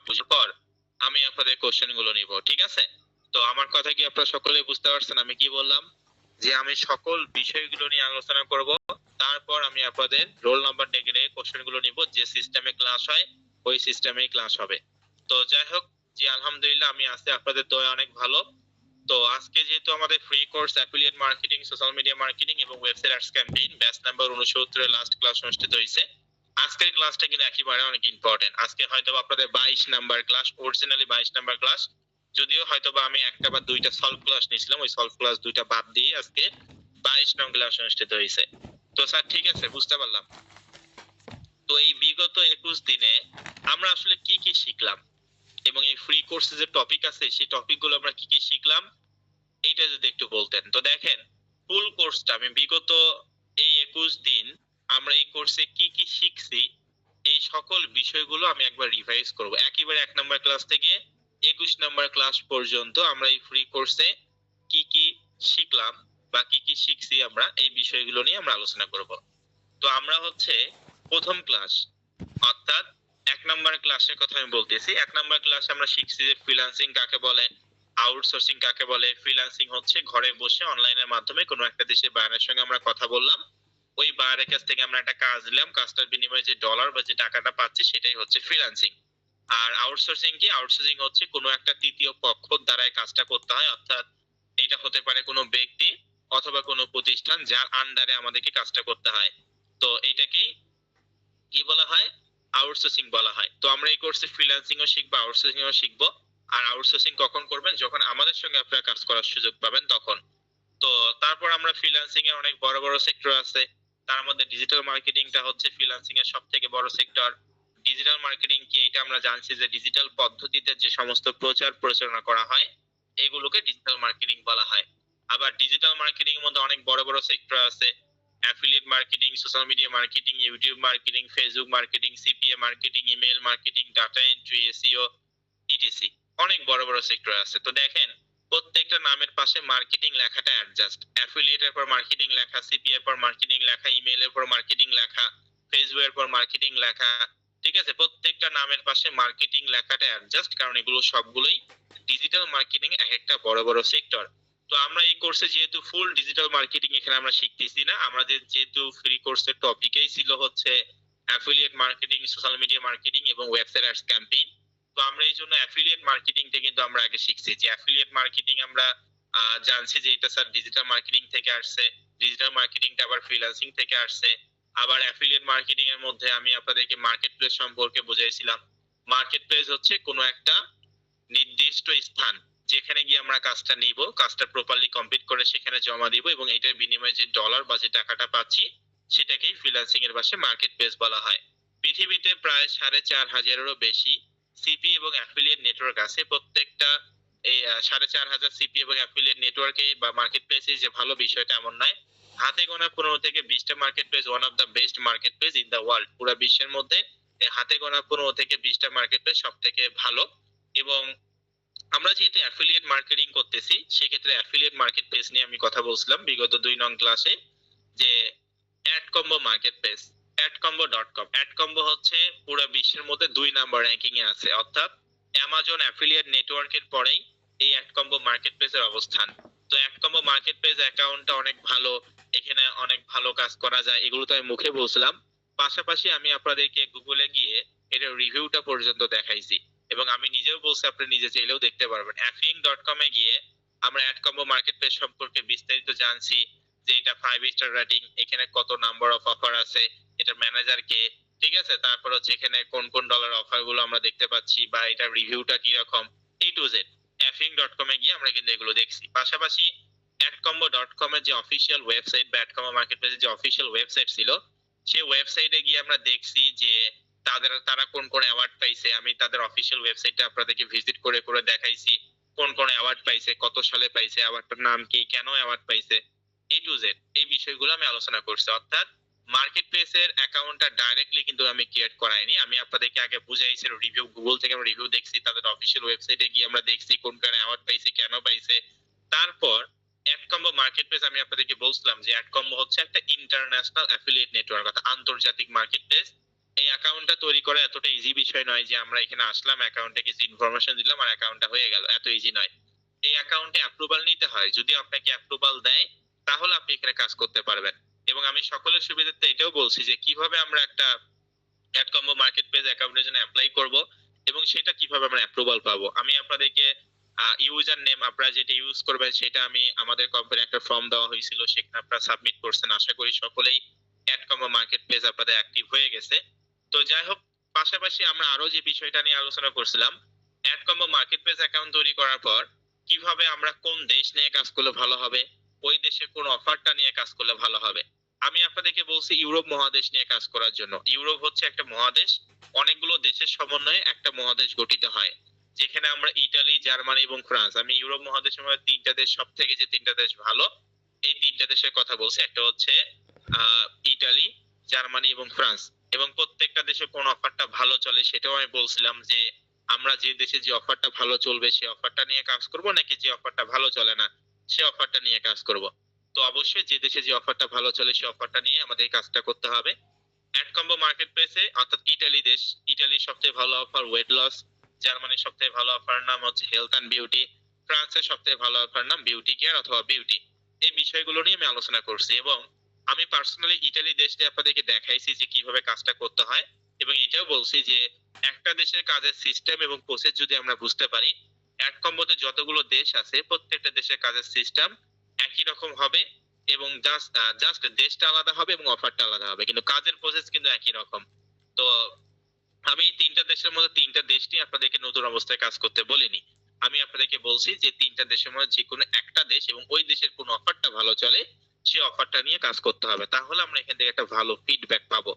বুঝার পর আমি আপনাদের কোশ্চেন গুলো নিব, ঠিক আছে? তো আমার কথা কি আপনারা সকলে বুঝতে পারছেন আমি কি বললাম? যে আমি সকল বিষয়গুলো নিয়ে আলোচনা করব, তারপর আমি আপনাদের রোল নাম্বার ডেকে কোশ্চেন গুলো নিব। যে সিস্টেমে ক্লাস হয় ওই সিস্টেমেই ক্লাস হবে। তো যাই হোক, জি আলহামদুলিল্লাহ আমি আছি, আপনাদের দয়া অনেক ভালো। তো আজকে যেহেতু আমাদের free course affiliate marketing, social media marketing এবং website ads campaign batch number 69 এর লাস্ট ক্লাস অনুষ্ঠিত হয়েছে। আজকের ক্লাসটা কিন্তু একেবারে অনেক ইম্পর্টেন্ট। আজকে হয়তো আপনাদের 22 number class, originally 22 number class, যদিও হয়তো বা আমি একটা বা দুইটা সলভ ক্লাস নিয়েছিলাম, ওই সলভ ক্লাস দুইটা বাদ দিয়ে আজকে 22 নং ক্লাস অনুষ্ঠিত হয়েছে। তো স্যার ঠিক আছে, বুঝতে পারলাম। তো এই বিগত 21 দিনে আমরা আসলে কি কি শিখলাম এবং এই ফ্রি কোর্সে যে টপিক আছে সেই টপিকগুলো আমরা কি কি শিখলাম এইটা যদি একটু বলতেন। তো দেখেন, ফুল কোর্সটা আমি বিগত এই 21 দিন আমরা এই কোর্সে কি কি শিখছি এই সকল বিষয়গুলো আমি একবার রিভাইজ করব। একেবারে 1 নম্বর ক্লাস থেকে 21 নম্বর ক্লাস পর্যন্ত আমরা এই ফ্রি কোর্সে কি কি শিখলাম বা কি কি শিখছি আমরা এই বিষয়গুলো নিয়ে আমরা আলোচনা করব। তো আমরা হচ্ছে প্রথম ক্লাস অর্থাৎ 1 নম্বর ক্লাসের কথা আমি বলতেছি। 1 নম্বর ক্লাসে আমরা শিখছি যে ফ্রিল্যান্সিং কাকে বলে, আউটসোর্সিং কাকে বলে। ফ্রিল্যান্সিং হচ্ছে ঘরে বসে অনলাইনের মাধ্যমে কোনো একটা দেশের বায়ারের সঙ্গে আমরা কথা বললাম, ওই বায়ারের কাছ থেকে আমরা একটা কাজ নিলাম, কাজটার বিনিময়ে যে ডলার বা যে টাকাটা পাচ্ছি সেটাই হচ্ছে ফ্রিল্যান্সিং। আর আউটসোর্সিং কি? আউটসোর্সিং হচ্ছে কোনো একটা তৃতীয় পক্ষ দ্বারা এই কাজটা করতে হয়, অর্থাৎ এটা হতে পারে কোনো ব্যক্তি অথবা কোনো প্রতিষ্ঠান যার আন্ডারে আমাদেরকে কাজটা করতে হয়। তো এটাকেই কি বলা হয়? আউটসোর্সিং বলা হয়। তো আমরা এই কোর্সে ফ্রিল্যান্সিং ও শিখবো, আউটসোর্সিং ও শিখবো। আর আউটসোর্সিং কখন করবেন? যখন আমাদের সঙ্গে আপনারা কাজ করার সুযোগ পাবেন তখন। তো তারপর আমরা ফ্রিল্যান্সিং এর অনেক বড় বড় সেক্টর আছে, তার মধ্যে ডিজিটাল মার্কেটিংটা হচ্ছে ফ্রিল্যান্সিং এর সবথেকে বড় সেক্টর। ডিজিটাল মার্কেটিং কি এটা আমরা জানছি যে ডিজিটাল পদ্ধতিতে যে সমস্ত প্রচার প্রচারণা করা হয় এগুলোকে ডিজিটাল মার্কেটিং বলা হয়। আবার ডিজিটাল মার্কেটিং এর মধ্যে অনেক বড় বড় সেক্টর আছে, affiliate marketing, social media marketing, YouTube marketing, Facebook marketing, CPA marketing, email marketing, data entry, SEO, etc. অনেক বড় বড় সেক্টর আছে। তো দেখেন, প্রত্যেকটা নামের পাশে মার্কেটিং লেখাটা অ্যাডজাস্ট। অ্যাফিলিয়েটের পর মার্কেটিং লেখা, সিপিএ এর পর মার্কেটিং লেখা, ইমেইলের পর মার্কেটিং লেখা, ফেসবুকের পর মার্কেটিং লেখা। ঠিক আছে, প্রত্যেকটা নামের পাশে মার্কেটিং লেখাটা অ্যাডজাস্ট, কারণ এগুলো সবগুলোই ডিজিটাল মার্কেটিং এক একটা বড় বড় সেক্টর। তো আমরা এই কোর্সে যেহেতু ফুল ডিজিটাল মার্কেটিং এখানে আমরা শিখতেছি না, আমাদের যেহেতু ফ্রি কোর্সের টপিকই ছিল হচ্ছে affiliate marketing, social media marketing এবং ওয়েবসাইট অ্যাডস ক্যাম্পেইন। তো আমরা এই জন্য অ্যাফিলিয়েট মার্কেটিংটা কিন্তু আমরা আগে শিখছি। যে অ্যাফিলিয়েট মার্কেটিং আমরা জানছি যে এটা স্যার ডিজিটাল মার্কেটিং থেকে আসছে, ডিজিটাল মার্কেটিংটা আবার ফ্রিল্যান্সিং থেকে আসছে। আবার অ্যাফিলিয়েট মার্কেটিং এর মধ্যে আমি আপনাদেরকে মার্কেট প্লেস সম্পর্কে বুঝাইছিলাম। মার্কেট প্লেস হচ্ছে কোনো একটা নির্দিষ্ট স্থান যেখানে গিয়ে আমরা কাজটা নিব, কাজটা প্রপারলি কমপ্লিট করে সেখানে জমা দিব এবং এটার বিনিময়ে যে ডলার বা যে টাকাটা পাচ্ছি সেটাকেই ফ্রিল্যান্সিং এর ভাষায় মার্কেট প্লেস বলা হয়। পৃথিবীতে প্রায় 4,500-এরও বেশি সিপি এবং অ্যাফিলিয়েট নেটওয়ার্ক আছে। প্রত্যেকটা এই 4,500 সিপি এবং অ্যাফিলিয়েট নেটওয়ার্কে বা মার্কেট প্লেসে যে ভালো বিষয়টা এমন নয়। হাতে গোনা 15 থেকে 20টা marketplace one of the best marketplace in the world. পুরো বিশ্বের মধ্যে হাতে গোনা 15 থেকে 20টা মার্কেট প্লেস সব থেকে ভালো। এবং আমরা যেহেতু অ্যাফিলিয়েট মার্কেটিং করতেছি সেক্ষেত্রে অ্যাফিলিয়েট মার্কেট প্লেস নিয়ে আমি কথা বলছিলাম বিগত 2 নং ক্লাসে, যে অ্যাডকম্বো মার্কেট প্লেস, অ্যাডকম্বো.com। অ্যাডকম্বো হচ্ছে পুরো বিশ্বের মধ্যে 2 নাম্বার র‍্যাঙ্কিং এ আছে, অর্থাৎ অ্যামাজন অ্যাফিলিয়েট নেটওয়ার্কের পরেই এই অ্যাডকম্বো মার্কেট প্লেসের অবস্থান। তো অ্যাডকম্বো মার্কেট প্লেস অ্যাকাউন্টটা অনেক ভালো, এখানে অনেক ভালো কাজ করা যায়, এগুলো তো আমি মুখে বলছিলাম। পাশাপাশি আমি আপনাদেরকে গুগলে গিয়ে এর রিভিউটা পর্যন্ত দেখাইছি এবং আমি নিজেও বলছি, আপনি নিজে চাইলেও দেখতে পারবেন। অ্যাফিং.com এ গিয়ে আমরা অ্যাডকম্বো মার্কেট প্লেস সম্পর্কে বিস্তারিত জানছি, যে এটা 5 স্টার রেটিং, এখানে কত নাম্বার অফ অফার আছে, এটা ম্যানেজার কে, ঠিক আছে, তারপর হচ্ছে এখানে কোন কোন ডলার অফার গুলো আমরা দেখতে পাচ্ছি বা এটা রিভিউটা কি রকম, এ টু জেড অ্যাফিং.com এ গিয়ে আমরা কিন্তু এগুলো দেখছি। পাশাপাশি অ্যাডকম্বো.com এর যে অফিশিয়াল ওয়েবসাইট বা অ্যাডকম্বো মার্কেট প্লেসের যে অফিশিয়াল ওয়েবসাইট ছিল সেই ওয়েবসাইটে গিয়ে আমরা দেখছি যে তারা কোন কোন অ্যাওয়ার্ড পাইছে। আমি তাদের অফিশিয়াল ওয়েবসাইটে আপনাদেরকে ভিজিট করে করে দেখাইছি কোন কোন অ্যাওয়ার্ড পাইছে, কত সালে পাইছে, অ্যাওয়ার্ডটার নাম কি, কেন অ্যাওয়ার্ড পাইছে, এ টু জেড এই বিষয়গুলো আমি আলোচনা করছি। অর্থাৎ মার্কেট প্লেসের অ্যাকাউন্টটা ডাইরেক্টলি কিন্তু আমি ক্রিয়েট করাইনি, আমি আপনাদেরকে আগে বুঝাইছি রিভিউ, গুগল থেকে আমরা রিভিউ দেখছি, তাদের অফিশিয়াল ওয়েবসাইটে গিয়ে আমরা দেখছি কোন কোন অ্যাওয়ার্ড পাইছে, কেন পাইছে। তারপর অ্যাডকম্বো মার্কেট প্লেস আমি আপনাদেরকে বলছিলাম যে অ্যাডকম্বো হচ্ছে একটা ইন্টারন্যাশনাল অ্যাফিলিয়েট নেটওয়ার্ক, অর্থাৎ আন্তর্জাতিক মার্কেট প্লেস। এই অ্যাকাউন্টটা তৈরি করা এতটা ইজি বিষয় নয় যে আমরা এখানে আসলাম, অ্যাকাউন্টে কিছু ইনফরমেশন দিলাম আর অ্যাকাউন্টটা হয়ে গেল, এত ইজি নয়। এই অ্যাকাউন্টে অ্যাপ্রুভাল নিতে হয়, যদি আপনাকে অ্যাপ্রুভাল দেয় তাহলে আপনি এখানে কাজ করতে পারবেন। এবং আমি সকলের সুবিধার্থে এটাও বলছি যে কিভাবে আমরা একটা অ্যাড কম্বো মার্কেট প্লেস অ্যাকাউন্টের জন্য অ্যাপ্লাই করব এবং সেটা কিভাবে আমরা অ্যাপ্রুভাল পাবো। আমি আপনাদেরকে ইউজার নেম আপনারা যেটা ইউজ করবেন সেটা আমি আমাদের কোম্পানি একটা ফর্ম দেওয়া হয়েছিল, সেখানে আপনারা সাবমিট করছেন। আশা করি সকলেই অ্যাড কম্বো মার্কেট প্লেস আপনাদের অ্যাক্টিভ হয়ে গেছে। তো যাই হোক, পাশাপাশি আমরা আরো যে বিষয়টা নিয়ে আলোচনা করছিলাম, ad combo market place account তৈরি করার পর কিভাবে আমরা কোন দেশ নিয়ে কাজ করলে ভালো হবে, ওই দেশে কোন অফারটা নিয়ে কাজ করলে ভালো হবে। আমি আপনাদেরকে বলছি ইউরোপ মহাদেশ নিয়ে কাজ করার জন্য। ইউরোপ হচ্ছে একটা মহাদেশ, অনেকগুলো দেশের সমন্বয়ে একটা মহাদেশ গঠিত হয়, যেখানে আমরা ইতালি, জার্মানি এবং ফ্রান্স, আমি ইউরোপ মহাদেশের মধ্যে তিনটা দেশ, সব থেকে যে তিনটা দেশ ভালো এই তিনটা দেশের কথা বলছি। একটা হচ্ছে ইতালি, জার্মানি এবং ফ্রান্স। এবং প্রত্যেকটা দেশে কোন অফারটা ভালো চলে সেটাও আমি বলছিলাম যে আমরা যে দেশে যে অফারটা ভালো চলবে সেই অফারটা নিয়ে কাজ করব, নাকি যে অফারটা ভালো চলে না সে অফারটা নিয়ে কাজ করব। তো অবশ্যই যে দেশে যে অফারটা ভালো চলে সেই অফারটা নিয়ে আমাদের কাজটা করতে হবে। অ্যাড কম্বো মার্কেট প্লেসে অর্থাৎ ইতালি দেশ, ইতালির সবচেয়ে ভালো অফার ওয়েট লস, জার্মানির সবচেয়ে ভালো অফার নাম হচ্ছে হেলথ অ্যান্ড বিউটি, ফ্রান্সের সবচেয়ে ভালো অফার নাম বিউটি কেয়ার অথবা বিউটি। এই বিষয়গুলো নিয়ে আমি আলোচনা করছি এবং আমি পার্সোনালি ইতালি দেশটা আপনাদেরকে দেখাইছি যে কিভাবে কাজটা করতে হয়। এবং এটাও বলছি যে একটা দেশের কাজের সিস্টেম এবং প্রসেস যদি আমরা বুঝতে পারি, অ্যাড কম্বোতে যতগুলো দেশ আছে প্রত্যেকটা দেশের কাজের সিস্টেম একই রকম হবে এবং জাস্ট দেশটা আলাদা হবে এবং অফারটা আলাদা হবে, কিন্তু কাজের প্রসেস কিন্তু একই রকম। তো আমি তিনটা দেশের মধ্যে তিনটা দেশ নিয়ে আপনাদেরকে নতুন অবস্থায় কাজ করতে বলিনি। আমি আপনাদেরকে বলছি যে তিনটা দেশের মধ্যে যে কোনো একটা দেশ এবং ওই দেশের কোন অফারটা ভালো চলে সেই অফারটা নিয়ে কাজ করতে হবে, তাহলে আমরা এখান থেকে একটা ভালো ফিডব্যাক পাবো।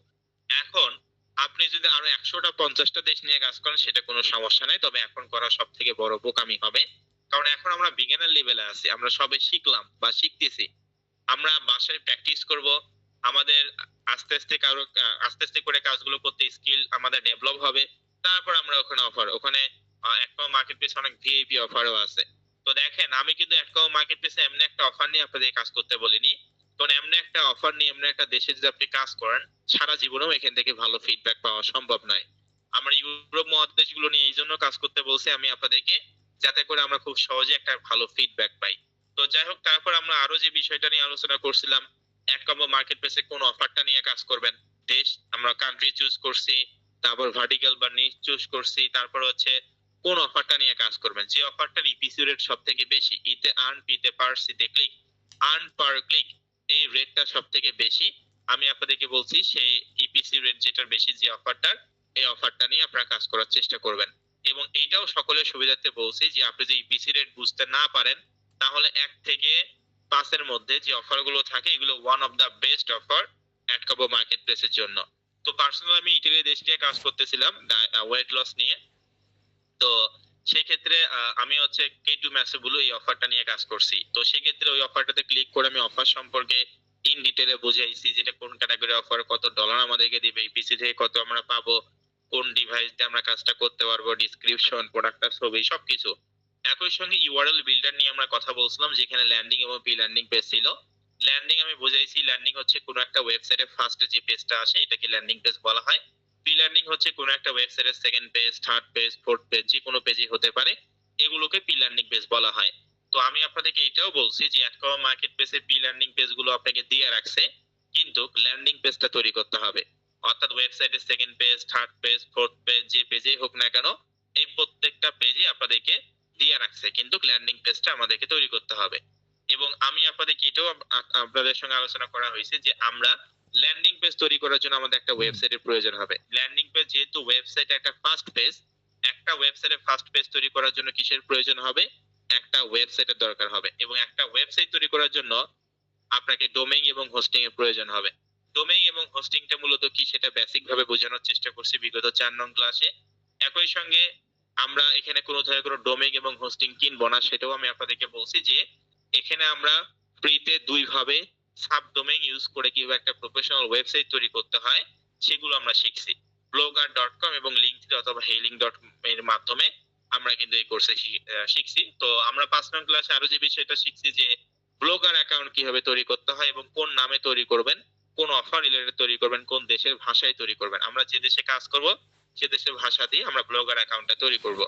এখন আপনি যদি আরো 100টা 50টা দেশ নিয়ে কাজ করেন সেটা কোনো সমস্যা নাই, তবে এখন করা সব থেকে বড় বোকামি হবে। কারণ এখন আমরা বিগিনার লেভেলে আছি, আমরা সবে শিখলাম বা শিখতেছি। আমরা বাসায় প্র্যাকটিস করব, আমাদের আস্তে আস্তে আস্তে আস্তে করে কাজগুলো করতে স্কিল আমাদের ডেভেলপ হবে। তারপর আমরা ওখানে একটা মার্কেট প্লেস অনেক ভিআইপি অফারও আছে। তো দেখেন, আমি কিন্তু একটা মার্কেট প্লেসে এমনি একটা অফার নিয়ে আপনাদের কাজ করতে বলিনি। কারণ এমনি একটা অফার নিয়ে এমনি একটা দেশে যদি আপনি কাজ করেন সারা জীবনেও এখান থেকে ভালো ফিডব্যাক পাওয়া সম্ভব নয়। আমরা ইউরোপ মহাদেশগুলো নিয়ে এই জন্য কাজ করতে বলছি আমি আপনাদেরকে, যাতে করে আমরা খুব সহজে একটা ভালো ফিডব্যাক পাই। তো যাই হোক, তারপর আমরা আরো যে বিষয়টা নিয়ে আলোচনা করছিলাম, অ্যাড কম্বো মার্কেট প্লেসে কোন অফারটা নিয়ে কাজ করবেন, দেশ আমরা কান্ট্রি চুজ করছি, তারপর ভার্টিক্যাল বা নিচ চুজ করছি, তারপর হচ্ছে কোন অফারটা নিয়ে কাজ করবেন, যে অফারটার ইপিসি রেট সব থেকে বেশি, ইতে আর্ন, পিতে পার, সিতে ক্লিক, আর্ন পার ক্লিক, এই রেটটা সব থেকে বেশি। আমি আপনাদেরকে বলছি সেই ইপিসি রেট যেটার বেশি যে অফারটার, এই অফারটা নিয়ে আপনারা কাজ করার চেষ্টা করবেন। এবং এইটাও সকলের সুবিধার্থে বলছি যে আপনি যে ইপিসি রেট বুঝতে না পারেন তাহলে 1 থেকে 5 এর মধ্যে যে অফারগুলো থাকে এগুলো one of the best offer ad combo market প্লেসের জন্য। তো পার্সোনালি আমি ইটালি দেশ নিয়ে কাজ করতেছিলাম ওয়েট লস নিয়ে। তো সেক্ষেত্রে আমি হচ্ছে K2 ম্যাসেবুলো এই অফারটা নিয়ে কাজ করছি। তো সেক্ষেত্রে ওই অফারটাতে ক্লিক করে আমি অফার সম্পর্কে ইন ডিটেইলে বুঝাইছি, যেটা কোন ক্যাটাগরি অফার, কত ডলার আমাদেরকে দিবে, ইপিসি থেকে কত আমরা পাবো, কোন ডিভাইস দিয়ে আমরা কাজটা করতে পারবো, ডেসক্রিপশন, প্রোডাক্টের ছবি, সবকিছু। একই সঙ্গে ইউআরএল বিল্ডার নিয়ে আমরা কথা বলছিলাম, যেখানে ল্যান্ডিং এবং প্রি ল্যান্ডিং পেজ ছিল। ল্যান্ডিং আমি বুঝাইছি, ল্যান্ডিং হচ্ছে কোনো একটা ওয়েবসাইটে ফার্স্ট যে পেজটা আসে এটাকে ল্যান্ডিং পেজ বলা হয়। প্রি ল্যান্ডিং হচ্ছে কোনো একটা ওয়েবসাইটের second page, third page, fourth page, যে কোনো পেজই হতে পারে, এগুলোকে প্রি ল্যান্ডিং পেজ বলা হয়। তো আমি আপনাদেরকে এটাও বলছি যে অ্যাডকম মার্কেট পেজে প্রি ল্যান্ডিং পেজগুলো আপনাকে দিয়ে রাখছে, কিন্তু ল্যান্ডিং পেজটা তৈরি করতে হবে। অর্থাৎ ওয়েবসাইটের second page, third page, fourth page, যে পেজেই হোক না কেন এই প্রত্যেকটা পেজে আপনাদেরকে দিয়ে রাখছে, কিন্তু ল্যান্ডিং পেজটা আমাদেরকে তৈরি করতে হবে। এবং আমি আপনাদেরকে এটাও আপনাদের সঙ্গে আলোচনা করা হয়েছে যে আমরা ল্যান্ডিং পেজ তৈরি করার জন্য আমাদের একটা ওয়েবসাইটের প্রয়োজন হবে। ল্যান্ডিং পেজ যেহেতু ওয়েবসাইট একটা ফার্স্ট পেজ, একটা ওয়েবসাইটের ফার্স্ট পেজ তৈরি করার জন্য কিসের প্রয়োজন হবে, একটা ওয়েবসাইটের দরকার হবে। এবং একটা ওয়েবসাইট তৈরি করার জন্য আপনাকে ডোমেইন এবং হোস্টিং এর প্রয়োজন হবে। ডোমেইন এবং হোস্টিংটা মূলত কি সেটা বেসিক ভাবে বোঝানোর চেষ্টা করছি বিগত 4 নং ক্লাসে। একই সঙ্গে আমরা এখানে কোনো ধরনের কোনো ডোমেইন এবং হোস্টিং কিনবো না, সেটাও আমি আপনাদেরকে বলছি যে এখানে আমরা ফ্রিতে দুই ভাবে সাব ডোমেইন ইউজ করে কিভাবে একটা প্রফেশনাল ওয়েবসাইট তৈরি করতে হয় সেগুলো আমরা শিখছি। blogger.com এবং লিঙ্কডইন অথবা হেলিং.com এর মাধ্যমে আমরা কিন্তু এই কোর্সে শিখছি। তো আমরা 5 নং ক্লাসে আরো যে বিষয়টা শিখছি যে ব্লগার অ্যাকাউন্ট কিভাবে তৈরি করতে হয় এবং কোন নামে তৈরি করবেন, কোন অফার রিলেটেড তৈরি করবেন, কোন দেশের ভাষায় তৈরি করবেন। আমরা যে দেশে কাজ করব সে দেশের ভাষা দিয়ে আমরা ব্লগার অ্যাকাউন্টটা তৈরি করব।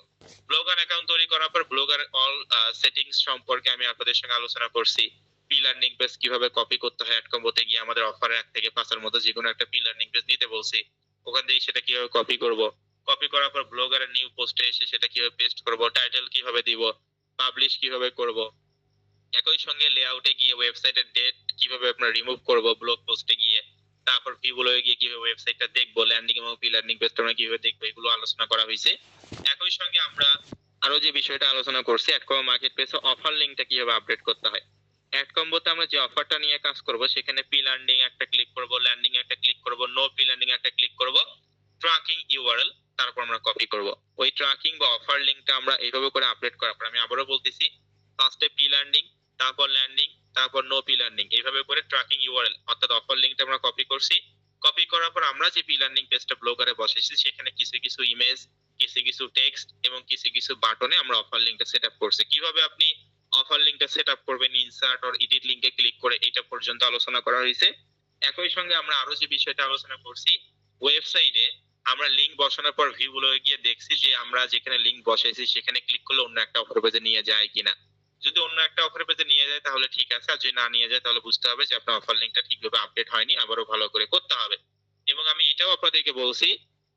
ব্লগার অ্যাকাউন্ট তৈরি করার পর ব্লগার অল সেটিংস সম্পর্কে আমি আপনাদের সঙ্গে আলোচনা করছি। পি লার্নিং পেজ কিভাবে কপি করতে হয় অ্যাড কম্বোতে গিয়ে আমাদের অফারে 1 থেকে 5 এর মধ্যে যে কোনো একটা পি লার্নিং পেজ নিতে বলছি। ওখান থেকে সেটা কিভাবে কপি করব, কপি করার পর ব্লগারের নিউ পোস্টে এসে সেটা কিভাবে পেস্ট করব, টাইটেল কিভাবে দিব, পাবলিশ কিভাবে করব, একই সঙ্গে লেআউটে গিয়ে ওয়েবসাইটের ডেট কিভাবে আপনারা রিমুভ করব, ব্লগ পোস্টে গিয়ে তারপর ভিউগুলোয় গিয়ে কিভাবে ওয়েবসাইটটা দেখবো, ল্যান্ডিং এবং পি লার্নিং পেজটা আমরা কিভাবে দেখবো, এগুলো আলোচনা করা হয়েছে। একই সঙ্গে আমরা আরো যে বিষয়টা আলোচনা করছি অ্যাড কম্বো মার্কেট প্লেসে অফার লিংকটা কিভাবে আপডেট করতে হয়। অ্যাড কম্বোতে আমরা যে অফারটা নিয়ে কাজ করব সেখানে পি লার্নিং একটা ক্লিক করব, ল্যান্ডিং একটা ক্লিক করব, নো পি লার্নিং একটা ক্লিক করব, ট্র্যাকিং ইউআরএল তারপর আমরা কপি করব। ওই ট্র্যাকিং বা অফার লিংকটা আমরা এইভাবে করে আপডেট করার পর আমি আবারও বলতেছি, ফার্স্টে পি লার্নিং, তারপর ল্যান্ডিং, তারপর নো পি লার্নিং, এইভাবে করে ট্র্যাকিং ইউআরএল অর্থাৎ অফার লিংকটা আমরা কপি করছি। কপি করার পর আমরা যে পি লার্নিং পেজটা ব্লগারে বসেছি সেখানে কিছু কিছু ইমেজ, কিছু কিছু টেক্সট এবং কিছু কিছু বাটনে আমরা অফার লিংকটা সেটআপ করছি। কিভাবে আপনি অফার লিংকটা সেটআপ করবেন ইনসার্ট অর এডিট লিংকে ক্লিক করে, এটা পর্যন্ত আলোচনা করা হয়েছে। একই সঙ্গে আমরা আরো যে বিষয়টা আলোচনা করছি, ওয়েবসাইটে আমরা লিংক বসানোর পর ভিউ গুলো গিয়ে দেখছি যে আমরা যেখানে লিংক বসাইছি সেখানে ক্লিক করলে অন্য একটা অফার পেজে নিয়ে যায় কিনা। যদি অন্য একটা অফার পেজে নিয়ে যায় তাহলে ঠিক আছে, আর যদি না নিয়ে যায় তাহলে বুঝতে হবে যে আপনার অফার লিংকটা ঠিকভাবে আপডেট হয়নি, আবারও ভালো করে করতে হবে। এবং আমি এটাও আপনাদেরকে বলছি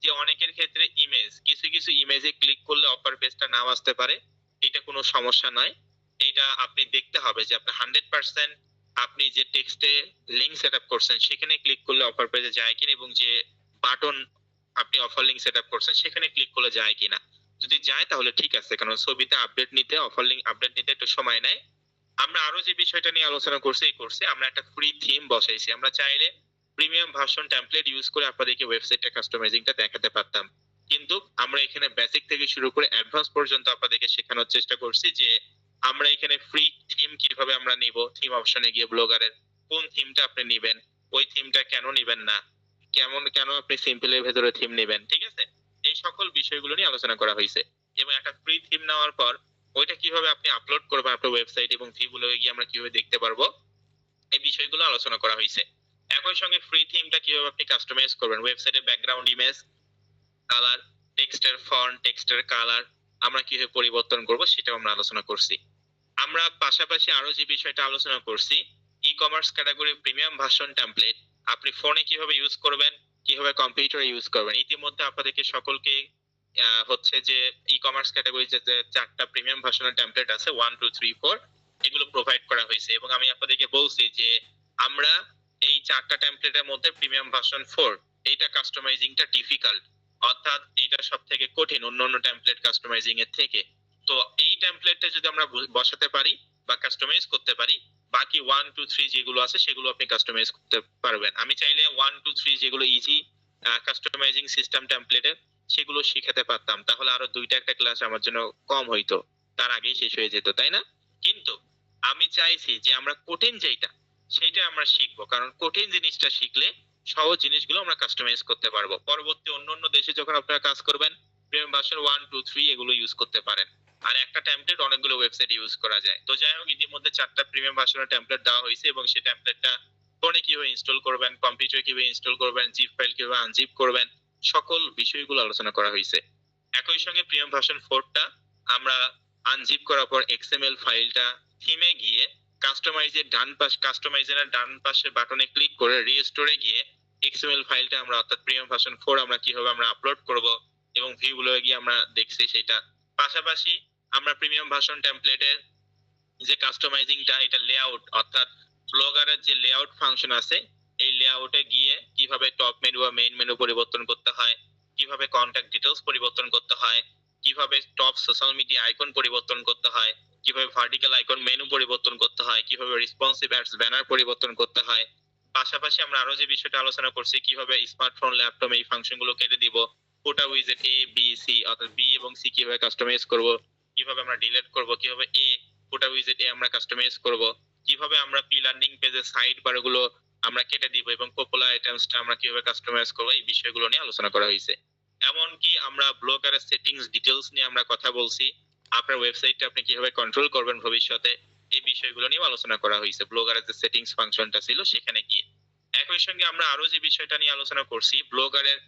যে অনেকের ক্ষেত্রে ইমেজ, কিছু কিছু ইমেজে ক্লিক করলে অফার পেজটা নাও আসতে পারে, এটা কোনো সমস্যা নয়। এটা আপনি দেখতে হবে যে আপনি 100% আপনি যে টেক্সটে লিংক সেটআপ করছেন সেখানে ক্লিক করলে অফার পেজে যায় কিনা, এবং যে বাটন আপনি অফার লিংক সেটআপ করছেন সেখানে ক্লিক করলে যায় কিনা। যদি যায় তাহলে ঠিক আছে, কারণ ছবিতে আপডেট নিতে, অফার লিংক আপডেট নিতে একটু সময় নেয়। আমরা আরো যে বিষয়টা নিয়ে আলোচনা করছি এই কোর্সে, আমরা একটা ফ্রি থিম বসাইছি। আমরা চাইলে প্রিমিয়াম ভার্সন টেমপ্লেট ইউজ করে আপনাদেরকে ওয়েবসাইটটা কাস্টমাইজিংটা দেখাতে পারতাম, কিন্তু আমরা এখানে বেসিক থেকে শুরু করে অ্যাডভান্স পর্যন্ত আপনাদেরকে শেখানোর চেষ্টা করছি যে আমরা এখানে ফ্রি থিম কিভাবে আমরা নিব। থিম অপশনে গিয়ে ব্লগারের কোন থিমটা আপনি নেবেন, ওই থিমটা কেন নেবেন না, কেন আপনি সিম্পলের ভেতরে থিম নেবেন, ঠিক আছে, এই সকল বিষয়গুলো নিয়ে আলোচনা করা হয়েছে। এবং একটা ফ্রি থিম নেওয়ার পর ওইটা কিভাবে আপনি আপলোড করবেন আপনার ওয়েবসাইট এবং ভিউগুলো গিয়ে আমরা কিভাবে দেখতে পারবো, এই বিষয়গুলো আলোচনা করা হয়েছে। একই সঙ্গে ফ্রি থিমটা কিভাবে আপনি কাস্টমাইজ করবেন, ওয়েবসাইটের ব্যাকগ্রাউন্ড ইমেজ, কালার, টেক্সটের ফন্ট, টেক্সটের কালার আমরা কিভাবে পরিবর্তন করব সেটাও আমরা আলোচনা করছি। আমরা পাশাপাশি আরো যে বিষয়টা আলোচনা করছি, e commerce category premium version template আপনি ফোনে কিভাবে ইউজ করবেন, কিভাবে কম্পিউটারে ইউজ করবেন। ইতিমধ্যে আপনাদেরকে সকলকে হচ্ছে যে ই কমার্স ক্যাটাগরি যে 4টা প্রিমিয়াম ভার্সনের টেমপ্লেট আছে 1 2 3 4 এগুলো প্রোভাইড করা হয়েছে, এবং আমি আপনাদেরকে বলছি যে আমরা এই 4টা টেমপ্লেটের মধ্যে প্রিমিয়াম ভার্সন 4 এইটা কাস্টমাইজিংটা ডিফিকাল্ট, অর্থাৎ এটা সবথেকে কঠিন অন্যান্য টেমপ্লেট কাস্টমাইজিং এর থেকে। তো এই টেমপ্লেটটা যদি আমরা বসাতে পারি বা কাস্টমাইজ করতে পারি, বাকি 1 2 3 যেগুলো আছে সেগুলো আপনি কাস্টমাইজ করতে পারবেন। আমি চাইলে 1 2 3 যেগুলো ইজি কাস্টমাইজিং সিস্টেম টেমপ্লেটের সেগুলো শিখাতে পারতাম, তাহলে আরো দুইটা একটা ক্লাস আমার জন্য কম হইতো, তার আগেই শেষ হয়ে যেত, তাই না? কিন্তু আমি চাইছি যে আমরা কঠিন যেটা সেটা আমরা শিখবো, কারণ কঠিন জিনিসটা শিখলে সহজ জিনিসগুলো আমরা কাস্টমাইজ করতে পারবো। পরবর্তী অন্যান্য দেশে যখন আপনারা কাজ করবেন প্রিমিয়াম ভার্সন 1 2 3 এগুলো ইউজ করতে পারেন, আর একটা টেমপ্লেট অনেকগুলো ওয়েবসাইট ইউজ করা যায়। তো যাই হোক, ইতিমধ্যে 4টা প্রিমিয়াম ভার্সনের টেমপ্লেট দেওয়া হয়েছে, এবং সেই টেমপ্লেটটা ফোনে কিভাবে ইনস্টল করবেন, কম্পিউটারে কিভাবে ইনস্টল করবেন, জিপ ফাইল কিভাবে আনজিপ করবেন, সকল বিষয়গুলো আলোচনা করা হয়েছে। একই সঙ্গে প্রিমিয়াম ভার্সন 4টা আমরা আনজিপ করার পর এক্সএমএল ফাইলটা থিমে গিয়ে কাস্টমাইজারের ডান পাশে বাটনে ক্লিক করে রিস্টোরে গিয়ে এক্সএমএল ফাইলটা আমরা অর্থাৎ প্রিমিয়াম ভার্সন 4 আমরা কিভাবে আমরা আপলোড করব এবং ভিউগুলো গিয়ে আমরা দেখছি সেটা। পাশাপাশি আমরা প্রিমিয়াম ভার্সন টেমপ্লেটের যে কাস্টমাইজিংটা, এটা লেআউট অর্থাৎ ব্লগারের যে লেআউট ফাংশন আছে এই লেআউটে গিয়ে কিভাবে টপ মেনু বা মেইন মেনু পরিবর্তন করতে হয়, কিভাবে কন্টাক্ট ডিটেইলস পরিবর্তন করতে হয়, কিভাবে টপ সোশ্যাল মিডিয়া আইকন পরিবর্তন করতে হয়, কিভাবে ভার্টিক্যাল আইকন মেনু পরিবর্তন করতে হয়, কিভাবে রেসপন্সিভ অ্যাডস ব্যানার পরিবর্তন করতে হয়। পাশাপাশি আমরা আরো যে বিষয়টা আলোচনা করছি কিভাবে স্মার্টফোন ল্যাপটপ এই ফাংশনগুলো কেটে দিব, ফুটা উইজেট এ বি সি অর্থাৎ বি এবং সি কিভাবে কাস্টমাইজ করব, কিভাবে আমরা ডিলিট করব, কিভাবে এ ফুটা উইজেট এ আমরা কাস্টমাইজ করব, কিভাবে আমরা পি লার্নিং পেজের সাইড বারগুলো আমরা কেটে দিব এবং পপুলার আইটেমসটা আমরা কিভাবে কাস্টমাইজ করব, এই বিষয়গুলো নিয়ে আলোচনা করা হয়েছে। এমনকি আমরা ব্লগারের সেটিংস ডিটেইলস নিয়ে আমরা কথা বলছি, আপনার ওয়েবসাইটটা আপনি কিভাবে কন্ট্রোল করবেন ভবিষ্যতে, এই বিষয়গুলো নিয়ে আলোচনা করা হয়েছে ব্লগারের যে সেটিংস ফাংশনটা ছিল সেখানে গিয়ে। একই সঙ্গে আমরা আরো যে বিষয়টা নিয়ে আলোচনা করছি, ব্লগারের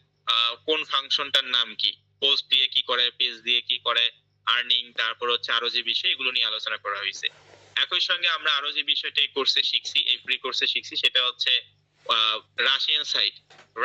কোন ফাংশনটার নাম কি, পোস্ট দিয়ে কি করে, পেজ দিয়ে কি করে, আর্নিং, তারপর হচ্ছে আরো যে বিষয়, এগুলো নিয়ে আলোচনা করা হয়েছে। একই সঙ্গে আমরা আরো যে বিষয়টা এই কোর্সে শিখছি, এই ফ্রি কোর্সে শিখছি, সেটা হচ্ছে রাশিয়ান সাইট।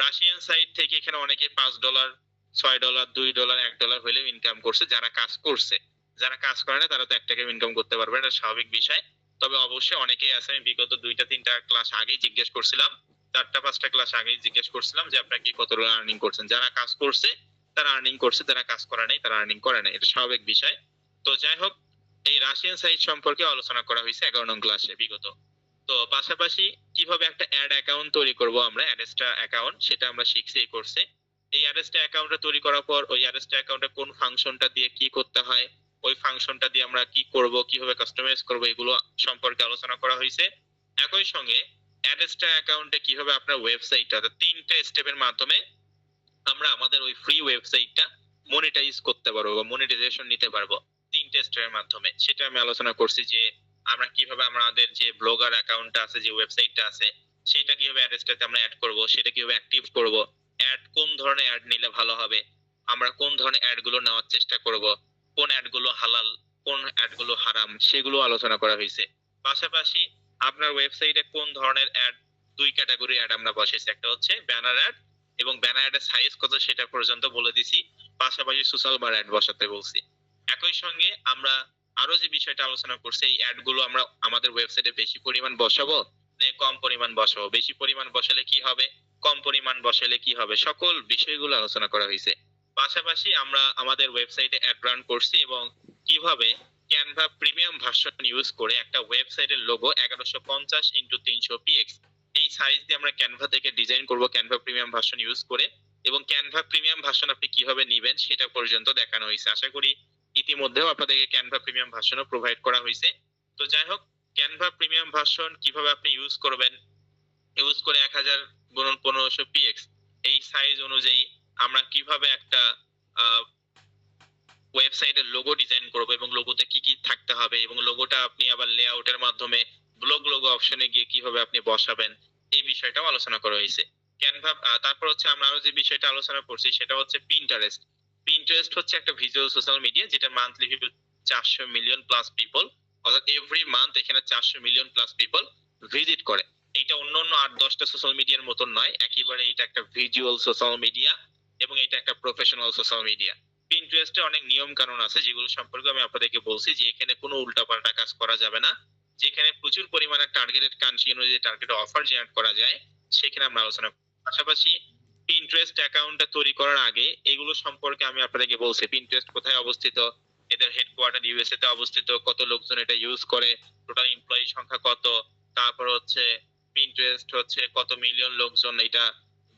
রাশিয়ান সাইট থেকে এখানে অনেকে $5, $6, $2, $1 হলেও ইনকাম করছে, যারা কাজ করছে। যারা কাজ করে না তারা তো $1 ইনকাম করতে পারবে, এটা স্বাভাবিক বিষয়। তবে অবশ্যই অনেকেই আছে, আমি বিগত 2টা 3টা ক্লাস আগেই জিজ্ঞেস করছিলাম, 4টা 5টা ক্লাস আগেই জিজ্ঞেস করছিলাম যে আপনারা কি কত ডলার আর্নিং করছেন। যারা কাজ করছে তারা আর্নিং করছে, যারা কাজ করে নাই তারা আর্নিং করে নাই, এটা স্বাভাবিক বিষয়। তো যাই হোক, এই রাশিয়ান সাইট সম্পর্কে আলোচনা করা হয়েছে 11 নং ক্লাসে বিগত। তো পাশাপাশি কিভাবে একটা অ্যাড অ্যাকাউন্ট তৈরি করব আমরা, অ্যাডেস্টা অ্যাকাউন্ট, সেটা আমরা শিখছি এই কোর্সে। এই অ্যাডেস্টা অ্যাকাউন্টটা তৈরি করার পর ওই অ্যাডেস্টা অ্যাকাউন্টে কোন ফাংশনটা দিয়ে কি করতে হয়, ওই ফাংশনটা দিয়ে আমরা কি করব, কিভাবে কাস্টমাইজ করব, এগুলো সম্পর্কে আলোচনা করা হয়েছে। একই সঙ্গে অ্যাডেস্টা অ্যাকাউন্টে কিভাবে আপনার ওয়েবসাইটটা, 3টে স্টেপের মাধ্যমে আমরা আমাদের ওই ফ্রি ওয়েবসাইটটা মনিটাইজ করতে পারবো বা মনিটাইজেশন নিতে পারবো 3টে স্টেপের মাধ্যমে। সেটা আমি আলোচনা করছি যে আমরা কিভাবে আমাদের যে ব্লগার অ্যাকাউন্টটা আছে, যে ওয়েবসাইটটা আছে, সেটা কিভাবে অ্যাড্রেসটাতে আমরা অ্যাড করব, সেটা কিভাবে অ্যাক্টিভ করব, অ্যাড কোন ধরনের অ্যাড নিলে ভালো হবে, আমরা কোন ধরনের অ্যাড গুলো নেওয়ার চেষ্টা করব, কোন অ্যাড গুলো হালাল, কোন অ্যাড গুলো হারাম, সেগুলো আলোচনা করা হয়েছে। পাশাপাশি আপনার ওয়েবসাইটে কোন ধরনের অ্যাড, 2 ক্যাটাগরি অ্যাড আমরা বসেছি, একটা হচ্ছে ব্যানার অ্যাড, এবং ব্যানার অ্যাডের সাইজ কত সেটা পর্যন্ত বলে দিছি। পাশাপাশি সোশ্যাল বার অ্যাড বসাতে বলছি। একই সঙ্গে আমরা আরো যে বিষয়টা আলোচনা করছি, এই অ্যাড গুলো আমরা আমাদের ওয়েবসাইটে বেশি পরিমাণ বসাবো না কম পরিমাণ বসাবো, বেশি পরিমাণ বসালে কি হবে, কম পরিমাণ বসালে কি হবে, সকল বিষয়গুলো আলোচনা করা হয়েছে। পাশাপাশি আমরা আমাদের ওয়েবসাইটে অ্যাড রান করছি এবং কিভাবে ক্যানভা প্রিমিয়াম ভার্সন ইউজ করে একটা ওয়েবসাইটের লোগো 1150x300 px এই সাইজ দিয়ে আমরা ক্যানভা থেকে ডিজাইন করব, ক্যানভা প্রিমিয়াম ভার্সন ইউজ করে। এবং ক্যানভা প্রিমিয়াম ভার্সন আপনি কিভাবে নেবেন সেটা পর্যন্ত দেখানো হয়েছে। আশা করি ইতিমধ্যেও আপনাদেরকে ক্যানভা প্রিমিয়াম ভার্সনও প্রোভাইড করা হয়েছে। তো যাই হোক, ক্যানভা প্রিমিয়াম ভার্সন কিভাবে আপনি ইউজ করবেন, ইউজ করে 1000x1500 px এই সাইজ অনুযায়ী আমরা কিভাবে একটা ওয়েবসাইটের লোগো ডিজাইন করব এবং লোগোতে কি কি থাকতে হবে, এবং লোগোটা আপনি আবার লেআউটের মাধ্যমে ব্লগ লোগো অপশনে গিয়ে কিভাবে আপনি বসাবেন, এই বিষয়টাও আলোচনা করা হয়েছে। ক্যানভা, তারপর হচ্ছে আমরা আরো যে বিষয়টা আলোচনা করছি সেটা হচ্ছে পিন্টারেস্ট। পিন্টারেস্ট হচ্ছে একটা ভিজুয়াল সোশ্যাল মিডিয়া যেটা monthly view 400 million plus people, অর্থাৎ এভরি মান্থ এখানে 400 মিলিয়ন প্লাস পিপল ভিজিট করে। এটা অন্য অন্য 8-10টা সোশ্যাল মিডিয়ার মতন নয়, একেবারে এটা একটা ভিজুয়াল সোশ্যাল মিডিয়া এবং এটা একটা প্রফেশনাল সোশ্যাল মিডিয়া। পিন্টারেস্টে অনেক নিয়ম কানুন আছে যেগুলো সম্পর্কে আমি আপনাদেরকে বলছি, যে এখানে কোনো উল্টাপাল্টা কাজ করা যাবে না, যেখানে প্রচুর পরিমাণে টার্গেটেড কান্ট্রি অনুযায়ী টার্গেট অফার জেনারেট করা যায় সেখানে আমরা আলোচনা করব। পাশাপাশি পিন্টারেস্ট অ্যাকাউন্টটা তৈরি করার আগে এগুলো সম্পর্কে আমি আপনাদেরকে বলছি, পিন্টারেস্ট কোথায় অবস্থিত, এদের হেডকোয়ার্টার ইউএসএ তে অবস্থিত, কত লোকজন এটা ইউজ করে, টোটাল এমপ্লয়ি সংখ্যা কত, তারপর হচ্ছে পিন্টারেস্ট হচ্ছে কত মিলিয়ন লোকজন এটা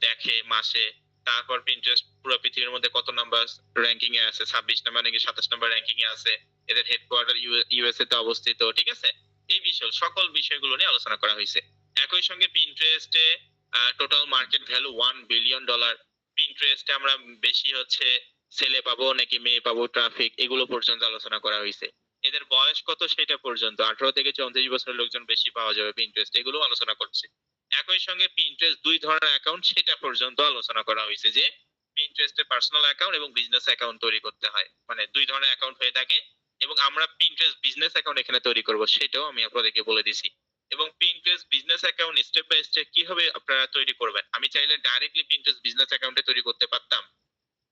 দেখে মাসে, তারপর পিন্টারেস্ট পুরো পৃথিবীর মধ্যে কত নাম্বার র‍্যাঙ্কিং এ আছে, 26 নাম্বার নাকি 27 নাম্বার র‍্যাঙ্কিং এ আছে, এদের হেডকোয়ার্টার ইউএসএ তে অবস্থিত, ঠিক আছে। এই বিষয় সকল বিষয়গুলো নিয়ে আলোচনা করা হয়েছে। একই সঙ্গে পিন্টারেস্টে টোটাল মার্কেট ভ্যালু $1 বিলিয়ন। পিন্টারেস্টে আমরা বেশি হচ্ছে ছেলে পাবো নাকি মেয়ে পাবো, ট্রাফিক, এগুলো পর্যন্ত আলোচনা করা হয়েছে। এদের বয়স কত সেটা পর্যন্ত, 18 থেকে 34 বছরের লোকজন বেশি পাওয়া যাবে পিন্টারেস্ট, এগুলো আলোচনা করছে। একই সঙ্গে পিন্টারেস্ট 2 ধরনের অ্যাকাউন্ট সেটা পর্যন্ত আলোচনা করা হয়েছে, যে পিন্টারেস্টে পার্সোনাল অ্যাকাউন্ট এবং বিজনেস অ্যাকাউন্ট তৈরি করতে হয়, মানে 2 ধরনের অ্যাকাউন্ট হয়ে থাকে, এবং আমরা পিন্টারেস্ট বিজনেস অ্যাকাউন্ট এখানে তৈরি করব সেটাও আমি আপনাদেরকে বলে দিছি। এবং Pinterest business account step by step কিভাবে আপনারা তৈরি করবেন, আমি চাইলে ডাইরেক্টলি পিন্টারেস্ট বিজনেস অ্যাকাউন্টে তৈরি করতে পারতাম,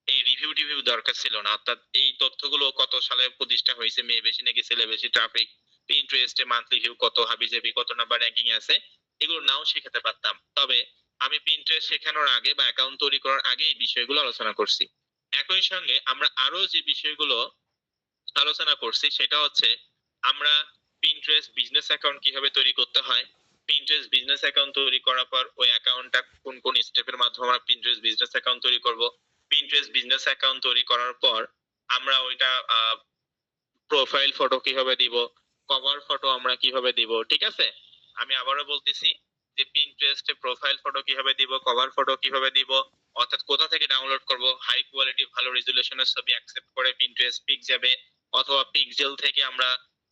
এই রিভিউ টিভিউ দরকার ছিল না। অর্থাৎ এই তথ্যগুলো কত সালে প্রতিষ্ঠা হয়েছে, মেয়ে বেশি নাকি ছেলে বেশি, ট্রাফিক, পিন্টারেস্টে মান্থলি ভিউ কত, হাবিজাবি কত নাম্বার র‍্যাঙ্কিং আছে, এগুলো নাও শেখাতে পারতাম। তবে আমি পিন্টারেস্ট শেখানোর আগে বা অ্যাকাউন্ট তৈরি করার আগে এই বিষয়গুলো আলোচনা করছি। একই সঙ্গে আমরা আরো যে বিষয়গুলো আলোচনা করছি সেটা হচ্ছে আমরা পিন্টারেস্ট বিজনেস অ্যাকাউন্ট কিভাবে তৈরি করতে হয়, পিন্টারেস্ট বিজনেস অ্যাকাউন্ট তৈরি করার পর ওই অ্যাকাউন্টটা কোন কোন স্টেপের মাধ্যমে আমরা পিন্টারেস্ট বিজনেস অ্যাকাউন্ট তৈরি করব, পিন্টারেস্ট বিজনেস অ্যাকাউন্ট তৈরি করার পর আমরা ওইটা প্রোফাইল ফটো কিভাবে দিব, কভার ফটো আমরা কিভাবে দিব, ঠিক আছে। আমি আবারও বলতেছি যে পিন্টারেস্টে প্রোফাইল ফটো কিভাবে দিব, কভার ফটো কিভাবে দিব, অর্থাৎ কোথা থেকে ডাউনলোড করব, হাই কোয়ালিটি ভালো রেজুলেশনের ছবি অ্যাকসেপ্ট করে পিন্টারেস্ট পিক যাবে, অথবা পিক্সেল থেকে আমরা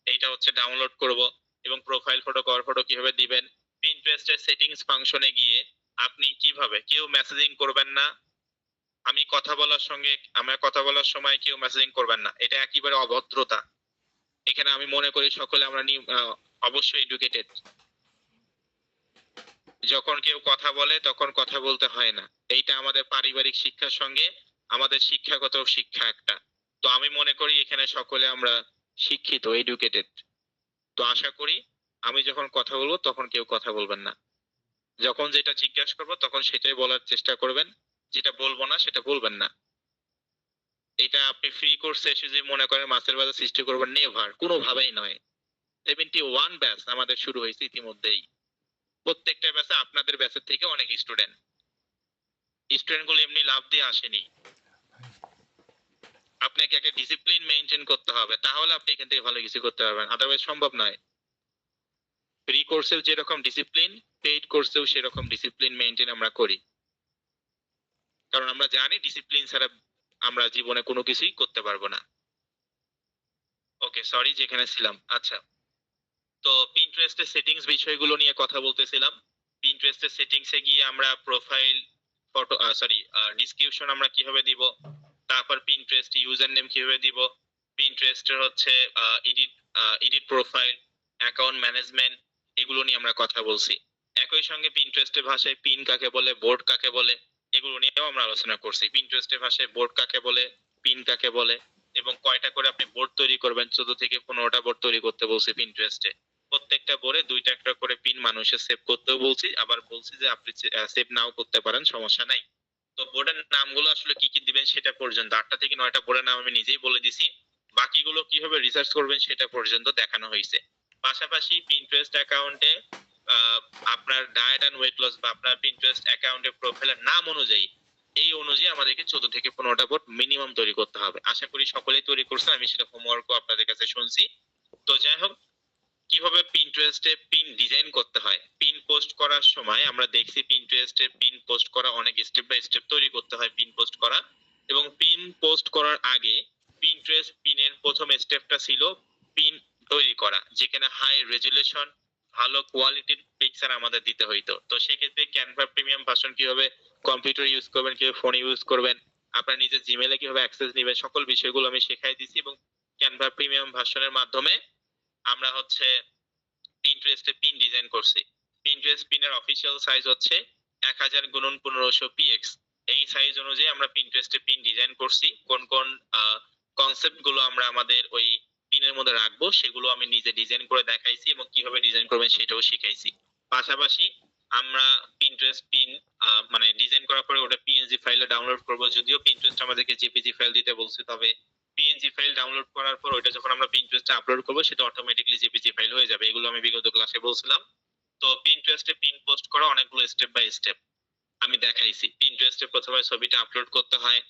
এইটা হচ্ছে ডাউনলোড করব, এবং প্রোফাইল ফটো কভার ফটো কিভাবে দিবেন, পিন্টারেস্টের সেটিংস ফাংশনে গিয়ে আপনি কিভাবে কেউ মেসেজিং করবেন না, আমার কথা বলার সময় কেউ মেসেজিং করবেন না, এটা একেবারে অভদ্রতা। এখানে আমি মনে করি সকলে আমরা অবশ্যই এডুকেটেড। যখন কেউ কথা বলে তখন কথা বলতে হয় না, এইটা আমাদের পারিবারিক শিক্ষার সঙ্গে আমাদের শিক্ষাগত শিক্ষা একটা। তো আমি মনে করি এখানে সকলে আমরা শিক্ষিত, এডুকেটেড। তো আশা করি আমি যখন কথা বলবো তখন কেউ কথা বলবেন না, যখন যেটা জিজ্ঞাসা করবো তখন সেটাই বলার চেষ্টা করবেন, যেটা বলবো না সেটা বলবেন না। এটা আপনি ফ্রি কোর্সে এসে যে মনে করেন মাছের বাজার সৃষ্টি করবেন, নেভার, কোনোভাবেই নয়। 71 ব্যাচ আমাদের শুরু হয়েছে ইতিমধ্যেই, প্রত্যেকটা ব্যাচে আপনাদের ব্যাচের থেকে অনেক স্টুডেন্ট। স্টুডেন্ট গুলো এমনি লাভ দিয়ে আসেনি, আপনাকে একটা ডিসিপ্লিন মেনটেন করতে হবে, তাহলে আপনি এখান থেকে ভালো কিছু করতে পারবেন, আদারওয়াইজ সম্ভব নয়। ফ্রি কোর্সেও যেরকম ডিসিপ্লিন, পেইড কোর্সেও সেরকম ডিসিপ্লিন মেনটেন আমরা করি, কারণ আমরা জানি ডিসিপ্লিন ছাড়া আমরা জীবনে কোনো কিছুই করতে পারবো না। ওকে, সরি, যেখানে ছিলাম, আচ্ছা। তো পিন্টারেস্টের সেটিংস বিষয়গুলো নিয়ে কথা বলতেছিলাম। পিন্টারেস্টের সেটিংসে গিয়ে আমরা প্রোফাইল ফটো, সরি, ডিসক্রিপশন আমরা কিভাবে দিব, তারপর পিন্টারেস্ট ইউজার নেম কিভাবে দিব, পিন্টারেস্টের হচ্ছে edit edit profile, account management, এগুলো নিয়ে আমরা কথা বলছি। একই সঙ্গে পিন্টারেস্টের ভাষায় পিন কাকে বলে, বোর্ড কাকে বলে, এগুলো নিয়েও আমরা আলোচনা করছি। পিন্টারেস্টের ভাষায় বোর্ড কাকে বলে, পিন কাকে বলে, এবং কয়টা করে আপনি বোর্ড তৈরি করবেন, 14 থেকে 15টা বোর্ড তৈরি করতে বলছি পিন্টারেস্টে। প্রত্যেকটা বোর্ডে 2টা একটা করে পিন মানুষের সেভ করতেও বলছি, আবার বলছি যে আপনি সেভ নাও করতে পারেন, সমস্যা নাই। তো বোর্ডের নামগুলো আসলে কি কি দিবেন সেটা পর্যন্ত, 8টা থেকে 9টা বোর্ডের নাম আমি নিজেই বলে দিছি। বাকিগুলো কিভাবে রিসার্চ করবেন সেটা পর্যন্ত দেখানো হয়েছে। পাশাপাশি পিন্টারেস্ট অ্যাকাউন্টে আপনার ডায়েট এন্ড ওয়েট লস বা আপনার পিন্টারেস্ট অ্যাকাউন্টের প্রোফাইলের নাম অনুযায়ী, এই অনুযায়ী আমাদেরকে 14 থেকে 15টা বোর্ড মিনিমাম তৈরি করতে হবে। আশা করি সকলেই তৈরি করছেন, আমি সেটা হোমওয়ার্কও আপনাদের কাছে শুনছি। তো যাই হোক, কিভাবে পিন্টারেস্টে পিন ডিজাইন করতে হয়, পিন পোস্ট করার সময় আমরা দেখছি পিন্টারেস্টে পিন পোস্ট করা অনেক স্টেপ বাই স্টেপ তৈরি করতে হয় পিন পোস্ট করা। এবং পিন পোস্ট করার আগে পিন্টারেস্ট পিনের প্রথম স্টেপটা ছিল পিন তৈরি করা, যেখানে হাই রেজুলেশন, ভালো কোয়ালিটির পিকচার আমাদের দিতে হইতো। তো সেক্ষেত্রে ক্যানভা প্রিমিয়াম ভার্সন কিভাবে কম্পিউটার ইউজ করবেন, কিভাবে ফোন ইউজ করবেন, আপনার নিজের জিমেলে কিভাবে অ্যাক্সেস নেবেন, সকল বিষয়গুলো আমি শেখাই দিছি। এবং ক্যানভা প্রিমিয়াম ভার্সনের মাধ্যমে আমরা হচ্ছে পিন্টারেস্টে পিন ডিজাইন করছি। পিন্টারেস্ট পিনের অফিসিয়াল সাইজ হচ্ছে 1000 গুণন 1500 পিএক্স। এই সাইজ অনুযায়ী আমরা পিন্টারেস্টে পিন ডিজাইন করছি। কোন কোন কনসেপ্ট গুলো আমরা আমাদের ওই পিনের মধ্যে রাখবো সেগুলো আমি নিজে ডিজাইন করে দেখাইছি, এবং কিভাবে ডিজাইন করবেন সেটাও শিখাইছি। পাশাপাশি আমরা পিন্টারেস্ট পিন মানে ডিজাইন করার পরে ওটা পিএনজি ফাইলে ডাউনলোড করব। যদিও পিন্টারেস্ট আমাদেরকে জেপিজি ফাইল দিতে বলছে, তবে পিএনজি ফাইল ডাউনলোড করার পর ওইটা যখন আমরা পিন্টারেস্টে আপলোড করব সেটা অটোমেটিক্যালি জেপিজি ফাইল হয়ে যাবে। এগুলো আমি বিগত ক্লাসে বলছিলাম। তো পিন্টারেস্টে পিন পোস্ট করা অনেকগুলো স্টেপ বাই স্টেপ আমি দেখাইছি। পিন্টারেস্টে প্রথমে ছবিটা আপলোড করতে হয়,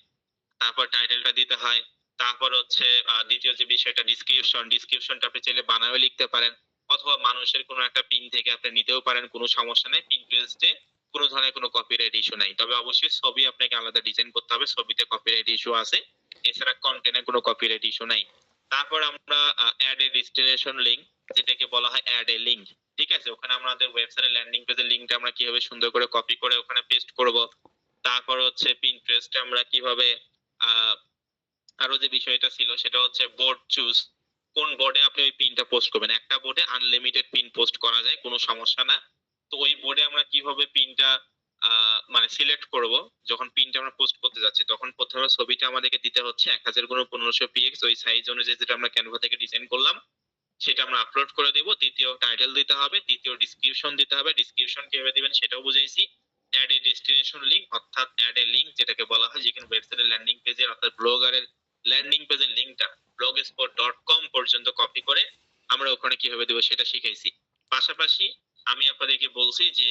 তারপর টাইটেলটা দিতে হয়, তারপর হচ্ছে দ্বিতীয় যে বিষয়টা ডিসক্রিপশনটা আপনি চাইলে বানায়ও লিখতে পারেন, অথবা মানুষের কোনো একটা পিন থেকে আপনি নিতেও পারেন, কোনো সমস্যা নেই। পিন্টারেস্টে কোনো ধরনের কোনো কপিরাইট ইস্যু নাই, তবে অবশ্যই ছবি আপনাকে আলাদা ডিজাইন করতে হবে, ছবিতে কপিরাইট ইস্যু আছে, এছাড়া কন্টেন্টে কোনো কপিরাইট ইস্যু নাই। তারপর আমরা অ্যাড এ ডেস্টিনেশন লিংক, যেটাকে বলা হয় অ্যাড এ লিংক, ঠিক আছে? ওখানে আমাদের ওয়েবসাইটের ল্যান্ডিং পেজের লিংকটা আমরা কিভাবে সুন্দর করে কপি করে ওখানে পেস্ট করব। তারপর হচ্ছে পিন্টারেস্টে আমরা কিভাবে আহ আরো যে বিষয়টা ছিল সেটা হচ্ছে বোর্ড চুজ, কোন বোর্ডে আপনি ওই পিনটা পোস্ট করবেন। একটা বোর্ডে আনলিমিটেড পিন পোস্ট করা যায়, কোনো সমস্যা না। তো ওই বোর্ডে আমরা কিভাবে পিনটা মানে সিলেক্ট করব, যখন পিনটা আমরা পোস্ট করতে যাচ্ছি তখন প্রথমে ছবিটা আমাদেরকে দিতে হচ্ছে 1000 গুণ 1500 পিএক্স, ওই সাইজ অনুযায়ী যেটা আমরা ক্যানভা থেকে ডিজাইন করলাম সেটা আমরা আপলোড করে দেব। দ্বিতীয় টাইটেল দিতে হবে, তৃতীয় ডিসক্রিপশন দিতে হবে। ডিসক্রিপশন কিভাবে দিবেন সেটাও বুঝাইছি। অ্যাড এ ডেস্টিনেশন লিংক, অর্থাৎ অ্যাড এ লিংক যেটাকে বলা হয়, যেখানে ওয়েবসাইটের ল্যান্ডিং পেজের অর্থাৎ ব্লগারের ল্যান্ডিং পেজের লিংকটা blogspot.com পর্যন্ত কপি করে আমরা ওখানে কিভাবে দেব সেটা শিখাইছি। পাশাপাশি আমি আপনাদেরকে বলছি যে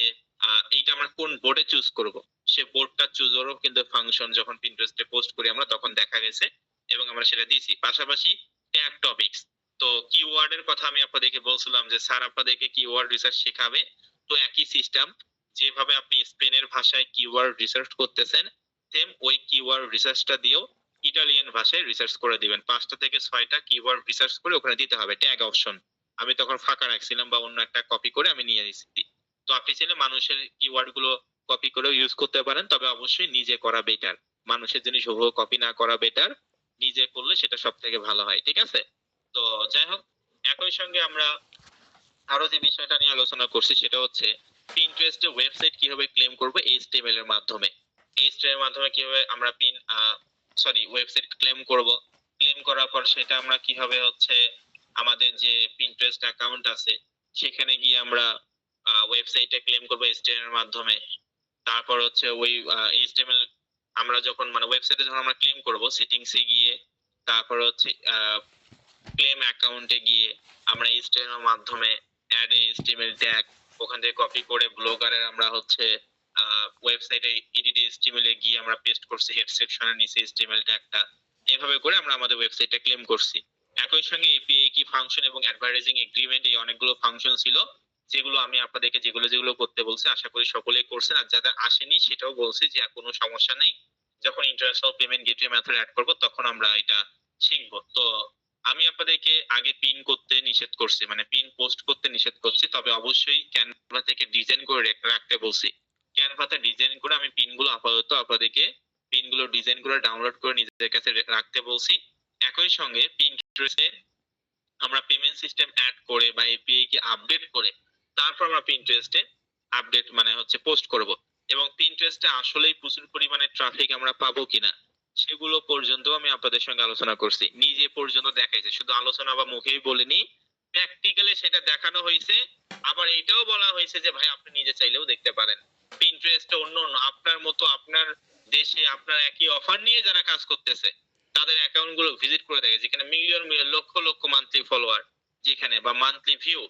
এইটা আমরা কোন বোর্ডে চুজ করব, সে বোর্ডটা চুজেরও কিন্তু ফাংশন যখন পিন্টারেস্টে পোস্ট করি আমরা তখন দেখা গেছে, এবং আমরা সেটা দিয়েছি। পাশাপাশি ট্যাগ টপিকস, তো কিওয়ার্ডের কথা আমি আপনাদেরকে বলছিলাম যে স্যার আপনাদেরকে কিওয়ার্ড রিসার্চ শেখাবে। তো একই সিস্টেম, যেভাবে আপনি স্পেনের ভাষায় কিওয়ার্ড রিসার্চ করতেছেন, সেম ওই কিওয়ার্ড রিসার্চটা দিয়েও ইটালিয়ান ভাষায় রিসার্চ করে দিবেন। 5টা থেকে 6টা কিওয়ার্ড রিসার্চ করে ওখানে দিতে হবে ট্যাগ অপশন। আমি তখন ফাঁকা রাখছিলাম বা অন্য একটা কপি করে আমি নিয়ে নিচ্ছি। তো আপনি চাইলে মানুষের কিওয়ার্ড গুলো কপি করে ইউজ করতে পারেন, তবে অবশ্যই নিজে করা বেটার। মানুষের জিনিস হুবহু কপি না করা বেটার, নিজে করলে সেটা সব থেকে ভালো হয়। ঠিক আছে? তো যাই হোক, একই সঙ্গে আমরা আরো যে বিষয়টা নিয়ে আলোচনা করছি সেটা হচ্ছে পিন্টারেস্টে ওয়েবসাইট কিভাবে ক্লেম করব এইচটিএমএল এর মাধ্যমে। এইচটিএমএল এর মাধ্যমে কিভাবে আমরা ওয়েবসাইট ক্লেম করব, ক্লেম করার পর সেটা আমরা কিভাবে হচ্ছে আমাদের যে পিন্টারেস্ট অ্যাকাউন্ট আছে সেখানে গিয়ে আমরা ওয়েবসাইটে ক্লেম করব এইচটিএমএল এর মাধ্যমে। তারপর হচ্ছে ওই এইচটিএমএল আমরা যখন মানে ওয়েবসাইটে যখন আমরা ক্লেম করব সেটিংসে গিয়ে, তারপর হচ্ছে ক্লেম অ্যাকাউন্টে গিয়ে আমরা এইচটিএমএল এর মাধ্যমে অ্যাড এইচটিএমএল ট্যাগ ওখান থেকে কপি করে ব্লগারের আমরা হচ্ছে ওয়েবসাইটে এডিট এইচটিএমএল এ গিয়ে আমরা পেস্ট করছি হেড সেকশনের নিচে এইচটিএমএল ট্যাগটা। এভাবে করে আমরা আমাদের ওয়েবসাইটে ক্লেম করছি। একই সঙ্গে এপিআই কি ফাংশন এবং অ্যাডভার্টাইজিং এগ্রিমেন্ট, এই অনেকগুলো ফাংশন ছিল যেগুলো আমি আপনাদেরকে যেগুলো যেগুলো করতে বলছি আশা করি সকলেই করছেন, আর যাদের আসেনি সেটাও বলছি যে আর কোনো সমস্যা নেই, যখন international payment gateway method add করব তখন আমরা এটা শিখবো। তো আমি আপনাদেরকে আগে পিন করতে নিষেধ করছি, মানে পিন পোস্ট করতে নিষেধ করছি, তবে অবশ্যই ক্যানভা থেকে ডিজাইন করে রাখতে বলছি। ক্যানভাতে ডিজাইন করে আমি পিনগুলো আপাতত আপনাদেরকে পিনগুলো ডিজাইন করে ডাউনলোড করে নিজেদের কাছে রাখতে বলছি। একই সঙ্গে পিন্টারেস্টে আমরা পেমেন্ট সিস্টেম অ্যাড করে বা এপিআই কে আপডেট করে তারপর আমরা পিন্টারেস্টে আপডেট মানে হচ্ছে পোস্ট করব, এবং পিন্টারেস্টে আসলেই প্রচুর পরিমাণে ট্রাফিক আমরা পাবো কিনা সেগুলো পর্যন্ত আমি আপনাদের সঙ্গে আলোচনা করছি, নিজে পর্যন্ত দেখাইছে, শুধু আলোচনা বা মুখেই বলিনি, প্র্যাকটিক্যালি সেটা দেখানো হয়েছে। আবার এটাও বলা হয়েছে যে ভাই আপনি নিজে চাইলেও দেখতে পারেন পিন্টারেস্টে অন্য অন্য আপনার মতো আপনার দেশে আপনার একই অফার নিয়ে যারা কাজ করতেছে তাদের অ্যাকাউন্ট গুলো ভিজিট করে দেখে, যেখানে million million lakh lakh monthly follower, যেখানে বা মান্থলি ভিউ,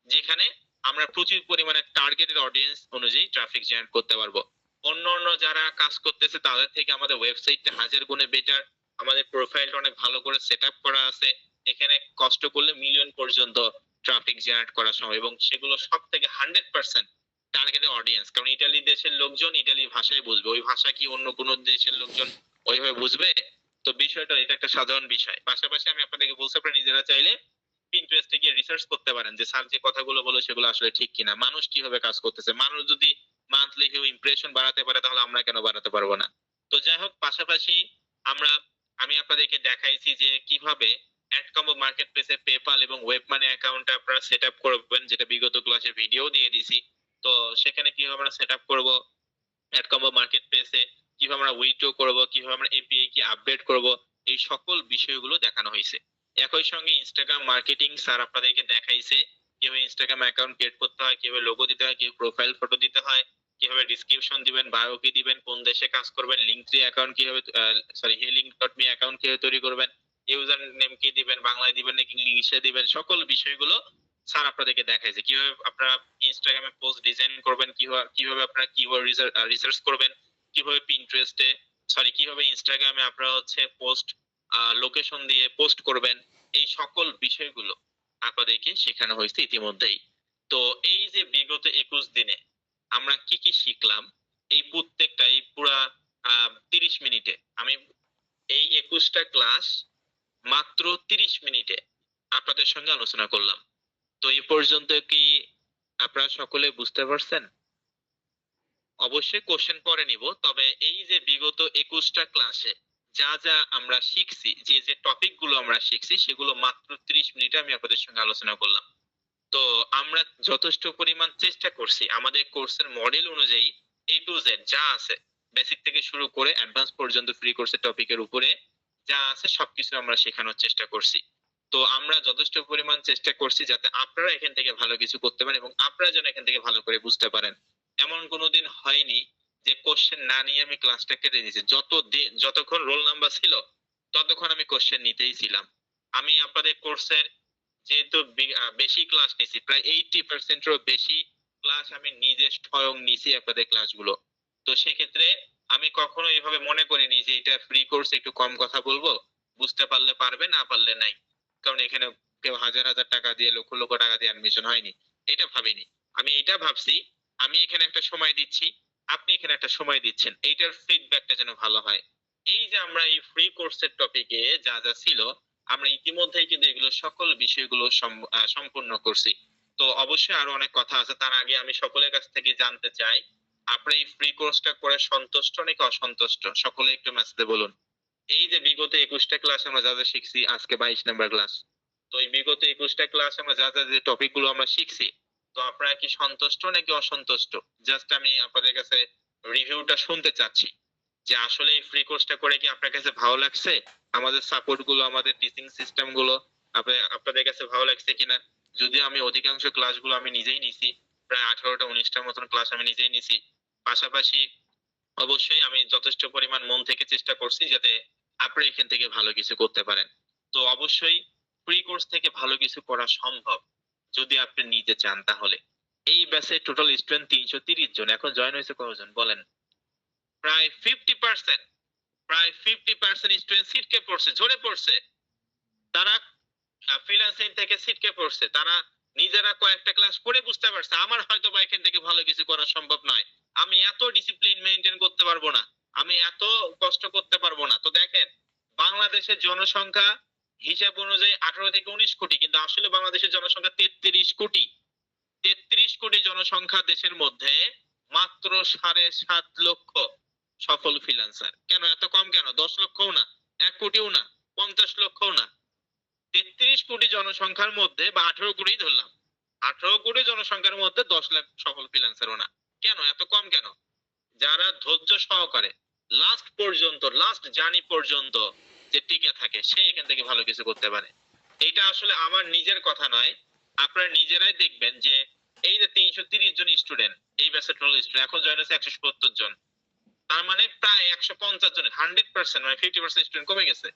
যেখানে আমরা প্রচুর পরিমাণে টার্গেটেড অডিয়েন্স অনুযায়ী ট্রাফিক জেনারেট করতে পারবো। অন্য অন্য যারা কাজ করতেছে তাদের থেকে আমাদের ওয়েবসাইটটা হাজার গুণে বেটার, আমাদের প্রোফাইলটা অনেক ভালো করে সেটআপ করা আছে, এখানে কষ্ট করলে মিলিয়ন পর্যন্ত ট্রাফিক জেনারেট করা সম্ভব, এবং সেগুলো সব থেকে 100% টার্গেটেড অডিয়েন্স। কারণ ইতালি দেশের লোকজন ইতালি ভাষায় বুঝবে, ওই ভাষা কি অন্য কোনো দেশের লোকজন ওইভাবে বুঝবে? তো বিষয়টা এটা একটা সাধারণ বিষয়। পাশাপাশি আমি আপনাদেরকে বলছি আপনারা নিজেরা চাইলে পিন্টারেস্টে গিয়ে রিসার্চ করতে পারেন যে স্যার যে কথাগুলো বলে সেগুলো আসলে ঠিক কিনা, মানুষ কিভাবে কাজ করতেছে, মানুষ যদি মান্থলি কেউ ইমপ্রেশন বাড়াতে পারে তাহলে আমরা কেন বাড়াতে পারবো না। তো যাই হোক, পাশাপাশি আমরা আমি আপনাদেরকে দেখাইছি যে কিভাবে অ্যাডকম্বো মার্কেট প্লেসে পেপাল এবং ওয়েব মানি অ্যাকাউন্ট আপনারা সেটআপ করবেন, যেটা বিগত ক্লাসে ভিডিও দিয়ে দিছি। তো সেখানে কিভাবে আমরা সেটআপ করব অ্যাডকম্বো মার্কেট প্লেসে, কিভাবে আমরা উইথড্র করব, কিভাবে আমরা এপিআই কি আপডেট করব, এই সকল বিষয়গুলো দেখানো হয়েছে। একই সঙ্গে ইনস্টাগ্রাম মার্কেটিং স্যার আপনাদেরকে দেখাইছে কিভাবে ইনস্টাগ্রাম অ্যাকাউন্ট ক্রিয়েট করতে হয়, কিভাবে লোগো দিতে হয়, কিভাবে প্রোফাইল ফটো দিতে হয়, কিভাবে ডিসক্রিপশন দিবেন, বায়ো কি দিবেন, কোন দেশে কাজ করবেন, লিঙ্কট্রি অ্যাকাউন্ট কিভাবে লিঙ্ক.মি অ্যাকাউন্ট কিভাবে তৈরি করবেন, ইউজার নেম কি দিবেন, বাংলায় দিবেন নাকি ইংলিশে দিবেন, সকল বিষয়গুলো স্যার আপনাদেরকে দেখাইছে। কিভাবে আপনারা ইনস্টাগ্রামে পোস্ট ডিজাইন করবেন, কিভাবে আপনারা কিওয়ার্ড রিসার্চ করবেন, কিভাবে পিন্টারেস্টে কিভাবে ইনস্টাগ্রামে আপনারা হচ্ছে পোস্ট লোকেশন দিয়ে পোস্ট করবেন, এই সকল বিষয়গুলো আপনাদেরকে শেখানো হয়েছে ইতিমধ্যেই। তো এই যে বিগত 21 দিনে আমরা কি কি শিখলাম, এই প্রত্যেকটা এই পুরা 30 মিনিটে আমি এই 21টা ক্লাস মাত্র 30 মিনিটে আপনাদের সঙ্গে আলোচনা করলাম। তো এই পর্যন্ত কি আপনারা সকলে বুঝতে পারছেন? অবশ্যই কোশ্চেন পরে নিব, তবে এই যে বিগত 21টা ক্লাসে যা যা আমরা শিখছি, যে যে টপিক গুলো আমরা শিখছি সেগুলো মাত্র 30 মিনিটে আমি আপনাদের সঙ্গে আলোচনা করলাম। তো আমরা যথেষ্ট পরিমাণ চেষ্টা করছি আমাদের কোর্সের মডেল অনুযায়ী এ টু জেড যা আছে, বেসিক থেকে শুরু করে অ্যাডভান্স পর্যন্ত ফ্রি কোর্সের টপিকের উপরে যা আছে সবকিছু আমরা শেখানোর চেষ্টা করছি। তো আমরা যথেষ্ট পরিমাণ চেষ্টা করছি যাতে আপনারা এখান থেকে ভালো কিছু করতে পারেন এবং আপনারা যেন এখান থেকে ভালো করে বুঝতে পারেন। এমন কোনোদিন হয়নি যে কোশ্চেন না নিয়ে আমি ক্লাসটা কেটে দিয়েছি। যতক্ষণ রোল নাম্বার ছিল ততক্ষণ আমি কোশ্চেন নিতেই ছিলাম। আমি আপনাদের কোর্সের যেহেতু বেশি ক্লাস নিছি, প্রায় 80% এরও বেশি ক্লাস আমি নিজে স্বয়ং নিছি আপনাদের ক্লাসগুলো। তো সেক্ষেত্রে আমি কখনো এভাবে মনে করিনি যে এটা ফ্রি কোর্স একটু কম কথা বলবো, বুঝতে পারলে পারবে না পারলে নাই, কারণ এখানে কেউ হাজার হাজার টাকা দিয়ে লক্ষ লক্ষ টাকা দিয়ে অ্যাডমিশন হয়নি, এটা ভাবিনি। আমি এটা ভাবছি আমি এখানে একটা সময় দিচ্ছি, আপনি এখানে একটা সময় দিচ্ছেন, এইটার ফিডব্যাকটা যেন ভালো হয়। এই যে আমরা এই ফ্রি কোর্সের টপিকে যা যা ছিল আমরা ইতিমধ্যেই কিন্তু এগুলো সকল বিষয়গুলো সম্পূর্ণ করছি। তো অবশ্যই আরো অনেক কথা আছে, তার আগে আমি সকলের কাছ থেকে জানতে চাই আপনারা এই ফ্রি কোর্সটা করে সন্তুষ্ট নাকি অসন্তুষ্ট সকলে একটু মেসেজে বলুন। এই যে বিগত 21টা ক্লাস আমরা যা যা শিখছি, আজকে 22 নাম্বার ক্লাস। তো এই বিগত 21টা ক্লাস আমরা যা যা যে টপিক গুলো আমরা শিখছি, তো আপনারা কি সন্তুষ্ট নাকি অসন্তুষ্ট? জাস্ট আমি আপনাদের কাছে রিভিউটা শুনতে চাচ্ছি যে আসলে এই ফ্রি কোর্সটা করে কি আপনার কাছে ভালো লাগছে? আমাদের সাপোর্ট গুলো, আমাদের টিচিং সিস্টেম গুলো আপনাদের কাছে ভালো লাগছে কিনা? যদিও আমি অধিকাংশ ক্লাসগুলো আমি নিজেই নিছি, প্রায় 18টা 19টার মতন ক্লাস আমি নিজেই নিছি। পাশাপাশি অবশ্যই আমি যথেষ্ট পরিমাণ মন থেকে চেষ্টা করছি যাতে আপনি এখান থেকে ভালো কিছু করতে পারেন। তো অবশ্যই ফ্রি কোর্স থেকে ভালো কিছু করা সম্ভব যদি আপনি নিতে চান তাহলে। এই ব্যাচে টোটাল স্টুডেন্ট 330 জন, এখন জয়েন হয়েছে কতজন বলেন? প্রায় 50%, প্রায় 50% স্টুডেন্ট সিটকে পড়ছে, ঝরে পড়ছে। তারা ফ্রিল্যান্সিং থেকে সিটকে পড়ছে, তারা নিজেরা কয়েকটা ক্লাস করে বুঝতে পারছে আমার হয়তো বা এখান থেকে ভালো কিছু করা সম্ভব নয়, আমি এত ডিসিপ্লিন মেনটেন করতে পারবো না, আমি এত কষ্ট করতে পারবো না। তো দেখেন, বাংলাদেশের জনসংখ্যা হিসাব অনুযায়ী 18 থেকে 19 কোটি, কিন্তু আসলে বাংলাদেশের জনসংখ্যা 33 কোটি। 33 কোটি জনসংখ্যা দেশের মধ্যে মাত্র 7.5 লক্ষ সফল ফ্রিল্যান্সার। কেন এত কম কেন? 10 লক্ষও না, 1 কোটিও না, 50 লক্ষও না। 33 কোটি জনসংখ্যার মধ্যে, বা 18 কোটি ধরলাম, 18 কোটি জনসংখ্যার মধ্যে 10 লাখ সফল ফ্রিল্যান্সারও না। কেন এত কম কেন? যারা ধৈর্য সহকারে লাস্ট পর্যন্ত, লাস্ট জার্নি পর্যন্ত যে টিকে থাকে, সে এখান থেকে ভালো কিছু করতে পারে। এটা আসলে আমার নিজের কথা নয়, আপনারা নিজেরাই দেখবেন যে এই যে 330 জন স্টুডেন্ট, এই ব্যাচের টোটাল স্টুডেন্ট এখন জয়েন হয়েছে 170 জন, তার মানে প্রায় 150 জন, 100%, মানে 50% স্টুডেন্ট কমে গেছে।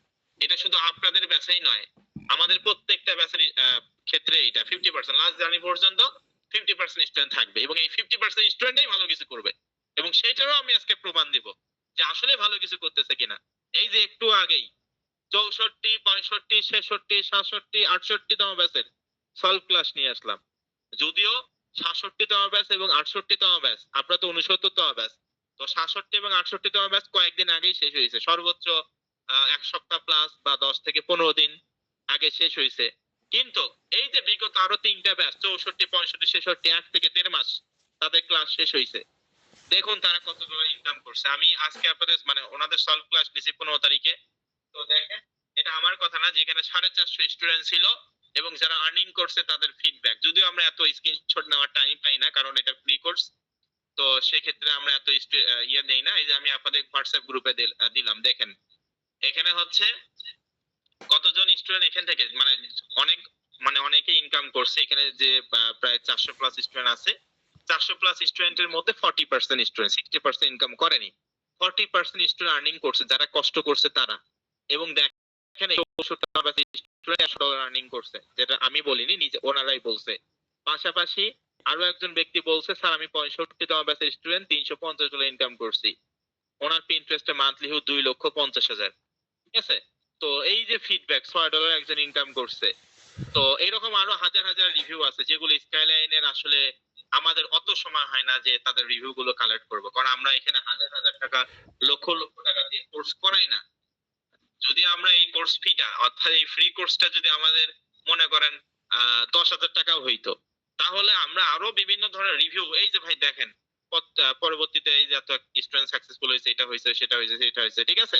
এটা শুধু আপনাদের ব্যাচেই নয়, আমাদের প্রত্যেকটা ব্যাচের ক্ষেত্রে এটা 50% লাস্ট জার্নি পর্যন্ত 50% স্টুডেন্ট থাকবে, এবং এই 50% স্টুডেন্টই ভালো কিছু করবে, এবং সেটারও আমি আজকে প্রমাণ দিব যে আসলে ভালো কিছু করতেছে কিনা। এই যে একটু আগেই 64, 65, 66, 67, 68তম ব্যাচের সলভ ক্লাস নিয়ে আসলাম। যদিও 67তম ব্যাচ এবং 68তম ব্যাচ, আপনারা তো 69তম ব্যাচ, তো 67 এবং 68তম ব্যাচ কয়েকদিন আগেই শেষ হয়েছে, সর্বোচ্চ 1 সপ্তাহ প্লাস বা 10 থেকে 15 দিন আগে শেষ হয়েছে। কিন্তু এই যে বিগত আরো 3টা ব্যাচ 64, 65, 66, 1 থেকে 1.5 মাস তাদের ক্লাস শেষ হয়েছে, দেখুন তারা কত ডলার ইনকাম করছে। আমি আজকে আপনাদের মানে ওনাদের সলভ ক্লাস নিছি 15 তারিখে। তো দেখেন, এটা আমার কথা না, যেখানে 450 স্টুডেন্ট ছিল এবং যারা আর্নিং করছে তাদের ফিডব্যাক, যদিও আমরা এত স্ক্রিনশট নেওয়ার টাইম পাই না কারণ এটা ফ্রি কোর্স, তো সেক্ষেত্রে আমরা এত ইয়ে দেই না। এই যে আমি আপনাদের হোয়াটসঅ্যাপ গ্রুপে দিলাম, দেখেন এখানে হচ্ছে কতজন স্টুডেন্ট এখান থেকে মানে অনেক, মানে অনেকে ইনকাম করছে এখানে, যে প্রায় 400 প্লাস স্টুডেন্ট আছে। 400 প্লাস স্টুডেন্টের মধ্যে 40% স্টুডেন্ট, 60% ইনকাম করেনি, 40% স্টুডেন্ট আর্নিং করছে, যারা কষ্ট করছে তারা। এবং দেখেন $100 আর্নিং করছে, যেটা আমি বলিনি, নিজে ওনারাই বলছে। পাশাপাশি আরো একজন ব্যক্তি বলছে, স্যার আমি 65তম ব্যাচের স্টুডেন্ট, $350 ইনকাম করছি, ওনার ইন্টারেস্টে মান্থলি 2,50,000। ঠিক আছে? তো এই যে ফিডব্যাক, $6 একজন ইনকাম করছে। তো এরকম আরো হাজার হাজার রিভিউ আছে যেগুলো স্কাইলাইনের আসলে আমাদের অত সময় হয় না যে তাদের রিভিউ গুলো কালেক্ট করবো, কারণ আমরা এখানে হাজার হাজার টাকা, লক্ষ লক্ষ টাকা দিয়ে কোর্স করাই না। যদি আমরা এই কোর্স ফিটা, অর্থাৎ এই ফ্রি কোর্সটা যদি আমাদের মনে করেন 10,000 টাকাও হইতো, তাহলে আমরা আরো বিভিন্ন ধরনের রিভিউ, এই যে ভাই দেখেন পরবর্তীতে এই যে এত স্টুডেন্ট সাকসেসফুল হয়েছে, এটা হয়েছে, সেটা হয়েছে, সেটা হয়েছে, ঠিক আছে?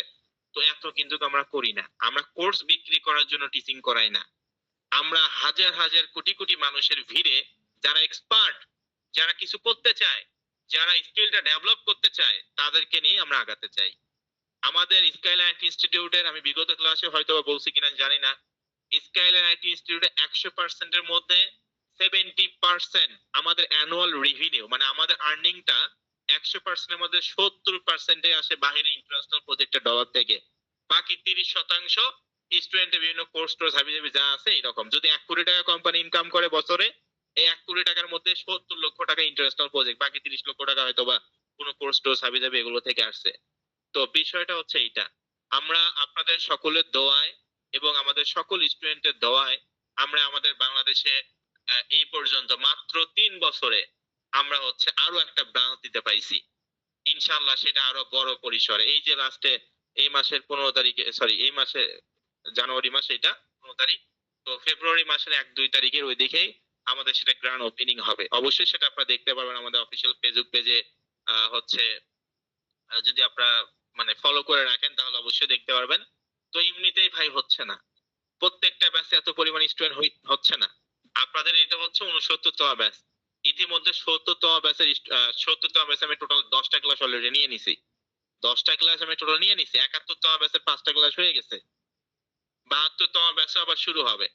তো এত কিন্তু আমরা করি না, আমরা কোর্স বিক্রি করার জন্য টিচিং করাই না। আমরা হাজার হাজার কোটি কোটি মানুষের ভিড়ে, যারা এক্সপার্ট, যারা কিছু করতে চায়, যারা স্কিলটা ডেভেলপ করতে চায়, তাদেরকে নিয়ে আমরা আগাতে চাই। আমাদের স্কাইলাইন আইটি ইনস্টিটিউটের, আমি বিগত ক্লাসে হয়তো বলছি কিনা জানি না, স্কাইলাইন আইটি ইনস্টিটিউটে 100% এর মধ্যে 70% আমাদের অ্যানুয়াল রেভিনিউ, মানে আমাদের আর্নিংটা 100% এর মধ্যে 70% আসে বাইরে ইন্টারন্যাশনাল প্রজেক্টের ডলার থেকে। বাকি 30% স্টুডেন্টের বিভিন্ন কোর্স টোর্স হাবি জাবি যা আছে এরকম। যদি 1 কোটি টাকা কোম্পানি ইনকাম করে বছরে, এই 1 কোটি টাকার মধ্যে 70 লক্ষ টাকা ইন্টারন্যাশনাল প্রজেক্ট, বাকি 30 লক্ষ টাকা হয়তো বা কোনো কোর্স টোর্স হাবি জাবি এগুলো থেকে আসছে। তো বিষয়টা হচ্ছে এইটা, আমরা আপনাদের সকলের দোয়ায় এবং আমাদের সকল স্টুডেন্টের দোয়ায় আমরা আমাদের বাংলাদেশে এই পর্যন্ত মাত্র 3 বছরে আমরা হচ্ছে আরো একটা ব্রাঞ্চ দিতে পাইছি। ইনশাআল্লাহ সেটা আরো বড় পরিসরে, এই যে লাস্টে এই মাসের 15 তারিখে, সরি এই মাসে জানুয়ারি মাসে, এটা 15 তারিখ, তো ফেব্রুয়ারি মাসের 1-2 তারিখের ওই দিকেই আমাদের সেটা গ্র্যান্ড ওপেনিং হবে। অবশ্যই সেটা আপনারা দেখতে পারবেন আমাদের অফিসিয়াল ফেসবুক পেজে, হচ্ছে যদি আপনারা মানে ফলো করে রাখেন তাহলে অবশ্যই দেখতে পারবেন। তো এমনিতেই ভাই হচ্ছে না, প্রত্যেকটা ব্যাচে এত পরিমাণ স্টুডেন্ট হচ্ছে না। আপনাদের এটা হচ্ছে 69তম ব্যাচ। ইতিমধ্যে 70তম ব্যাচের 70তম ব্যাচে আমি টোটাল 10টা ক্লাস অলরেডি নিয়ে নিছি। 10টা ক্লাস আমি টোটাল নিয়ে নিছি। 71তম ব্যাচের 5টা ক্লাস হয়ে গেছে। 72তম ব্যাচে আবার শুরু হবে।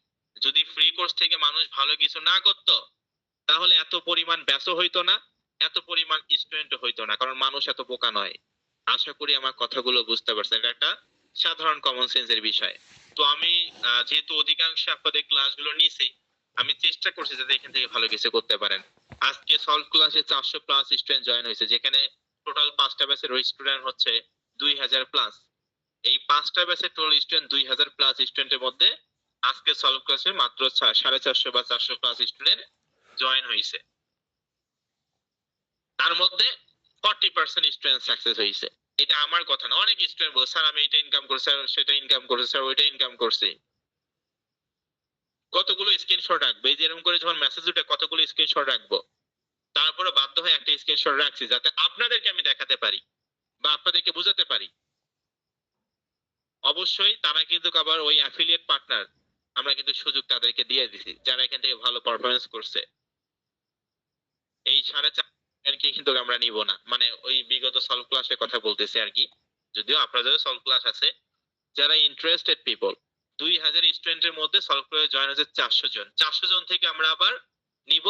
যদি ফ্রি কোর্স থেকে মানুষ ভালো কিছু না করতো তাহলে এত পরিমাণ ব্যাচও হইতো না, এত পরিমাণ স্টুডেন্টও হইতো না, কারণ মানুষ এত বোকা নয়। আশা করি আমার কথাগুলো বুঝতে পারছেন, এটা একটা সাধারণ কমন সেন্সের বিষয়। তো আমি যেহেতু অধিকাংশ আপনাদের ক্লাসগুলো নিছি, আমি চেষ্টা করছি যাতে এখান থেকে ভালো কিছু করতে পারেন। আজকে সলভ ক্লাসে 400 প্লাস স্টুডেন্ট জয়েন হয়েছে, যেখানে টোটাল 5টা ব্যাচের স্টুডেন্ট হচ্ছে 2000 প্লাস। এই 5টা ব্যাচের টোটাল স্টুডেন্ট 2000 প্লাস স্টুডেন্টের মধ্যে আজকে সলভ ক্লাসে মাত্র 450 বা 400 প্লাস স্টুডেন্ট জয়েন হয়েছে। তার মধ্যে 40% স্টুডেন্ট সাকসেস হয়েছে। এটা আমার কথা না, অনেক স্টুডেন্ট বলে স্যার আমি এটা ইনকাম করছি, স্যার সেটা ইনকাম করছি, স্যার ওইটা ইনকাম করছি। কতগুলো স্ক্রিনশট রাখবে, এই যে এরকম করে যখন মেসেজ উঠে কতগুলো স্ক্রিনশট রাখবো, তারপরে বাধ্য হয়ে একটা স্ক্রিনশট রাখছি যাতে আপনাদেরকে আমি দেখাতে পারি বা আপনাদেরকে বোঝাতে পারি। অবশ্যই তারা কিন্তু আবার ওই অ্যাফিলিয়েট পার্টনার, আমরা কিন্তু সুযোগ তাদেরকে দিয়ে দিছি যারা এখান থেকে ভালো পারফরমেন্স করছে। এই 4.5 কিন্তু আমরা নিব না, মানে ওই বিগত সলভ ক্লাসের কথা বলতেছি আর কি। যদিও আপনাদের সলভ ক্লাস আছে, যারা ইন্টারেস্টেড পিপল 2000 স্টুডেন্টের মধ্যে সলভ ক্লাসে জয়েন হচ্ছে 400 জন। 400 জন থেকে আমরা আবার নিব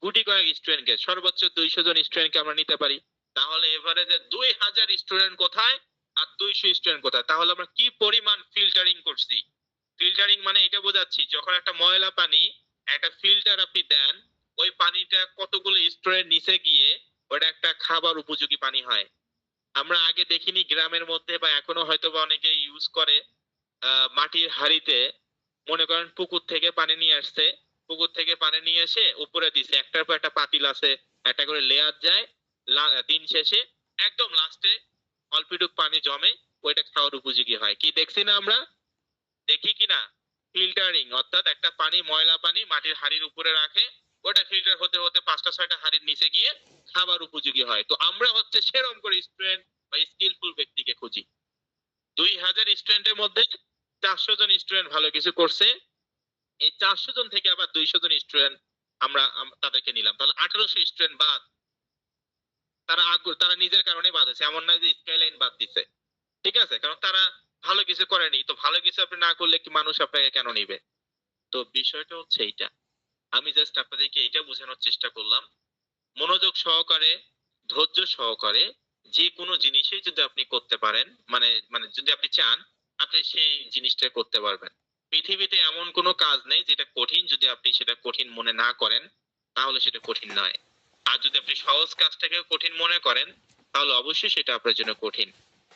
গুটি কয়েক স্টুডেন্টকে, সর্বোচ্চ 200 জন স্টুডেন্টকে আমরা নিতে পারি। তাহলে এভারেজে 2000 স্টুডেন্ট কোথায় আর 200 স্টুডেন্ট কোথায়, তাহলে আমরা কি পরিমাণ ফিল্টারিং করছি। ফিল্টারিং মানে এটা বোঝাচ্ছি, যখন একটা ময়লা পানি একটা ফিল্টার আপনি দেন, ওই পানিটা কতগুলো স্টোরের নিচে গিয়ে ওটা একটা খাবার উপযোগী পানি হয়। আমরা আগে দেখিনি গ্রামের মধ্যে, বা এখনো হয়তো বা অনেকে ইউজ করে, মাটির হাঁড়িতে মনে করেন পুকুর থেকে পানি নিয়ে আসছে, পুকুর থেকে পানি নিয়ে এসে উপরে দিছে, একটার পর একটা পাতিল আছে, একটা করে লেয়ার যায়, দিন শেষে একদম লাস্টে অল্পটুক পানি জমে, ওইটা খাওয়ার উপযোগী হয়। কি দেখছি না আমরা, দেখি কিনা? ফিল্টারিং, অর্থাৎ একটা পানি, ময়লা পানি মাটির হাড়ির উপরে রাখে, ওটা ফিল্টার হতে হতে 5টা 6টা হাড়ির নিচে গিয়ে খাবার উপযোগী হয়। তো আমরা হচ্ছে সেরকম করে স্টুডেন্ট বা স্কিলফুল ব্যক্তিকে খুঁজি। 2000 স্টুডেন্টের মধ্যে 400 জন স্টুডেন্ট ভালো কিছু করছে, এই 400 জন থেকে আবার 200 জন স্টুডেন্ট আমরা তাদেরকে নিলাম, তাহলে 1800 স্টুডেন্ট বাদ। তারা নিজের কারণে বাদ আছে, এমন নয় যে স্কাইলাইন বাদ দিছে, ঠিক আছে? কারণ তারা ভালো কিছু করেনি, তো ভালো কিছু আপনি না করলে কি মানুষ আপনাকে কেন নিবে? তো বিষয়টা হচ্ছে এইটা। আমি জাস্ট আপনাদেরকে এটা বোঝানোর চেষ্টা করলাম, মনোযোগ সহকারে, ধৈর্য সহকারে যে কোনো জিনিসই যদি আপনি করতে পারেন, মানে মানে যদি আপনি চান, আপনি সেই জিনিসটা করতে পারবেন। পৃথিবীতে এমন কোনো কাজ নেই যেটা কঠিন, যদি আপনি সেটা কঠিন মনে না করেন তাহলে সেটা কঠিন নয়। আর যদি আপনি সহজ কাজটাকে কঠিন মনে করেন তাহলে অবশ্যই সেটা আপনার জন্য কঠিন।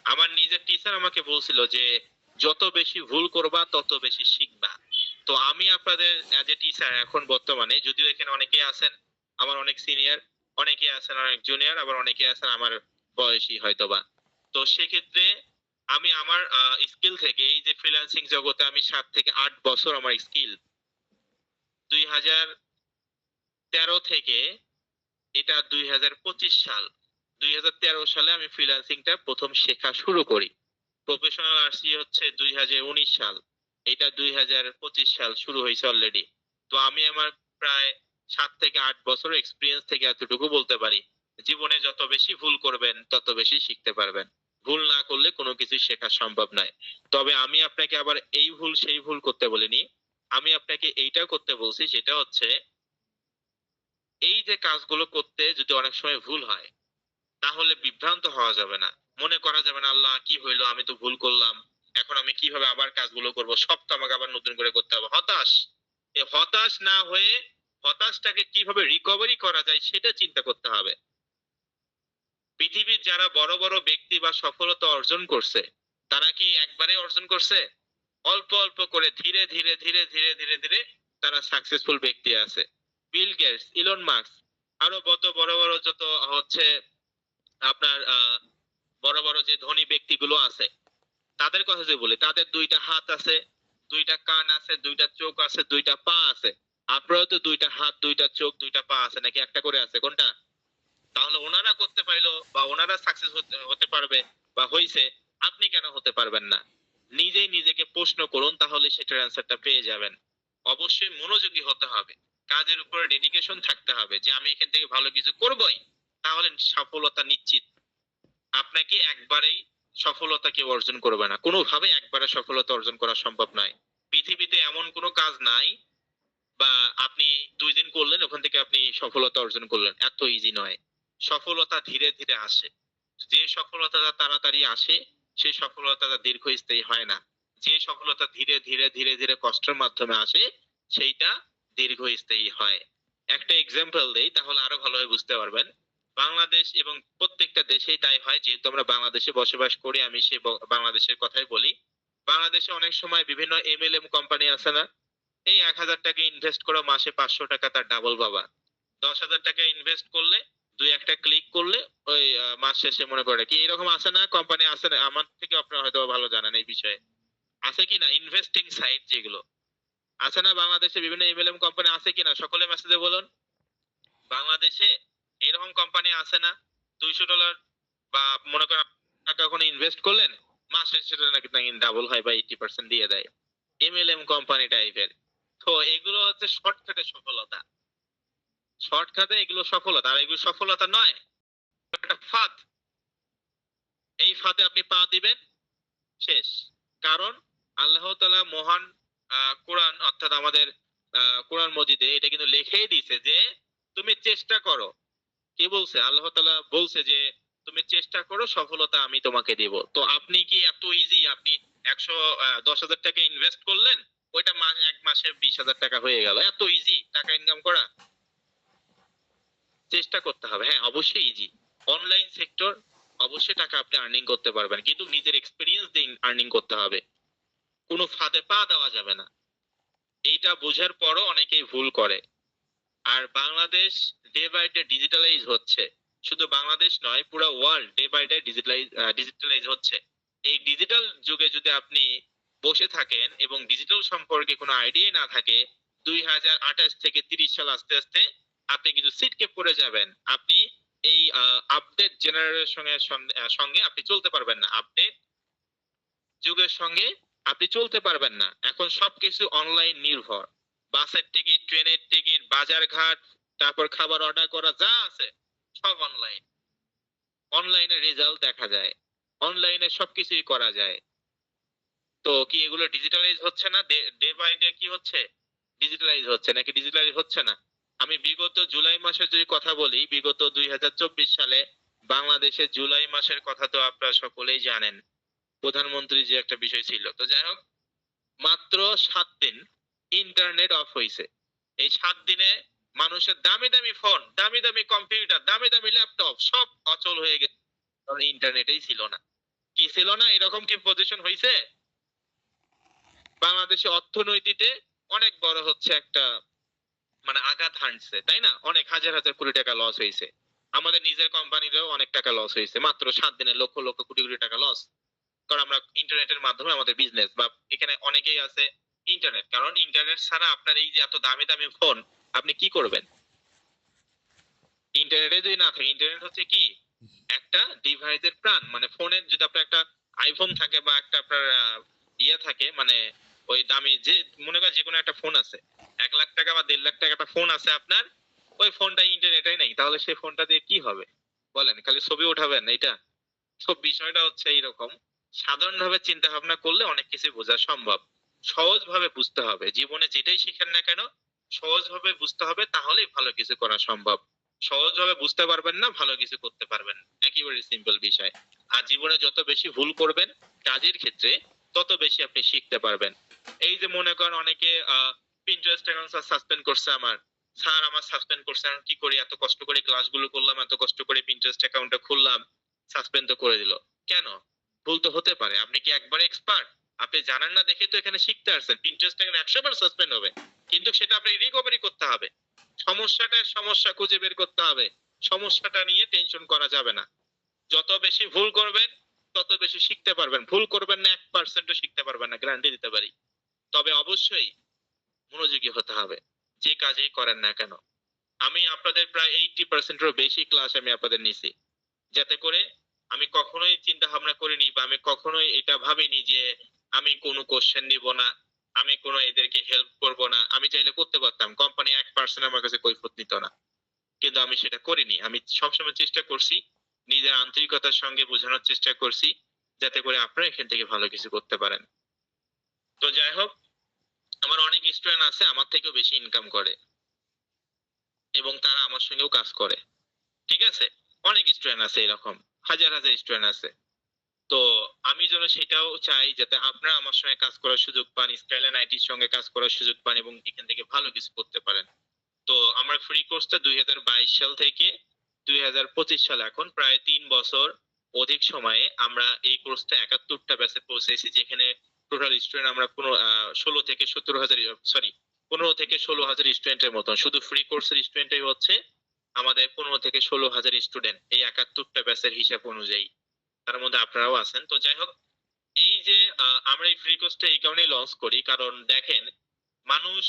আমার নিজের টিচার আমাকে বলছিল যে যত বেশি ভুল করবা তত বেশি শিখবা। তো আমি আপনাদের অ্যাজ এ টিচার এখন বর্তমানে, যদিও এখানে অনেকেই আছেন আমার অনেক সিনিয়র, অনেকে আছেন অনেক জুনিয়র, আবার অনেকে আছেন আমার বয়সী হয়তোবা। তো সেক্ষেত্রে আমি আমার স্কিল থেকে, এই যে ফ্রিল্যান্সিং জগতে আমি 7 থেকে 8 বছর আমার স্কিল, 2013 থেকে, এটা 2025 সাল, 2013 সালে আমি ফ্রিল্যান্সিংটা প্রথম শেখা শুরু করি। প্রফেশনাল আসছি হচ্ছে 2019 সাল, এটা 2025 সাল শুরু হয়েছে অলরেডি। তো আমি আমার প্রায় 7 থেকে 8 বছর এক্সপিরিয়েন্স থেকে এতটুকু বলতে পারি, জীবনে যত বেশি ভুল করবেন তত বেশি শিখতে পারবেন। ভুল না করলে কোনো কিছু শেখা সম্ভব নয়। তবে আমি আপনাকে আবার এই ভুল সেই ভুল করতে বলিনি, আমি আপনাকে এইটা করতে বলছি, সেটা হচ্ছে এই যে কাজগুলো করতে যদি অনেক সময় ভুল হয় তাহলে বিভ্রান্ত হওয়া যাবে না। মনে করা যাবে না আল্লাহ কি হইলো, আমি তো ভুল করলাম, এখন আমি কিভাবে আবার কাজগুলো করব, সব তো আমাকে আবার নতুন করে করতে হবে, হতাশ। এই হতাশ না হয়ে হতাশটাকে কিভাবে রিকভারি করা যায় সেটা চিন্তা করতে হবে। পৃথিবীর যারা বড় বড় ব্যক্তি বা সফলতা অর্জন করছে, তারা কি একবারে অর্জন করছে? অল্প অল্প করে ধীরে ধীরে ধীরে ধীরে ধীরে ধীরে তারা সাকসেসফুল ব্যক্তি আছে। বিল গেটস, ইলন মাস্ক, আরো বড় বড় যত হচ্ছে আপনার বড় বড় যে ধনী ব্যক্তিগুলো আছে, তাদের কথা যে বলি, তাদের 2টা হাত আছে, 2টা কান আছে, 2টা চোখ আছে, 2টা পা আছে। আপনারও তো 2টা হাত, 2টা চোখ, 2টা পা আছে, নাকি একটা করে আছে? কোনটা? তাহলে ওনারা করতে পারলো বা ওনারা সাকসেস হতে পারবে বা হইছে, আপনি কেন হতে পারবেন না? নিজেই নিজেকে প্রশ্ন করুন, তাহলে সেটার অ্যান্সারটা পেয়ে যাবেন। অবশ্যই মনোযোগী হতে হবে, কাজের উপরে ডেডিকেশন থাকতে হবে যে আমি এখান থেকে ভালো কিছু করবই, তাহলে সফলতা নিশ্চিত। আপনাকে একবারেই সফলতা কেউ অর্জন করবে না, কোনোভাবে একবারে সফলতা অর্জন করা সম্ভব নয়। পৃথিবীতে এমন কোনো কাজ নাই বা আপনি 2 দিন করলেন ওখান থেকে আপনি সফলতা অর্জন করলেন, এত ইজি নয়। সফলতা ধীরে ধীরে আসে। যে সফলতাটা তাড়াতাড়ি আসে সেই সফলতাটা দীর্ঘস্থায়ী হয় না। যে সফলতা ধীরে ধীরে ধীরে ধীরে কষ্টের মাধ্যমে আসে সেইটা দীর্ঘস্থায়ী হয়। একটা এক্সাম্পল দেই তাহলে আরো ভালোভাবে বুঝতে পারবেন। বাংলাদেশ এবং প্রত্যেকটা দেশেই তাই হয়, যেহেতু আমরা বাংলাদেশে বসবাস করি, আমি সেই বাংলাদেশের কথাই বলি। বাংলাদেশে অনেক সময় বিভিন্ন এমএলএম কোম্পানি আছে না, এই 1,000 টাকা ইনভেস্ট করো, মাসে 500 টাকা তার ডাবল পাবা। 10,000 টাকা ইনভেস্ট করলে, দুই একটা ক্লিক করলে ওই মাস শেষে মনে করে কি এরকম আছে না কোম্পানি আছে না, আমার থেকে আপনারা হয়তো ভালো জানেন এই বিষয়ে, আছে কি না ইনভেস্টিং সাইট যেগুলো আছে না বাংলাদেশে, বিভিন্ন এমএলএম কোম্পানি আছে কিনা সকলে মেসেজে বলুন। বাংলাদেশে এরকম কোম্পানি আছে না, $200 বা মনে করেন টাকা ওখানে ইনভেস্ট করলেন, মাস শেষে সেটা নাকি ডাবল হয় বা 80% দিয়ে দেয়, এমএলএম কোম্পানি টাইপের। তো এগুলো হচ্ছে শর্টকাটে সফলতা, শর্টকাটে এগুলো সফলতা, আর এগুলো সফলতা নয়, একটা ফাঁদ। এই ফাঁদে আপনি পা দিবেন, শেষ। কারণ আল্লাহ তাআলা মহান কোরআন অর্থাৎ আমাদের কোরআন মজিদে এটা কিন্তু লিখেই দিয়েছে যে তুমি চেষ্টা করো। কি বলছে আল্লাহ তাআলা? বলছে যে তুমি চেষ্টা করো, সফলতা আমি তোমাকে দেব। তো আপনি কি এত ইজি আপনি 10,000 টাকা ইনভেস্ট করলেন, ওইটা এক মাসে 20,000 টাকা হয়ে গেল, এত ইজি টাকা ইনকাম করা? চেষ্টা করতে হবে, হ্যাঁ অবশ্যই ইজি। অনলাইন সেক্টর অবশ্যই টাকা আপনি আর্নিং করতে পারবেন, কিন্তু নিজের এক্সপিরিয়েন্স দিয়ে আর্নিং করতে হবে, কোনো ফাঁদে পা দেওয়া যাবে না। এইটা বোঝার পরও অনেকেই ভুল করে। আর Bangladesh day by day digitalize হচ্ছে, শুধু বাংলাদেশ নয় পুরো world day by day digitalize হচ্ছে। এই ডিজিটাল যুগে যদি আপনি বসে থাকেন এবং ডিজিটাল সম্পর্কে কোনো আইডিয়া না থাকে, 2028 থেকে 30 সাল আস্তে আস্তে আপনি কিন্তু সিটকে পড়ে যাবেন। আপনি এই আপডেট জেনারেশনের সঙ্গে আপনি চলতে পারবেন না, আপডেট যুগের সঙ্গে আপনি চলতে পারবেন না। এখন সবকিছু অনলাইন নির্ভর, বাসের টিকিট, ট্রেনের টিকিট, বাজার ঘাট, তারপর খাবার অর্ডার করা যা আছে সব অনলাইন। অনলাইনে রেজাল্ট দেখা যায়, অনলাইনে সবকিছুই করা যায়। তো কি এগুলো ডিজিটালাইজ হচ্ছে না? ডে বাই ডে কি হচ্ছে? ডিজিটালাইজ হচ্ছে নাকি ডিজিটালাইজ হচ্ছে না? আমি বিগত জুলাই মাসের যদি কথা বলি, বিগত 2024 সালে বাংলাদেশের জুলাই মাসের কথা তো আপনারা সকলেই জানেন, প্রধানমন্ত্রী যে একটা বিষয় ছিল। তো যাই হোক, মাত্র 7 দিন ইন্টারনেট অফ হয়েছে। এই 7 দিনে মানুষের দামি দামি ফোন, দামি দামি কম্পিউটার, দামি দামি ল্যাপটপ সব অচল হয়ে গেছে, কারণ ইন্টারনেটেই ছিল না। কি ছিল না? এরকম কি পজিশন হয়েছে? বাংলাদেশে অর্থনীতিতে অনেক বড় হচ্ছে একটা মানে আঘাত হানছে, তাই না? অনেক হাজার হাজার কোটি টাকা লস হয়েছে। আমাদের নিজের কোম্পানিরও অনেক টাকা লস হয়েছে, মাত্র 7 দিনে লক্ষ লক্ষ কোটি কোটি টাকা লস। কারণ আমরা ইন্টারনেটের মাধ্যমে আমাদের বিজনেস বা এখানে অনেকেই আছে ইন্টারনেট, কারণ ইন্টারনেট ছাড়া আপনার এই যে এত দামি দামি ফোন আপনি কি করবেন? ইন্টারনেটে যদি না থাকে, ইন্টারনেট হচ্ছে কি একটা ডিভাইসের প্রাণ। মানে ফোনের যদি আপনার একটা আইফোন থাকে বা একটা আপনার ইয়ে থাকে, মানে ওই দামি যে মনে করেন যে কোনো একটা ফোন আছে, 1 লাখ টাকা বা 1.5 লাখ টাকা একটা ফোন আছে আপনার, ওই ফোনটা ইন্টারনেটে নেই, তাহলে সেই ফোনটা দিয়ে কি হবে বলেন? খালি ছবি উঠাবেন এইটা? তো বিষয়টা হচ্ছে এইরকম। সাধারণভাবে চিন্তা ভাবনা করলে অনেক কিছু বোঝা সম্ভব। সহজভাবে বুঝতে হবে, জীবনে যেটাই শিখেন না কেন সহজভাবে বুঝতে হবে, তাহলেই ভালো কিছু করা সম্ভব। সহজভাবে বুঝতে পারবেন না, ভালো কিছু করতে পারবেন না। একেবারে সিম্পল বিষয়। আর জীবনে যত বেশি ভুল করবেন কাজের ক্ষেত্রে, তত বেশি আপনি শিখতে পারবেন। এই যে মনে করেন অনেকে পিন্টারেস্ট অ্যাকাউন্ট সাসপেন্ড করছে, স্যার আমার সাসপেন্ড করছে, আমি কি করি? এত কষ্ট করে ক্লাসগুলো করলাম, এত কষ্ট করে পিন্টারেস্ট অ্যাকাউন্টটা খুললাম, সাসপেন্ড তো করে দিল কেন? ভুল তো হতে পারে। আপনি কি একবারে এক্সপার্ট? আপনি জানেন না দেখে তো এখানে শিখতে আসছেন। পিন্টারেস্ট এখানে 100 বার সাসপেন্ড হবে, কিন্তু সেটা আপনি রিকভারি করতে হবে। সমস্যা খুঁজে বের করতে হবে। সমস্যাটা নিয়ে টেনশন করা যাবে না। যত বেশি ভুল করবেন তত বেশি শিখতে পারবেন। ভুল করবেন না 1%ও শিখতে পারবেন না, গ্যারান্টি দিতে পারি। তবে অবশ্যই মনোযোগী হতে হবে যে কাজেই করেন না কেন। আমি আপনাদের প্রায় 80%-এরও বেশি ক্লাস আমি আপনাদের নিছি, যাতে করে আমি কখনোই চিন্তা ভাবনা করিনি বা আমি কখনোই এটা ভাবিনি যে আমি কোনো কোশ্চেন নিব না, আমি কোনো এদেরকে হেল্প করব না। আমি চাইলে করতে পারতাম, কোম্পানি 1% আমার কাছে কৈফিয়ত নিত না, কিন্তু আমি সেটা করিনি। আমি সবসময় চেষ্টা করছি, নিজের আন্তরিকতার সঙ্গে বোঝানোর চেষ্টা করছি, যাতে করে আপনারা এখান থেকে ভালো কিছু করতে পারেন। তো যাই হোক, আমার অনেক স্টুডেন্ট আছে আমার থেকেও বেশি ইনকাম করে এবং তারা আমার সঙ্গেও কাজ করে, ঠিক আছে? অনেক স্টুডেন্ট আছে এরকম, হাজার হাজার স্টুডেন্ট আছে। তো আমি যেন সেটাও চাই যাতে আপনারা আমার সঙ্গে কাজ করার সুযোগ পান, স্কাইলাইন আইটির সঙ্গে কাজ করার সুযোগ পান এবং এখান থেকে ভালো কিছু করতে পারেন। তো আমার ফ্রি কোর্সটা 2022 সাল থেকে 2025 সাল, এখন প্রায় 3 বছর অধিক সময়ে আমরা এই কোর্সটা 71টা ব্যাচে পৌঁছেছি, যেখানে টোটাল স্টুডেন্ট আমরা 16 থেকে 17 হাজার, সরি 15 থেকে 16 হাজার স্টুডেন্টের মতন, শুধু ফ্রি কোর্সের স্টুডেন্টই হচ্ছে আমাদের 15 থেকে 16 হাজার স্টুডেন্ট এই 71টা ব্যাচের হিসাব অনুযায়ী। তার মধ্যে আপনারাও আছেন। তো যাই হোক, এই যে আমরা এই ফ্রি কোর্সটা এই কারণেই লঞ্চ করি, কারণ দেখেন মানুষ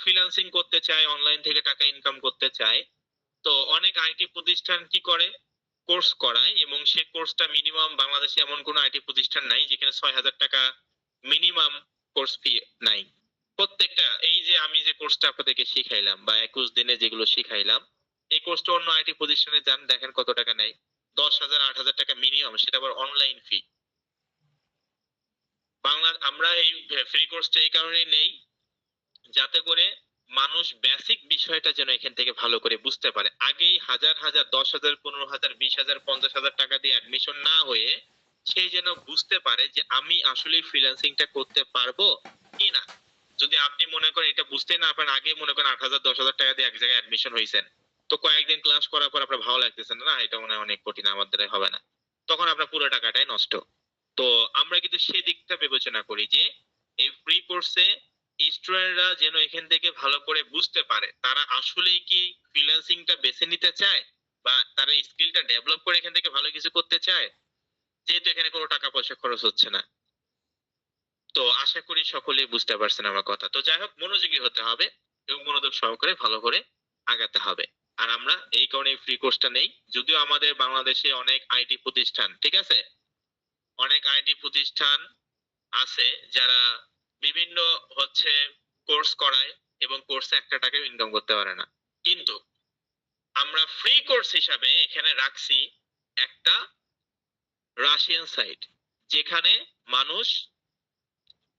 ফ্রিল্যান্সিং করতে চায়, অনলাইন থেকে টাকা ইনকাম করতে চায়। তো অনেক আইটি প্রতিষ্ঠান কি করে, কোর্স করায় এবং সে কোর্সটা মিনিমাম, বাংলাদেশে এমন কোনো আইটি প্রতিষ্ঠান নাই যেখানে 6,000 টাকা মিনিমাম কোর্স ফি নাই। প্রত্যেকটা, এই যে আমি যে কোর্সটা আপনাদেরকে শিখাইলাম বা 21 দিনে যেগুলো শিখাইলাম, এই কোর্সটা অন্য আইটি প্রতিষ্ঠানে যান, দেখেন কত টাকা নেয়, 10,000 8,000 টাকা মিনিমাম, সেটা আবার অনলাইন ফি। আমরা এই ফ্রি কোর্সটা এই কারণেই নেই, যাতে করে মানুষ বেসিক বিষয়টা যেন এখান থেকে ভালো করে বুঝতে পারে। আগেই হাজার হাজার, 10,000 15,000 20,000 50,000 টাকা দিয়ে অ্যাডমিশন না হয়ে সে যেন বুঝতে পারে যে আমি আসলে ফ্রিল্যান্সিংটা করতে পারবো কি না। যদি আপনি মনে করেন এটা বুঝতে না পারেন, আগে মনে করেন 8,000 10,000 টাকা দিয়ে এক জায়গায় অ্যাডমিশন হয়েছেন, তো কয়েকদিন ক্লাস করার পর আপনার ভালো লাগতেছে না, এটা মনে হয় অনেক কঠিন, আমার দ্বারা হবে না, তখন আপনার পুরো টাকাটাই নষ্ট। তো আমরা কিন্তু সেই দিকটা বিবেচনা করি যে এই ফ্রি কোর্সে স্টুডেন্টরা যেন এখান থেকে ভালো করে বুঝতে পারে তারা আসলেই কি ফ্রিল্যান্সিংটা বেছে নিতে চায় বা তারা স্কিলটা ডেভেলপ করে এখান থেকে ভালো কিছু করতে চায়, যেহেতু এখানে কোনো টাকা পয়সা খরচ হচ্ছে না। তো আশা করি সকলেই বুঝতে পারছেন আমার কথা। তো যাই হোক, মনোযোগী হতে হবে এবং মনোযোগ সহকারে ভালো করে আগাতে হবে। আর আমরা এই কারণে ফ্রি কোর্সটা নেই, যদিও আমাদের বাংলাদেশে অনেক আইটি প্রতিষ্ঠান, ঠিক আছে, অনেক আইটি প্রতিষ্ঠান আছে যারা বিভিন্ন হচ্ছে কোর্স করায় এবং কোর্সে একটা টাকাও ইনকাম করতে পারে না, কিন্তু আমরা ফ্রি কোর্স হিসাবে এখানে রাখছি একটা রাশিয়ান সাইট, যেখানে মানুষ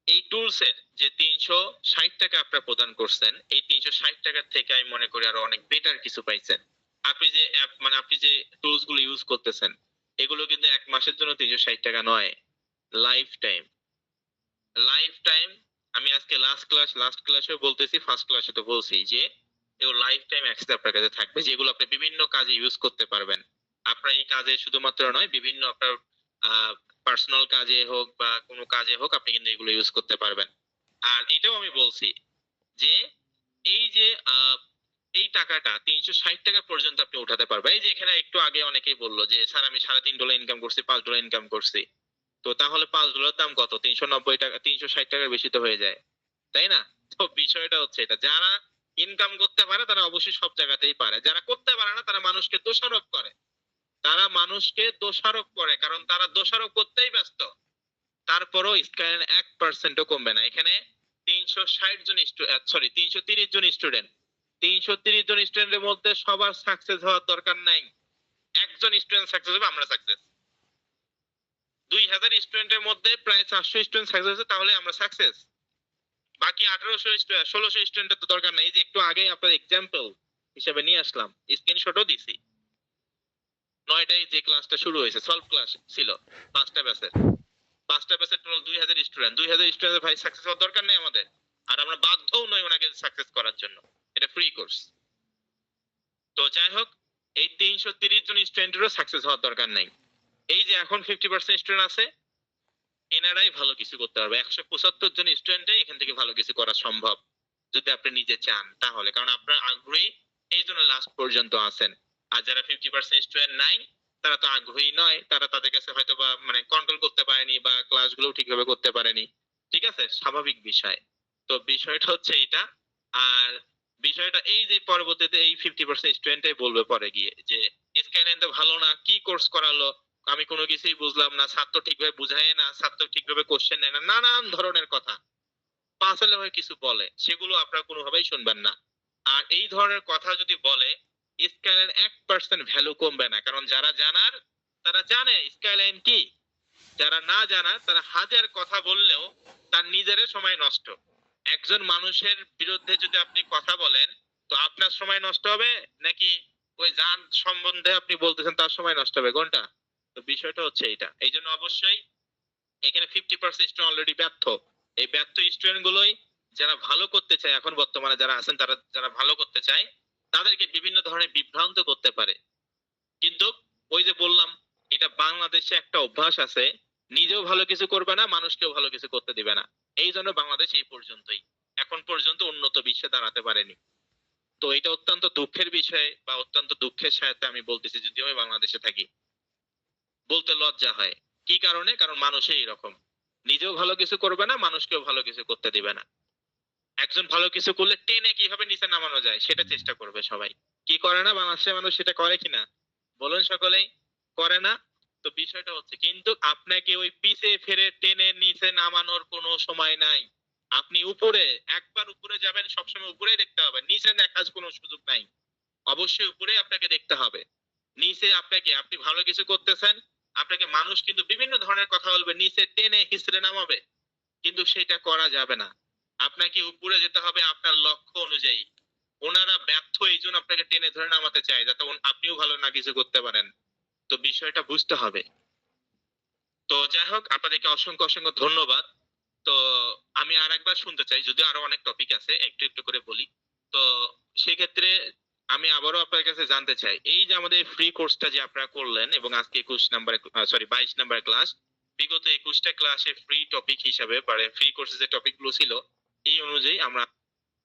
এই টুলস এর যে 360 টাকা আপনারা প্রদান করছেন, এই 360 টাকার থেকে আমি মনে করি আরো অনেক বেটার কিছু পাইছেন। আপনি যে অ্যাপ, মানে আপনি যে টুলস গুলো ইউজ করতেছেন, এগুলো কিন্তু 1 মাসের জন্য 360 টাকা নয়, লাইফ টাইম, লাইফ টাইম। আমি আজকে লাস্ট ক্লাসেও বলতেছি, ফার্স্ট ক্লাসে তো বলছি যে এগুলো লাইফ টাইম অ্যাক্সেস আপনার কাছে থাকবে, যেগুলো আপনি বিভিন্ন কাজে ইউজ করতে পারবেন। আপনার এই কাজে শুধুমাত্র নয়, বিভিন্ন আপনার পার্সোনাল কাজে হোক বা কোনো কাজে হোক, আপনি কিন্তু এগুলো ইউজ করতে পারবেন। আর এটাও আমি বলছি যে এই যে এই টাকাটা 360 টাকা পর্যন্ত আপনি উঠাতে পারবেন। এই যে এখানে একটু আগে অনেকেই বললো যে স্যার আমি $3.5 ইনকাম করছি, $5 ইনকাম করছি, তো তাহলে $5 দাম কত, 390 টাকা, 360 টাকার বেশি তো হয়ে যায়, তাই না? তো বিষয়টা হচ্ছে এটা, যারা ইনকাম করতে পারে তারা অবশ্যই সব জায়গাতেই পারে, যারা করতে পারে না তারা মানুষকে দোষারোপ করে, তারা মানুষকে দোষারোপ করে, কারণ তারা দোষারোপ করতেই ব্যস্ত। তারপরও স্কাইলাইন 1%ও কমবে না। এখানে 360 জন সরি 330 জন স্টুডেন্ট, 330 জন স্টুডেন্টের মধ্যে সবার সাকসেস হওয়ার দরকার নাই, একজন স্টুডেন্ট সাকসেস হবে, আমরা সাকসেস। 2,000 স্টুডেন্টের মধ্যে প্রায় 400 স্টুডেন্ট সাকসেস হচ্ছে, তাহলে আমরা সাকসেস। বাকি 1800 1600 স্টুডেন্টের তো দরকার নাই। এই যে একটু আগে আপনার এক্সাম্পল হিসেবে নিয়ে আসলাম, স্ক্রিনশটও দিছি, 9টায় যে ক্লাসটা শুরু হয়েছে, সলভ ক্লাস ছিল, 5টা ব্যাচের টোটাল 2,000 স্টুডেন্ট, 2,000 স্টুডেন্টের ভাই সাকসেস হওয়ার দরকার নেই আমাদের, আর আমরা বাধ্যও নই ওনাকে সাকসেস করার জন্য, এটা ফ্রি কোর্স। তো যাই হোক, এই 330 জন স্টুডেন্টেরও সাকসেস হওয়ার দরকার নাই। এই যে এখন 50% স্টুডেন্ট আছে, এনারাই ভালো কিছু করতে পারবে। 175 জন স্টুডেন্টে এখান থেকে ভালো কিছু করা সম্ভব, যদি আপনি নিজে চান তাহলে, কারণ আপনার আগ্রহী, এই জন্য লাস্ট পর্যন্ত আছেন। আর যারা 50% স্টুডেন্ট নাই, তারা তো আগ্রহী নয়, তারা তাদের কাছে হয়তো বা মানে কন্ট্রোল করতে পারেনি বা ক্লাসগুলো ঠিকভাবে করতে পারেনি, ঠিক আছে, স্বাভাবিক বিষয়। তো বিষয়টা হচ্ছে এটা। আর বিষয়টা এই যে পরবর্তীতে এই 50% স্টুডেন্টই বলবে পরে গিয়ে যে স্ক্যান তো ভালো না, কি কোর্স করালো, আমি কোনো কিছুই বুঝলাম না, ছাত্র ঠিকভাবে বুঝায় না, ছাত্র ঠিকভাবে কোশ্চেন নেয় না, নানান ধরনের কথা পাঁচালে হয়ে কিছু বলে, সেগুলো আপনারা কোনোভাবেই শুনবেন না। আর এই ধরনের কথা যদি বলে, স্কাইলাইন 1% ভ্যালু কমবে না, কারণ যারা জানার তারা জানে স্কাইলাইন কি, যারা না জানা তারা হাজার কথা বললেও তার নিজের সময় নষ্ট। একজন মানুষের বিরুদ্ধে যদি আপনি কথা বলেন, তো আপনার সময় নষ্ট হবে নাকি ওই যার সম্বন্ধে আপনি বলতেছেন তার সময় নষ্ট হবে, কোনটা? তো বিষয়টা হচ্ছে এইটা, এই জন্য অবশ্যই এখানে 50% স্টুডেন্ট অলরেডি ব্যর্থ। এই ব্যর্থ স্টুডেন্ট গুলোই যারা ভালো করতে চায়, এখন বর্তমানে যারা আছেন তারা যারা ভালো করতে চায় তাদেরকে বিভিন্ন ধরনের বিভ্রান্ত করতে পারে। কিন্তু ওই যে বললাম, এটা বাংলাদেশে একটা অভ্যাস আছে, নিজেও ভালো কিছু করবে না, মানুষকেও ভালো কিছু করতে দিবে না। এই জন্য বাংলাদেশ এই পর্যন্তই, এখন পর্যন্ত উন্নত বিশ্বে দাঁড়াতে পারেনি। তো এটা অত্যন্ত দুঃখের বিষয় বা অত্যন্ত দুঃখের সাথে আমি বলতেছি, যদিও আমি বাংলাদেশে থাকি, বলতে লজ্জা হয়। কি কারণে? কারণ মানুষই এরকম, নিজেও ভালো কিছু করবে না, মানুষকেও ভালো কিছু করতে দিবে না। একজন ভালো কিছু করলে টেনে কিভাবে নিচে নামানো যায় সেটা চেষ্টা করবে সবাই। কি করে না বাংলাদেশের মানুষ? সেটা করে কিনা বলুন সকলেই? করে না। তো বিষয়টা হচ্ছে, কিন্তু আপনাকে ওই পিছে ফিরে টেনে নিচে নামানোর কোনো সময় নাই। আপনি উপরে, একবার উপরে যাবেন, সবসময় উপরেই দেখতে হবে, নিচে দেখার কোনো সুযোগ নাই। অবশ্যই উপরে আপনাকে দেখতে হবে। নিচে আপনাকে, আপনি ভালো কিছু করতেছেন, আপনাকে মানুষ কিন্তু বিভিন্ন ধরনের কথা বলবে, নিচে টেনে হিসড়ে নামাবে, কিন্তু সেটা করা যাবে না। আপনাকে উপরে যেতে হবে আপনার লক্ষ্য অনুযায়ী। ওনারা ব্যর্থ, এই জন্য আপনাকে টেনে ধরে নামাতে চায় যাতে আপনিও ভালো না কিছু করতে পারেন। তো বিষয়টা বুঝতে হবে। তো যাই হোক, আপনাদেরকে অসংখ্য অসংখ্য ধন্যবাদ। তো আমি আর একবার শুনতে চাই, যদিও আরো অনেক টপিক আছে, একটু একটু করে বলি। তো সেক্ষেত্রে আমি আবারও আপনার কাছে জানতে চাই, এই যে আমাদের ফ্রি কোর্সটা যে আপনারা করলেন এবং আজকে 21 নম্বরে, সরি 22 নম্বর ক্লাস, বিগত 21টা ক্লাসে ফ্রি টপিক হিসাবে মানে ফ্রি কোর্সে যে টপিক গুলো ছিল এই অনুযায়ী আমরা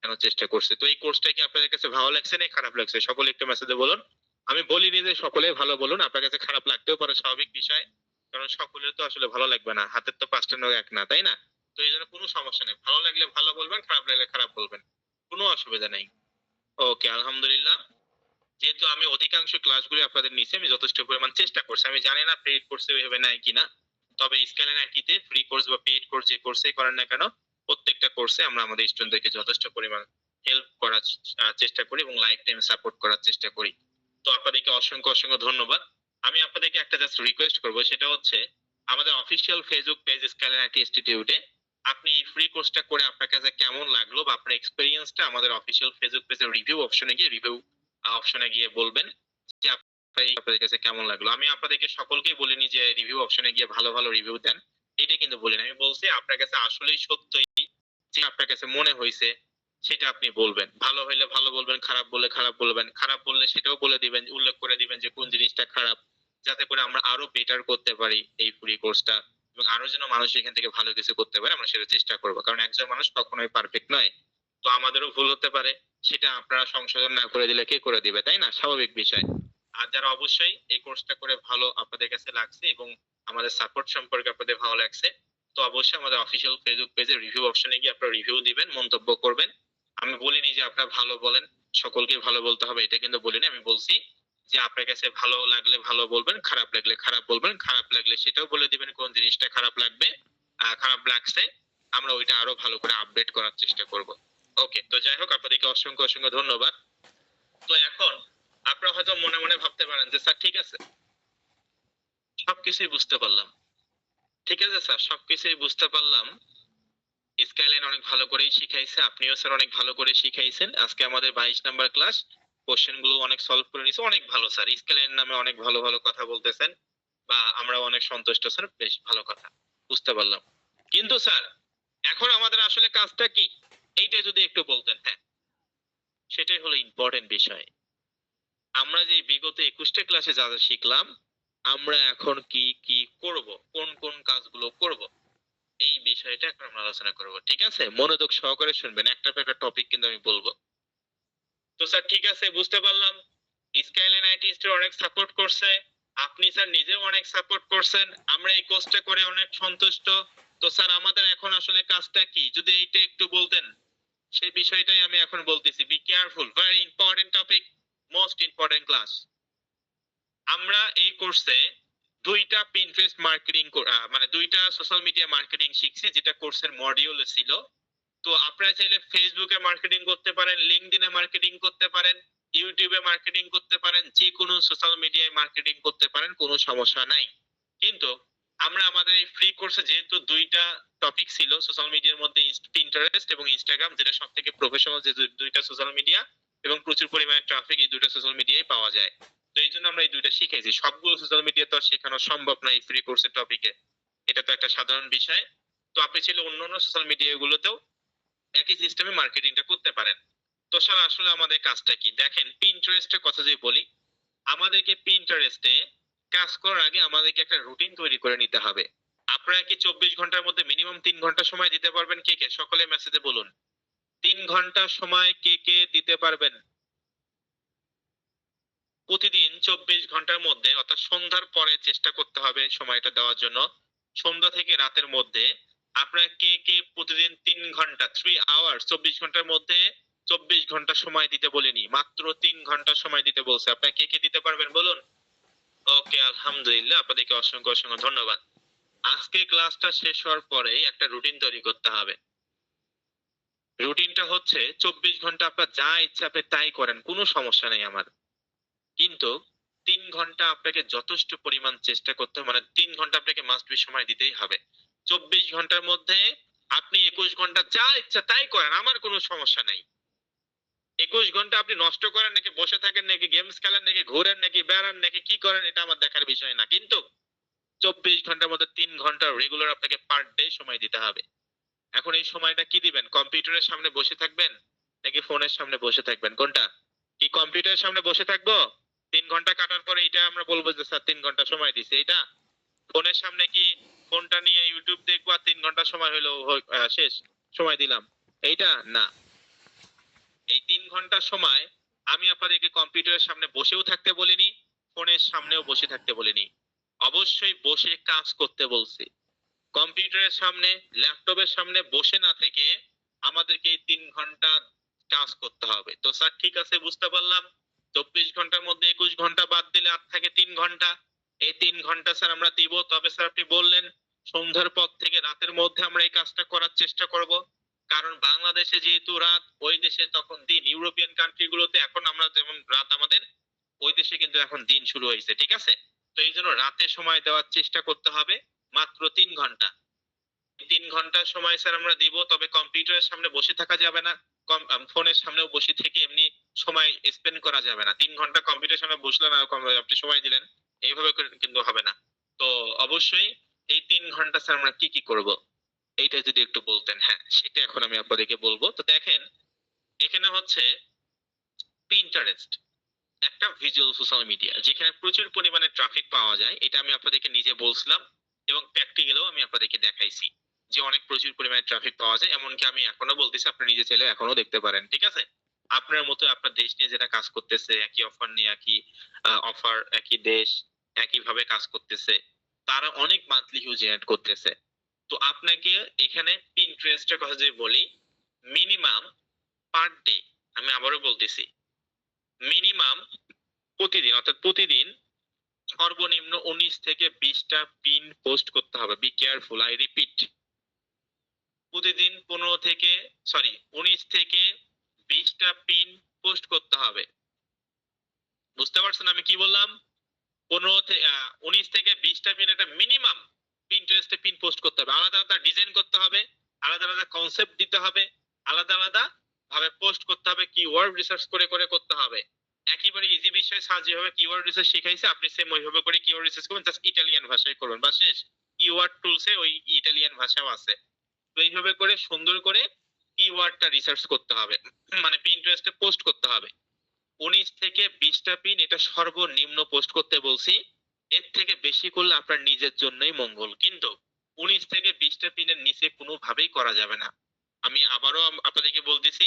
জানার চেষ্টা করছি। তো এই কোর্সটা কি আপনাদের কাছে ভালো লাগছে না খারাপ লাগছে? সকলে একটু মেসেজে বলুন। আমি বলিনি যে সকলে ভালো বলুন, আপনার কাছে খারাপ লাগতেও পারে, স্বাভাবিক বিষয়, কারণ সকলের তো আসলে ভালো লাগবে না, হাতের তো পাঁচটা নখ এক না, তাই না? তো এই জন্য কোনো সমস্যা নেই, ভালো লাগলে ভালো বলবেন, খারাপ লাগলে খারাপ বলবেন, কোনো অসুবিধা নেই। ওকে, আলহামদুলিল্লাহ। যেহেতু আমি অধিকাংশ ক্লাসগুলি আপনাদের নিচে আমি যথেষ্ট পরিমাণ চেষ্টা করছি, আমি জানি না পেইড কোর্সে ওইভাবে নাই কিনা, তবে স্কাইলাইন আইটিতে ফ্রি কোর্স বা পেইড কোর্স যে কোর্সে করেন না কেন, প্রত্যেকটা কোর্সে আমরা আমাদের স্টুডেন্টদেরকে যথেষ্ট পরিমাণ হেল্প করার চেষ্টা করি এবং লাইফ টাইম সাপোর্ট করার চেষ্টা করি। তো আপনাদেরকে অসংখ্য অসংখ্য ধন্যবাদ। আমি আপনাদেরকে একটা জাস্ট রিকোয়েস্ট করব, সেটা হচ্ছে আমাদের official Facebook page skyline IT ইনস্টিটিউটে আপনি ফ্রি কোর্সটা করে আপনার কাছে কেমন লাগলো বা আপনার এক্সপেরিয়েন্সটা আমাদের অফিসিয়াল ফেসবুক পেজের রিভিউ অপশনে গিয়ে বলবেন যে আপনাদের কাছে কেমন লাগলো। আমি আপনাদেরকে সকলকেই বলিনি যে রিভিউ অপশনে গিয়ে ভালো ভালো রিভিউ দেন, এটা কিন্তু বলিনি। আমি বলছি আপনার কাছে আসলেই সত্যই যে আপনার কাছে মনে হয়েছে সেটা আপনি বলবেন। ভালো হইলে ভালো বলবেন, খারাপ বললে খারাপ বলবেন, খারাপ বললে সেটাও বলে দিবেন, উল্লেখ করে দিবেন যে কোন জিনিসটা খারাপ, যাতে করে আমরা আরো বেটার করতে পারি এই ফ্রি কোর্সটা, এবং আরো যেন মানুষ এখান থেকে ভালো কিছু করতে পারে আমরা সেটা চেষ্টা করব, কারণ একজন মানুষ কখনোই পারফেক্ট নয়। তো আমাদেরও ভুল হতে পারে, সেটা আপনারা সংশোধন না করে দিলে কে করে দিবে, তাই না? স্বাভাবিক বিষয়। আর যারা অবশ্যই এই কোর্সটা করে ভালো আপনাদের কাছে লাগছে এবং আমাদের সাপোর্ট সম্পর্কে আপনাদের ভালো লাগছে, তো অবশ্যই আমাদের অফিসিয়াল ফেসবুক পেজে রিভিউ অপশনে গিয়ে আপনারা রিভিউ দিবেন, মন্তব্য করবেন। আমি বলিনি যে আপনারা ভালো বলেন, সকলকে ভালো বলতে হবে, এটা কিন্তু বলিনি। আমি বলছি যে আপনার কাছে ভালো লাগলে ভালো বলবেন, খারাপ লাগলে খারাপ বলবেন, খারাপ লাগলে সেটাও বলে দিবেন কোন জিনিসটা খারাপ লাগবে, খারাপ লাগছে, আমরা ওইটা আরো ভালো করে আপডেট করার চেষ্টা করব। ওকে, তো যাই হোক, আপনাদেরকে অসংখ্য অসংখ্য ধন্যবাদ। তো এখন আপনারা হয়তো মনে মনে ভাবতে পারেন যে স্যার ঠিক আছে, সবকিছুই বুঝতে পারলাম, ঠিক আছে স্যার সবকিছুই বুঝতে পারলাম, স্কাইলাইন অনেক ভালো করেই শিখাইছে, আপনিও স্যার অনেক ভালো করে শিখাইছেন, আজকে আমাদের 22 নম্বর ক্লাস, কোশ্চেন গুলো অনেক সলভ করে নিয়েছে, অনেক ভালো স্যার, স্কাইলাইন নামে অনেক ভালো ভালো কথা বলতেছেন বা আমরা অনেক সন্তুষ্ট স্যার, বেশ ভালো কথা, বুঝতে পারলাম। কিন্তু স্যার এখন আমাদের আসলে কাজটা কি, এইটা যদি একটু বলতেন। হ্যাঁ, সেটাই হলো ইম্পর্টেন্ট বিষয়। আমরা যে বিগত 21টা ক্লাসে যা যা শিখলাম, আমরা এখন কি কি করব, কোন কোন কাজগুলো করব, এই বিষয়টা এখন আমরা আলোচনা করব, ঠিক আছে? মনোযোগ সহকারে শুনবেন, একটা পর একটা টপিক কিন্তু আমি বলবো। তো স্যার ঠিক আছে, বুঝতে পারলাম, স্কাইলাইন আইটি স্টোর অনেক সাপোর্ট করছে, আপনি স্যার নিজেও অনেক সাপোর্ট করছেন, আমরা এই কোর্সটা করে অনেক সন্তুষ্ট। তো স্যার আমাদের এখন আসলে কাজটা কি, যদি এইটা একটু বলতেন। সেই বিষয়টাই আমি এখন বলতেছি। Be careful, very important topic, most important class. আমরা এই কোর্সে দুইটা পিন্টারেস্ট মার্কেটিং মানে দুইটা সোশ্যাল মিডিয়া মার্কেটিং শিখছি, যেটা কোর্সের মডিউলে ছিল। তো আপনারা চাইলে ফেসবুকে মার্কেটিং করতে পারেন, লিঙ্কডইনে মার্কেটিং করতে পারেন, ইউটিউবে মার্কেটিং করতে পারেন, যে কোনো সোশ্যাল মিডিয়ায় মার্কেটিং করতে পারেন, কোনো সমস্যা নাই। কিন্তু আমরা আমাদের এই ফ্রি কোর্সে যেহেতু দুইটা টপিক ছিল সোশ্যাল মিডিয়ার মধ্যে, পিন্টারেস্ট এবং ইনস্টাগ্রাম, যেটা সবথেকে প্রফেশনাল যে দুইটা সোশ্যাল মিডিয়া এবং প্রচুর পরিমাণে ট্রাফিক এই দুইটা সোশ্যাল মিডিয়ায় পাওয়া যায়। তো এই জন্য আমরা এই দুইটা শিখেছি। সবগুলো সোশ্যাল মিডিয়া তো আর শেখানো সম্ভব না এই ফ্রি কোর্সের টপিকে, এটা তো একটা সাধারণ বিষয়। তো আপনি চাইলে অন্যান্য সোশ্যাল মিডিয়া গুলোতেও একই সিস্টেমে মার্কেটিংটা করতে পারেন। তো স্যার আসলে আমাদের কাজটা কি দেখেন, পিন্টারেস্টের কথা যদি বলি, আমাদেরকে পিন্টারেস্টে কাজ করার আগে আমাদেরকে একটা রুটিন তৈরি করে নিতে হবে। আপনারা কি 24 ঘন্টার মধ্যে মিনিমাম 3 ঘন্টা সময় দিতে পারবেন? কে কে সকলে মেসেজে বলুন 3 ঘন্টা সময় কে কে দিতে পারবেন? প্রতিদিন 24 ঘন্টার মধ্যে অর্থাৎ সন্ধ্যার পরে চেষ্টা করতে হবে সময়টা দেওয়ার জন্য। সন্ধ্যা থেকে রাতের মধ্যে আপনারা কে কে প্রতিদিন 3 ঘন্টা, 3 আওয়ার্স, 24 ঘন্টার মধ্যে 24 ঘন্টা সময় দিতে বলিনি, মাত্র 3 ঘন্টা সময় দিতে বলছে। আপনারা কে কে দিতে পারবেন বলুন? ওকে, আলহামদুলিল্লাহ, আপনাদেরকে অসংখ্য অসংখ্য ধন্যবাদ। আজকে ক্লাসটা শেষ হওয়ার পরেই একটা রুটিন তৈরি করতে হবে। রুটিনটা হচ্ছে 24 ঘন্টা আপনার যা ইচ্ছা আপনি তাই করেন, কোনো সমস্যা নেই আমার। কিন্তু 3 ঘন্টা আপনাকে যথেষ্ট পরিমাণ চেষ্টা করতে হবে, মানে 3 ঘন্টা আপনাকে মাস্ট বি সময় দিতেই হবে। 24 ঘন্টার মধ্যে আপনি 21 ঘন্টা যা ইচ্ছা তাই করেন, আমার কোনো সমস্যা নাই। 21 ঘন্টা আপনি নষ্ট করেন নাকি বসে থাকেন নাকি গেমস খেলেন নাকি ঘোরেন নাকি বেড়ান নাকি কি করেন, এটা আমার দেখার বিষয় না। কিন্তু 24 ঘন্টার মধ্যে 3 ঘন্টা রেগুলার আপনাকে পার ডে সময় দিতে হবে। এখন এই সময়টা কি দিবেন? কম্পিউটারের সামনে বসে থাকবেন নাকি ফোনের সামনে বসে থাকবেন? কোনটা? কি কম্পিউটারের সামনে বসে থাকবো? 3 ঘন্টা কাটার পরে এটা আমরা বলবো যে স্যার 3 ঘন্টা সময় দিছে এটা? ফোনের সামনে কি ফোনটা নিয়ে ইউটিউব দেখবো আর 3 ঘন্টা সময় হলো শেষ, সময় দিলাম, এইটা না। এই 3 ঘন্টা সময় আমি আপনাদেরকে কম্পিউটারের সামনে বসেও থাকতে বলিনি, ফোনের সামনেও বসে থাকতে বলিনি। অবশ্যই বসে কাজ করতে বলছি। কম্পিউটারের সামনে, ল্যাপটপের সামনে বসে না থেকে আমাদেরকে এই 3 ঘন্টা কাজ করতে হবে। তো স্যার ঠিক আছে, বুঝতে পারলাম। 24 ঘন্টার মধ্যে 21 ঘন্টা বাদ দিলে আর থাকে 3 ঘন্টা। এই 3 ঘন্টা স্যার আমরা দিব। তবে স্যার আপনি বললেন সন্ধ্যার পর থেকে রাতের মধ্যে আমরা এই কাজটা করার চেষ্টা করব। কারণ বাংলাদেশে যেহেতু রাত, ওই দেশে তখন দিন। ইউরোপিয়ান কান্ট্রি গুলোতে এখন আমরা যেমন রাত আমাদের, ওই দেশে কিন্তু এখন দিন শুরু হয়েছে, ঠিক আছে? তো এই জন্য রাতে সময় দেওয়ার চেষ্টা করতে হবে, মাত্র 3 ঘন্টা। 3 ঘন্টা সময় স্যার আমরা দিব, তবে কম্পিউটারের সামনে বসে থাকা যাবে না, ফোনের সামনেও বসে থেকে এমনি সময় স্পেন্ড করা যাবে না। 3 ঘন্টা কম্পিউটারের সামনে বসলেন আর আপনি সময় দিলেন, এইভাবে করে কিন্তু হবে না। তো অবশ্যই এই 3 ঘন্টা স্যার আমরা কি কি করব, এইটা যদি একটু বলতেন। হ্যাঁ, সেটা এখন আমি আপনাদেরকে বলবো। তো দেখেন, এখানে হচ্ছে পিন্টারেস্ট একটা ভিজুয়াল সোশ্যাল মিডিয়া, যেখানে প্রচুর পরিমাণে ট্রাফিক পাওয়া যায়। এটা আমি আপনাদেরকে নিজে বলছিলাম এবং প্র্যাকটিক্যালেও আমি আপনাদেরকে দেখাইছি যে অনেক প্রচুর পরিমাণে ট্রাফিক পাওয়া যায়। এমনকি আমি এখনো বলতেছি, আপনি নিজে চাইলে এখনো দেখতে পারেন, ঠিক আছে? আপনার মতো আপনার দেশ নিয়ে যেটা কাজ করতেছে, একই অফার নিয়ে একই অফার, একই দেশ, একই ভাবে কাজ করতেছে, তারা অনেক মান্থলি হিউজ জেনারেট করতেছে। তো আপনাকে এখানে পিন্টারেস্টের কথা যদি বলি, মিনিমাম পার ডে, আমি আবারও বলতেছি, মিনিমাম প্রতিদিন, অর্থাৎ প্রতিদিন সর্বনিম্ন 19 থেকে 20টা পিন পোস্ট করতে হবে। বি কেয়ারফুল, আই রিপিট, প্রতিদিন 15 থেকে, সরি, 19 থেকে 20টা পিন পোস্ট করতে হবে। বুঝতে পারছেন আমি কি বললাম? 19 থেকে 20টা পিন, এটা মিনিমাম পিন্টারেস্টে পিন পোস্ট করতে হবে। আলাদা আলাদা ডিজাইন করতে হবে, আলাদা আলাদা কনসেপ্ট দিতে হবে, আলাদা আলাদা ভাবে পোস্ট করতে হবে, কিওয়ার্ড রিসার্চ করে করে করতে হবে। একেবারে ইজি বিষয়, স্যার যেভাবে কিওয়ার্ড রিসার্চ শিখাইছে আপনি সেম ওইভাবে করে কিওয়ার্ড রিসার্চ করবেন, জাস্ট ইটালিয়ান ভাষায় করবেন, বা শেষ। কিওয়ার্ড টুলসে ওই ইটালিয়ান ভাষাও আছে। তো এইভাবে করে সুন্দর করে কিওয়ার্ডটা রিসার্চ করতে হবে, মানে পিন্টারেস্টে পোস্ট করতে হবে। 19 থেকে 20টা পিন, এটা সর্বনিম্ন পোস্ট করতে বলছি। এর থেকে বেশি করলে আপনার নিজের জন্যই মঙ্গল, কিন্তু 19 থেকে 20টা পিনের নিচে কোনোভাবেই করা যাবে না। আমি আবারও আপনাদেরকে বলতেছি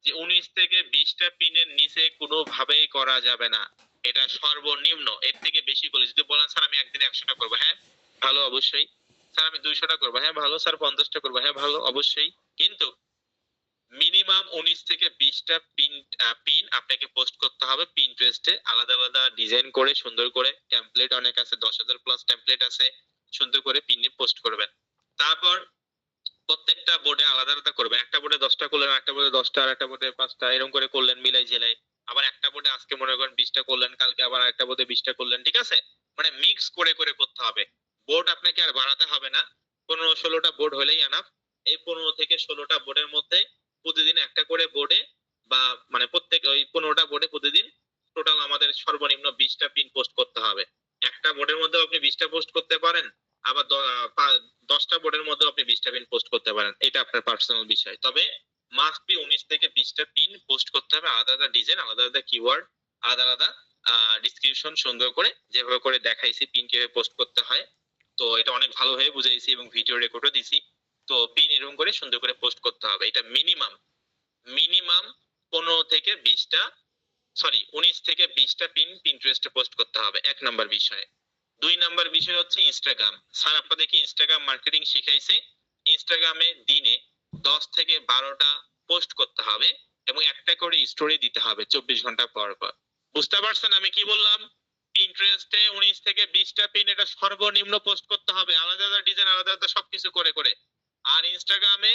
যে 19 থেকে 20টা পিনের নিচে কোনোভাবেই করা যাবে না, এটা সর্বনিম্ন। এর থেকে বেশি করলে, যদি বলেন স্যার আমি একদিনে 100টা করবো, হ্যাঁ ভালো, অবশ্যই। স্যার আমি 200টা করবো, হ্যাঁ ভালো। স্যার 50টা করবো, হ্যাঁ ভালো, অবশ্যই। কিন্তু মিনিমাম 19 থেকে 20টা পিন আপনাকে পোস্ট করতে হবে পিন্টারেস্টে, আলাদা আলাদা ডিজাইন করে সুন্দর করে। টেমপ্লেট অনেক আছে, 10,000 প্লাস টেমপ্লেট আছে। সুন্দর করে পিন পোস্ট করবেন। তারপর প্রত্যেকটা বোর্ডে আলাদা আলাদা করবেন। একটা বোর্ডে 10টা করলেন, একটা বোর্ডে 10টা, আর একটা বোর্ডে 5টা, এরকম করে করলেন মিলাই ঝেলাই। আবার একটা বোর্ডে আজকে মনে করেন 20টা করলেন, কালকে আবার একটা বোর্ডে 20টা করলেন, ঠিক আছে? মানে মিক্স করে করে করতে হবে। বোর্ড আপনাকে আর বাড়াতে হবে না, 15-16টা বোর্ড হলেই এনাফ। এই 15 থেকে 16টা বোর্ডের মধ্যে প্রতিদিন একটা করে বোর্ডে বা মানে প্রত্যেক ওই 15টা বোর্ডে প্রতিদিন টোটাল আমাদের সর্বনিম্ন 20টা পিন পোস্ট করতে হবে। একটা বোর্ডের মধ্যে আপনি 20টা পোস্ট করতে পারেন, আবার 10টা বোর্ডের মধ্যে আপনি 20টা পিন পোস্ট করতে পারেন, এটা আপনার পার্সোনাল বিষয়। তবে মাস্ট বি 19 থেকে 20টা পিন পোস্ট করতে হবে, আলাদা আলাদা ডিজাইন, আলাদা আলাদা কিওয়ার্ড, আলাদা আলাদা ডিসক্রিপশন সুন্দর করে যেভাবে করে দেখাইছি পিন কিভাবে পোস্ট করতে হয়। তো এটা অনেক ভালোভাবে বুঝাইছি এবং ভিডিও রেকর্ডও দিছি। তো পিন এরকম করে সুন্দর করে পোস্ট করতে হবে। এটা মিনিমাম মিনিমাম 15 থেকে 20টা, সরি 19 থেকে 20টা পিন পিন্টারেস্টে পোস্ট করতে হবে, এক নাম্বার বিষয়। 2 নাম্বার বিষয় হচ্ছে ইনস্টাগ্রাম। স্যার আপনাদেরকে ইনস্টাগ্রাম মার্কেটিং শিখাইছে। ইনস্টাগ্রামে দিনে 10 থেকে 12টা পোস্ট করতে হবে এবং একটা করে স্টোরি দিতে হবে 24 ঘন্টা পর পর। বুঝতে পারছেন আমি কি বললাম? পিন্টারেস্টে 19 থেকে 20টা পিন এটা সর্বনিম্ন পোস্ট করতে হবে, আলাদা আলাদা ডিজাইন, আলাদা আলাদা সবকিছু করে করে। আর ইনস্টাগ্রামে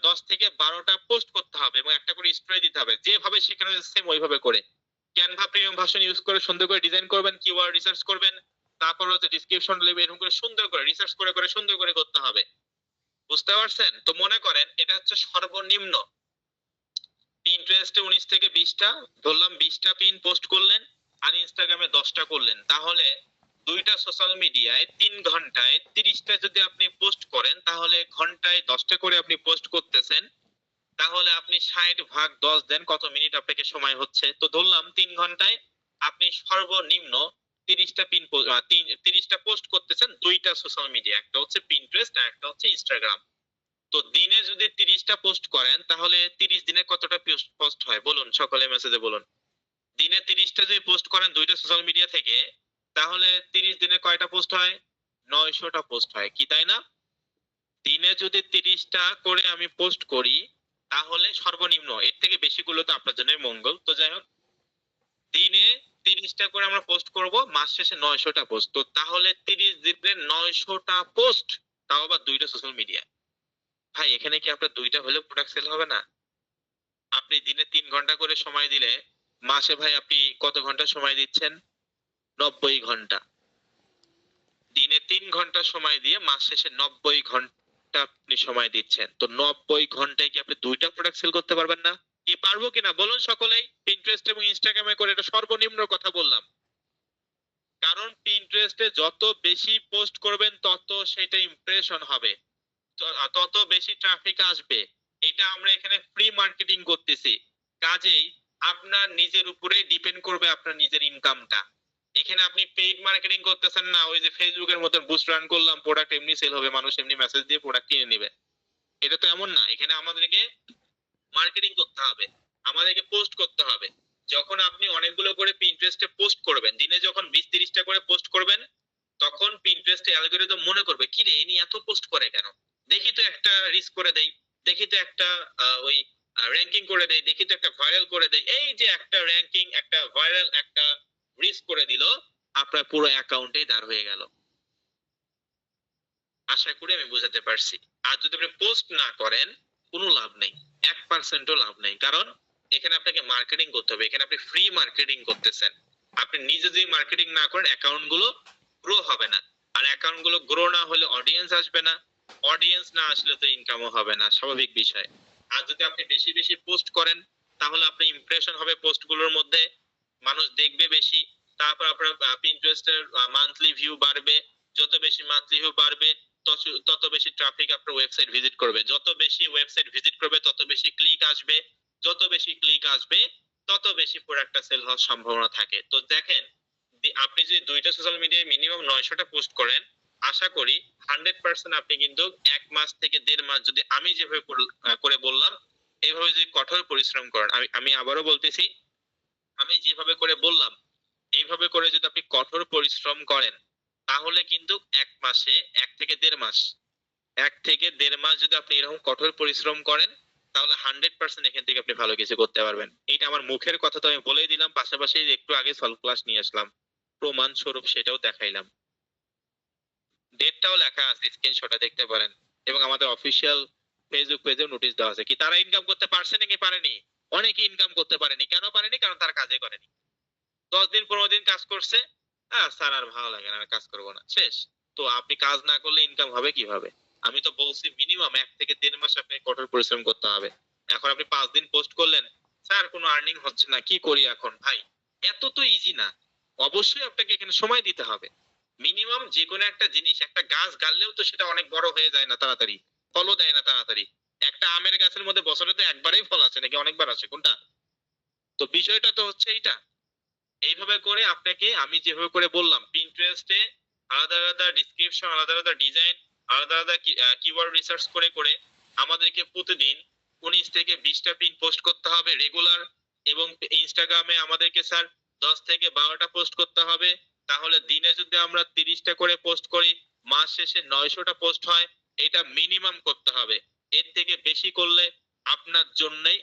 10 থেকে 12টা পোস্ট করতে হবে এবং একটা করে স্টোরি দিতে হবে, যেভাবে শেখানো হয়েছে সেম ওইভাবে করে। ক্যানভা প্রিমিয়াম ভার্সন ইউজ করে সুন্দর করে ডিজাইন করবেন, কিওয়ার্ড রিসার্চ করবেন, তারপর হচ্ছে ডেসক্রিপশন লিখবেন, এরকম করে সুন্দর করে রিসার্চ করে করে সুন্দর করে করতে হবে। বুঝতে পারছেন? তো মনে করেন এটা হচ্ছে সর্বনিম্ন। পিন্টারেস্টে 19 থেকে 20টা, ধরলাম 20টা পিন পোস্ট করলেন, আর ইনস্টাগ্রামে 10টা করলেন, তাহলে দুইটা সোশ্যাল মিডিয়ায় 3 ঘন্টায় 30টা যদি আপনি পোস্ট করেন, তাহলে ঘন্টায় 10টা করে আপনি পোস্ট করতেছেন। তাহলে আপনি 60 ভাগ 10 দেন, কত মিনিট আপনাকে সময় হচ্ছে? তো ধরলাম 3 ঘন্টায় আপনি সর্বনিম্ন 30টা 30টা পোস্ট করতেছেন দুইটা সোশ্যাল মিডিয়া, একটা হচ্ছে পিন্টারেস্ট আর একটা হচ্ছে ইনস্টাগ্রাম। তো দিনে যদি 30টা পোস্ট করেন, তাহলে 30 দিনে কতটা পোস্ট হয় বলুন, সকলে মেসেজে বলুন। দিনে 30টা যদি পোস্ট করেন দুইটা সোশ্যাল মিডিয়া থেকে, তাহলে 30 দিনে কয়টা পোস্ট হয়? 900টা পোস্ট হয়, কি তাই না? দিনে যদি 30টা করে আমি পোস্ট করি, তাহলে সর্বনিম্ন, এর থেকে বেশি করলে তো আপনার জন্যই মঙ্গল। তো যাই হোক, দিনে 30টা করে আমরা পোস্ট করব, মাস শেষে 900টা পোস্ট। তো তাহলে 30 দিনে 900টা পোস্ট, তাও আবার দুইটা সোশ্যাল মিডিয়া। ভাই এখানে কি আপনার দুইটা হলে প্রোডাক্ট সেল হবে না? আপনি দিনে 3 ঘন্টা করে সময় দিলে মাসে ভাই আপনি কত ঘন্টা সময় দিচ্ছেন? 90 ঘন্টা। দিনে 3 ঘন্টা সময় দিয়ে মাস শেষে 90 ঘন্টা আপনি সময় দিচ্ছেন। তো 90 ঘন্টায় কি আপনি দুইটা প্রোডাক্ট সেল করতে পারবেন না? কি পারবো কিনা বলুন সকলেই? পিন্টারেস্ট এবং ইনস্টাগ্রামে করে এটা সর্বনিম্ন কথা বললাম। কারণ পিন্টারেস্টে যত বেশি পোস্ট করবেন তত সেটা ইমপ্রেশন হবে, তত বেশি ট্রাফিক আসবে। এটা আমরা এখানে ফ্রি মার্কেটিং করতেছি, কাজেই আপনার নিজের উপরে ডিপেন্ড করবে আপনার নিজের ইনকামটা। এখানে আপনি পেইড মার্কেটিং করতেছেন না, ওই যে ফেসবুকের মতন বুস্ট রান করলাম, প্রোডাক্ট এমনি সেল হবে, মানুষ এমনি মেসেজ দিয়ে প্রোডাক্ট কিনে নেবে। এটা তো এমন না। এখানে আমাদেরকে মার্কেটিং করতে হবে, আমাদেরকে পোস্ট করতে হবে। যখন আপনি অনেকগুলো করে পিন্টারেস্টে পোস্ট করবেন, দিনে যখন 20-30টা করে পোস্ট করবেন, তখন পিন্টারেস্ট অ্যালগরিদম মনে করবে কি রে ইনি এত পোস্ট করে কেন, দেখি তো একটা রিস্ক করে দেই, দেখি তো একটা ওই র‍্যাঙ্কিং করে দেই, দেখি তো একটা ভাইরাল করে দেই। এই যে একটা র‍্যাঙ্কিং, একটা ভাইরাল, একটা রিস্ক করে দিল, আপনার পুরো অ্যাকাউন্টেই দাঁড় হয়ে গেল। আশা করি আমি বুঝাতে পারছি। আর যদি আপনি পোস্ট না করেন, কোনো লাভ নেই, 1%ও লাভ নেই। কারণ এখানে আপনাকে মার্কেটিং করতে হবে, এখানে আপনি ফ্রি মার্কেটিং করতেছেন। আপনি নিজে যদি মার্কেটিং না করেন, অ্যাকাউন্ট গুলো গ্রো হবে না। আর অ্যাকাউন্ট গুলো গ্রো না হলে অডিয়েন্স আসবে না, অডিয়েন্স না আসলে তো ইনকামও হবে না, স্বাভাবিক বিষয়। আর যদি আপনি বেশি বেশি পোস্ট করেন, তাহলে আপনার ইমপ্রেশন হবে পোস্ট গুলোর মধ্যে, মানুষ দেখবে বেশি। তারপর আপনার পিন্টারেস্টের মান্থলি ভিউ বাড়বে, যত বেশি মান্থলি ভিউ বাড়বে তত বেশি ট্রাফিক আপনার ওয়েবসাইট ভিজিট করবে, যত বেশি ওয়েবসাইট ভিজিট করবে তত বেশি ক্লিক আসবে, যত বেশি ক্লিক আসবে তত বেশি প্রোডাক্টটা সেল হওয়ার সম্ভাবনা থাকে। তো দেখেন, আপনি যদি দুইটা সোশ্যাল মিডিয়ায় মিনিমাম 900টা পোস্ট করেন, আশা করি 100% আপনি কিন্তু 1 মাস থেকে 1.5 মাস, যদি আমি যেভাবে করে বললাম এইভাবে যদি কঠোর পরিশ্রম করেন, আমি আবারও বলতেছি, আমি যেভাবে করে বললাম এইভাবে করে যদি আপনি কঠোর পরিশ্রম করেন, তাহলে কিন্তু 1 মাসে 1 থেকে 1.5 মাস, 1 থেকে 1.5 মাস যদি আপনি এরকম কঠোর পরিশ্রম করেন, তাহলে 100% এখান থেকে আপনি ভালো কিছু করতে পারবেন। এটা আমার মুখের কথা তো আমি বলেই দিলাম, পাশাপাশি একটু আগে সলভ ক্লাস নিয়ে আসলাম, প্রমাণ স্বরূপ সেটাও দেখাইলাম, ডেটটাও লেখা আছে, স্ক্রিনশটে দেখতে পারেন। এবং আমাদের অফিসিয়াল ফেসবুক পেজেও নোটিশ দেওয়া আছে। কি তারা ইনকাম করতে পারছে নাকি পারেনি? অনেকে ইনকাম করতে পারেনি। কেন পারেনি? কারণ তারা কাজে করেনি। 10 দিন 15 দিন কাজ করছে, স্যার আর ভালো লাগে না, আর কাজ করবো না, শেষ। তো আপনি কাজ না করলে ইনকাম হবে কিভাবে? আমি তো বলছি মিনিমাম 1 থেকে 1.5 মাস আপনি কঠোর পরিশ্রম করতে হবে। এখন আপনি 5 দিন পোস্ট করলেন, স্যার কোনো আর্নিং হচ্ছে না, কি করি এখন ভাই? এত তো ইজি না। অবশ্যই আপনাকে এখানে সময় দিতে হবে। মিনিমাম যে কোনো একটা জিনিস, একটা গাছ গাড়লেও তো সেটা অনেক বড় হয়ে যায় না তাড়াতাড়ি, ফলও দেয় না তাড়াতাড়ি। একটা আমের গাছের মধ্যে বছরে তো একবারই ফল আসে নাকি অনেকবার আসে, কোনটা? তো বিষয়টা তো হচ্ছে এইটা। এইভাবে করে আপনাকে আমি যেভাবে করে বললাম, পিন্টারেস্টে আলাদা আলাদা ডিসক্রিপশন, আলাদা আলাদা ডিজাইন, আলাদা আলাদা কিওয়ার্ড রিসার্চ করে করে আমাদেরকে প্রতিদিন 19 থেকে 20টা পিন পোস্ট করতে হবে রেগুলার। এবং ইনস্টাগ্রামে আমাদেরকে স্যার 10 থেকে 12টা পোস্ট করতে হবে। তাহলে দিনে যদি আমরা 30টা করে পোস্ট করি, মাস শেষে 900টা পোস্ট হয়। এটা মিনিমাম করতে হবে। এর থেকে বেশি করলে আপনার জন্যই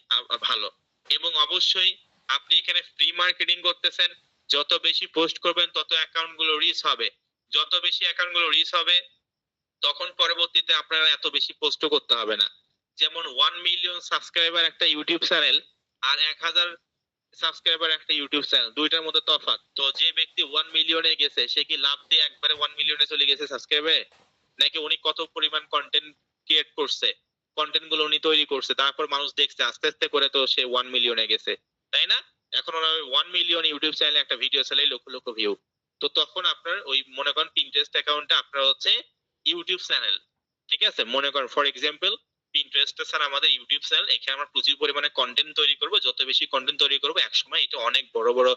ভালো। এবং অবশ্যই আপনি এখানে ফ্রি মার্কেটিং করতেছেন, যত বেশি পোস্ট করবেন তত অ্যাকাউন্ট গুলো রিচ হবে। যত বেশি অ্যাকাউন্ট গুলো রিচ হবে, তখন পরবর্তীতে আপনারা এত বেশি পোস্টও করতে হবে না। যেমন 1 মিলিয়ন সাবস্ক্রাইবার একটা ইউটিউব চ্যানেল, আর 1000 সাবস্ক্রাইবার একটা ইউটিউব চ্যানেল, দুইটার মধ্যে তফাৎ। তো যে ব্যক্তি 1 মিলিয়নে গেছে, সে কি লাভ দিয়ে একবারে 1 মিলিয়নে চলে গেছে সাবস্ক্রাইবে? নাকি উনি কত পরিমাণ কন্টেন্ট ক্রিয়েট করছে, কন্টেন্ট গুলো উনি তৈরি করছে, তারপর মানুষ দেখছে, আস্তে আস্তে করে তো সে 1 মিলিয়নে গেছে, তাই না? এখন ওরা 1 মিলিয়ন ইউটিউব চ্যানেলে একটা ভিডিও চালাই লক্ষ লক্ষ ভিউ। তো তখন আপনার ওই মনে করেন পিন্টারেস্ট অ্যাকাউন্টে আপনার হচ্ছে ইউটিউব চ্যানেল, ঠিক আছে? মনে করেন ফর এক্সাম্পল পিন্টারেস্টে স্যার আমাদের ইউটিউব চ্যানেল, এখানে আমরা প্রচুর পরিমাণে কন্টেন্ট তৈরি করব। যত বেশি কন্টেন্ট তৈরি করব, একসময় এটা অনেক বড় বড়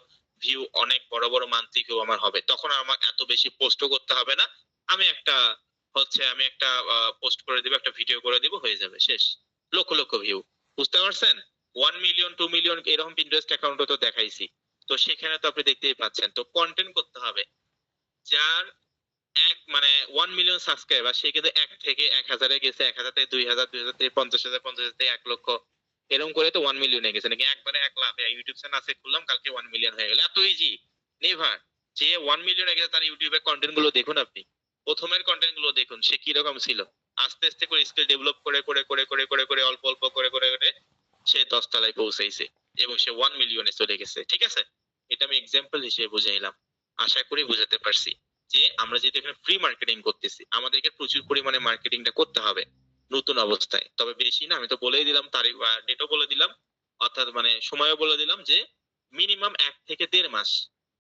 ভিউ, অনেক বড় বড় মান্থলি ভিউ আমার হবে। তখন আমার এত বেশি পোস্টও করতে হবে না। আমি একটা পোস্ট করে দিব, একটা ভিডিও করে দিব, হয়ে যাবে, শেষ। লক্ষ লক্ষ ভিউ। বুঝতে পারছেন? 1 মিলিয়ন 2 মিলিয়ন এরকম পিন্টারেস্ট অ্যাকাউন্টও তো দেখাইছি। তো সেখানে তো আপনি দেখতেই পাচ্ছেন। তো কন্টেন্ট করতে হবে। যার মানে 1 মিলিয়ন সাবস্ক্রাইবার, সে কিন্তু 1 থেকে 1000-এ গেছে, 1000 থেকে 2000, 2000 থেকে 50,000, 50,000 থেকে 1 লক্ষ, এরকম করে তো 1 মিলিয়নে গেছে নাকি একবারে 1 লাখ। ইউটিউব চ্যানেল আছে, খুললাম, কালকে 1 মিলিয়ন হয়ে গেল, এত ইজি? নেভার। যে 1 মিলিয়নে গেছে তার ইউটিউবের কন্টেন্ট গুলো দেখুন আপনি, প্রথমের কন্টেন্ট গুলো দেখুন, সে কিরকম ছিল। আস্তে আস্তে করে স্কিল ডেভেলপ করে করে করে করে করে করে অল্প অল্প করে করে করে সে 10 তলায় পৌঁছাইছে, এবং সে 1 মিলিয়নে চলে গেছে, ঠিক আছে? এটা আমি এক্সাম্পল হিসেবে বুঝাইলাম। আশা করি বুঝাতে পারছি যে আমরা যেহেতু এখানে ফ্রি মার্কেটিং করতেছি, আমাদেরকে প্রচুর পরিমাণে মার্কেটিংটা করতে হবে নতুন অবস্থায়, তবে বেশি না। আমি তো বলেই দিলাম, তারিখ বা ডেটও বলে দিলাম, অর্থাৎ মানে সময়ও বলে দিলাম যে মিনিমাম 1 থেকে 1.5 মাস,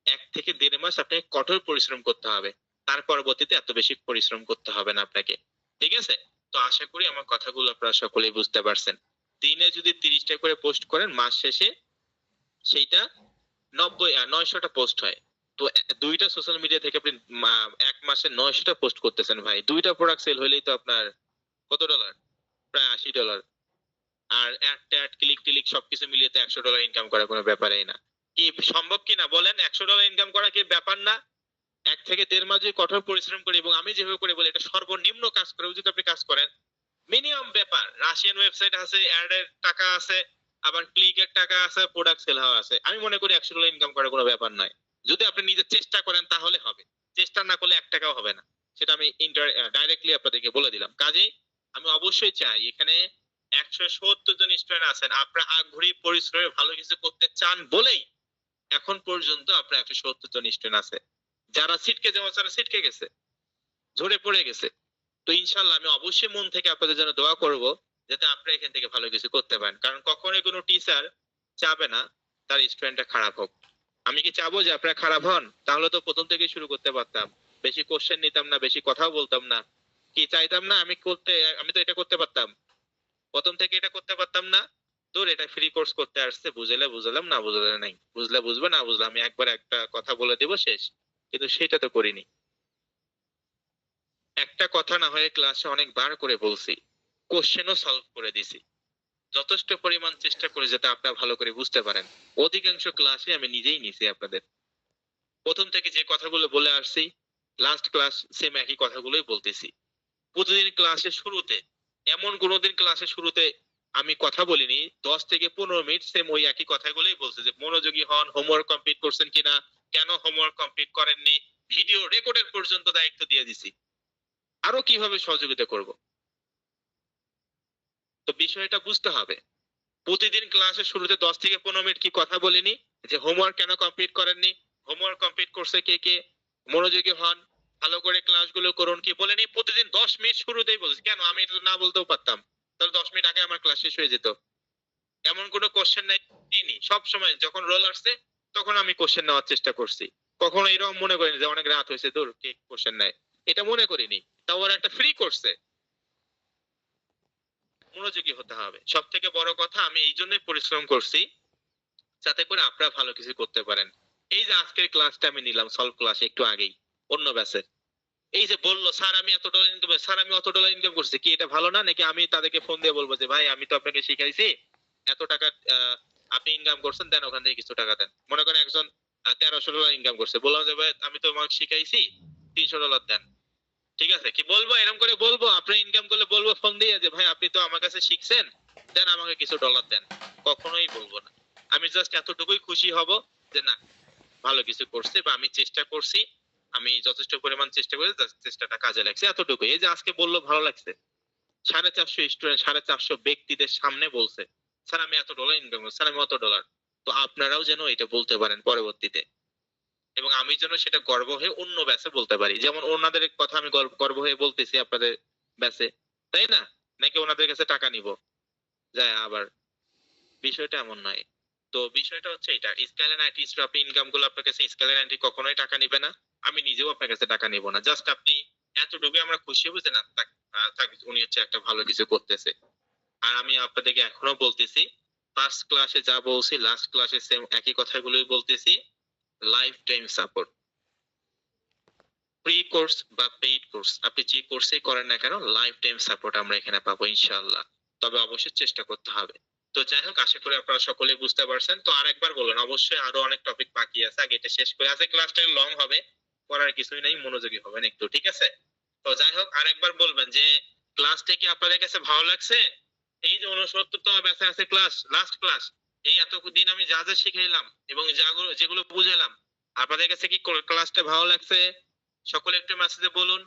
1 থেকে 1.5 মাস আপনাকে কঠোর পরিশ্রম করতে হবে। তার পরবর্তীতে এত বেশি পরিশ্রম করতে হবে না আপনাকে, ঠিক আছে? তো আশা করি আমার কথাগুলো আপনারা সকলেই বুঝতে পারছেন। দিনে যদি 30টা করে পোস্ট করেন, মাস শেষে সেইটা 900টা পোস্ট হয়। তো দুইটা সোশ্যাল মিডিয়া থেকে আপনি 1 মাসে 900টা পোস্ট করতেছেন ভাই, দুইটা প্রোডাক্ট সেল হইলেই তো আপনার কত ডলার? প্রায় $80। আর একটা অ্যাড, ক্লিক টিলিক সবকিছু মিলিয়ে তো $100 ইনকাম করা কোনো ব্যাপারই না। কি সম্ভব কিনা বলেন? $100 ইনকাম করা কি ব্যাপার না? 1 থেকে 1.5 মাস যদি কঠোর পরিশ্রম করি, এবং আমি যেভাবে করে বলি, এটা সর্বনিম্ন কাজ করে যদি আপনি কাজ করেন, মিনিমাম ব্যাপার। রাশিয়ান ওয়েবসাইট আছে, অ্যাড এর টাকা আছে, আবার ক্লিকের টাকা আছে, প্রোডাক্ট সেল হওয়া আছে। আমি মনে করি $100 ইনকাম করার কোনো ব্যাপার নয়। যদি আপনি নিজে চেষ্টা করেন তাহলে হবে, চেষ্টা না করলে 1 টাকাও হবে না। সেটা আমি ডাইরেক্টলি আপনাদেরকে বলে দিলাম। কাজেই আমি অবশ্যই চাই এখানে 170 জন স্টুডেন্ট আছেন, আপনারা আগ্রহী পরিশ্রমে ভালো কিছু করতে চান বলেই এখন পর্যন্ত আপনার 170 জন স্টুডেন্ট আছে। যারা ছিটকে যাওয়া, যারা ছিটকে গেছে, ঝরে পড়ে গেছে, তো ইনশাল্লাহ আমি অবশ্যই মন থেকে আপনাদের জন্য দোয়া করব, যাতে আপনারা এখান থেকে ভালো কিছু করতে পারেন। কারণ কখনোই কোনো টিচার চাবে না তার স্টুডেন্টটা খারাপ হোক। আমি কি চাবো যে আপনারা খারাপ হন? তাহলে তো প্রথম থেকে শুরু করতে পারতাম, বেশি কোশ্চেন নিতাম না, বেশি কথাও বলতাম না। কি চাইতাম না আমি তো এটা করতে পারতাম, প্রথম থেকে এটা করতে পারতাম না। তোর এটা ফ্রি কোর্স করতে আসছে, বুঝলে বুঝলাম, না বুঝলে নাই, বুঝলে বুঝবে, না বুঝলে আমি একবার একটা কথা বলে দেবো, শেষ। কিন্তু সেটা তো করিনি। একটা কথা না হয়ে ক্লাসে অনেকবার করে বলছি, কোশ্চেনও সলভ করে দিছি, যথেষ্ট পরিমাণ চেষ্টা করে যাতে আপনারা ভালো করে বুঝতে পারেন। অধিকাংশ ক্লাসে আমি নিজেই নিছি আপনাদের, প্রথম থেকে যে কথাগুলো বলে আসছি, লাস্ট ক্লাস সেম একই কথাগুলোই বলতেছি। প্রতিদিন ক্লাসের শুরুতে, এমন কোনোদিন ক্লাসের শুরুতে আমি কথা বলিনি, 10 থেকে 15 মিনিট সেম ওই একই কথাগুলোই বলছে যে মনোযোগী হন, হোমওয়ার্ক কমপ্লিট করছেন কিনা, কেন হোমওয়ার্ক কমপ্লিট করেননি, ভিডিও রেকর্ডের পর্যন্ত দায়িত্ব দিয়ে দিছি। আরো কিভাবে সহযোগিতা করব? তো বিষয়টা বুঝতে হবে। প্রতিদিন ক্লাসের শুরুতে 10 থেকে 15 মিনিট কি কথা বলিনি যে হোমওয়ার্ক কেন কমপ্লিট করেননি, হোমওয়ার্ক কমপ্লিট করছে কে কে, মনোযোগী হন, ভালো করে ক্লাসগুলো করুন কি বলেনি? প্রতিদিন 10 মিনিট শুরুতেই বলছি। কেন আমি এটা না বলতেও পারতাম, তাহলে 10 মিনিট আগে আমার ক্লাস শেষ হয়ে যেত। এমন কোনো কোশ্চেন নাই নিইনি। সব সময় যখন রোল আসছে তখন আমি কোশ্চেন নেওয়ার চেষ্টা করছি। কখনো এরকম মনে করিনি যে অনেক রাত হয়েছে দূর কে কোশ্চেন নেয়, এটা মনে করিনি। তাও ওরা একটা ফ্রি করছে। মনোযোগী হতে হবে। সব থেকে বড় কথা, আমি এই জন্যই পরিশ্রম করছি যাতে করে আপনারা ভালো কিছু করতে পারেন। এই যে আজকের ক্লাসটা আমি নিলাম সলভ ক্লাস একটু আগেই অন্য ব্যাচের, এই যে বললো স্যার আমি এত ডলার ইনকাম, স্যার আমি অত ডলার ইনকাম করছি, কি এটা ভালো না? নাকি আমি তাদেরকে ফোন দিয়ে বলবো যে ভাই আমি তো আপনাকে শিখাইছি, এত টাকা আপনি ইনকাম করছেন, দেন ওখান থেকে কিছু টাকা দেন। মনে করেন একজন 1300 ডলার ইনকাম করছে, বললাম যে ভাই আমি তো তোমাকে শিখাইছি, 300 ডলার দেন। ঠিক আছে, কি বলবো? এরকম করে বলবো? আপনি ইনকাম করলে বলবো ফোন দিয়ে যে ভাই আপনি তো আমার কাছে শিখছেন, দেন আমাকে কিছু ডলার দেন? কখনোই বলবো না। আমি জাস্ট এতটুকুই খুশি হব যে না, ভালো কিছু করছে বা আমি চেষ্টা করছি, আমি যথেষ্ট পরিমাণ চেষ্টা করেছি, চেষ্টাটা কাজে লাগছে, এতটুকুই। এই যে আজকে বললো ভালো লাগছে, 450 স্টুডেন্ট, 450 ব্যক্তিদের সামনে বলছে স্যার আমি এত ডলার ইনকাম করছি, স্যার আমি অত ডলার। তো আপনারাও যেন এটা বলতে পারেন পরবর্তীতে, এবং আমি যেন সেটা গর্ব হয়ে অন্য ব্যাচে বলতে পারি। যেমন ওনাদের কথা আমি গর্ব হয়ে বলতেছি আপনাদের ব্যাচে, তাই না? নাকি ওনাদের কাছে টাকা নিব যায় আবার? বিষয়টা এমন নয়। তো বিষয়টা হচ্ছে এটা, স্কেলেন আইটি স্টপ ইনকাম গুলো আপনার কাছে, স্কেলেন আইটি কখনোই টাকা নিবে না, আমি নিজেও আপনার কাছে টাকা নিব না। জাস্ট আপনি এতটুকু আমরা খুশি হব যে না উনি হচ্ছে একটা ভালো কিছু করতেছে। আর আমি আপনাদেরকে এখনো বলতেছি, ফার্স্ট ক্লাসে যা বলছি লাস্ট ক্লাসে সেম একই কথাগুলোই বলতেছি, life time support. Free course বা পেইড কোর্স, আপনি যে কোর্সই করেন না কেন, লাইফ টাইম সাপোর্ট আমরা এখানে পাবো ইনশাআল্লাহ। তবে অবশ্যই চেষ্টা করতে হবে। তো যাই হোক, আশা করি আপনারা সকলেই বুঝতে পারছেন। তো আরেকবার বলুন, অবশ্যই আরো অনেক টপিক বাকি আছে, আগে এটা শেষ করে, আজকে ক্লাসটা লং হবে, করার কিছুই নাই, মনোযোগী হবেন একটু, ঠিক আছে? তো যাই হোক, আরেকবার বলবেন যে ক্লাসটা কি আপনাদের কাছে ভালো লাগছে? এই যে 69তম ব্যাচে আছে ক্লাস, লাস্ট ক্লাস, এই এতদিন আমি যা যা শিখাইলাম এবং যেগুলো বুঝাইলাম, আপনাদের কাছে কি ক্লাসটা ভালো লাগছে? সকলে একটু মেসেজে বলুন।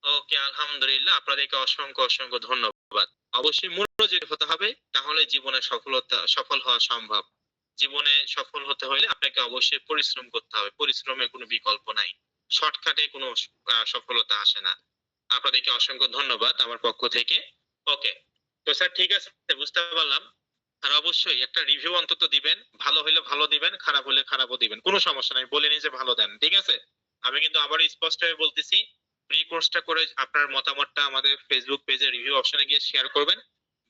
ওকে, আলহামদুলিল্লাহ, আপনাদেরকে অসংখ্য অসংখ্য ধন্যবাদ। অবশ্যই মনোযোগী হতে হবে, তাহলে জীবনে সফল হওয়া সম্ভব। জীবনে সফল হতে হলে আপনাকে অবশ্যই পরিশ্রম করতে হবে, পরিশ্রমের কোনো বিকল্প নাই, শর্টকাটে কোনো সফলতা আসে না। আপনাদেরকে অসংখ্য ধন্যবাদ আমার পক্ষ থেকে। ওকে, তো স্যার ঠিক আছে, বুঝতে পারলাম। আর অবশ্যই একটা রিভিউ অন্তত দিবেন, ভালো হলে ভালো দিবেন, খারাপ হলে খারাপও দিবেন, কোনো সমস্যা নাই, বলিনি যে ভালো দেন, ঠিক আছে? আমি কিন্তু আবার স্পষ্ট হয়ে বলতেছি, ফ্রি কোর্সটা করে আপনার মতামতটা আমাদের ফেসবুক পেজে রিভিউ অপশনে গিয়ে শেয়ার করবেন।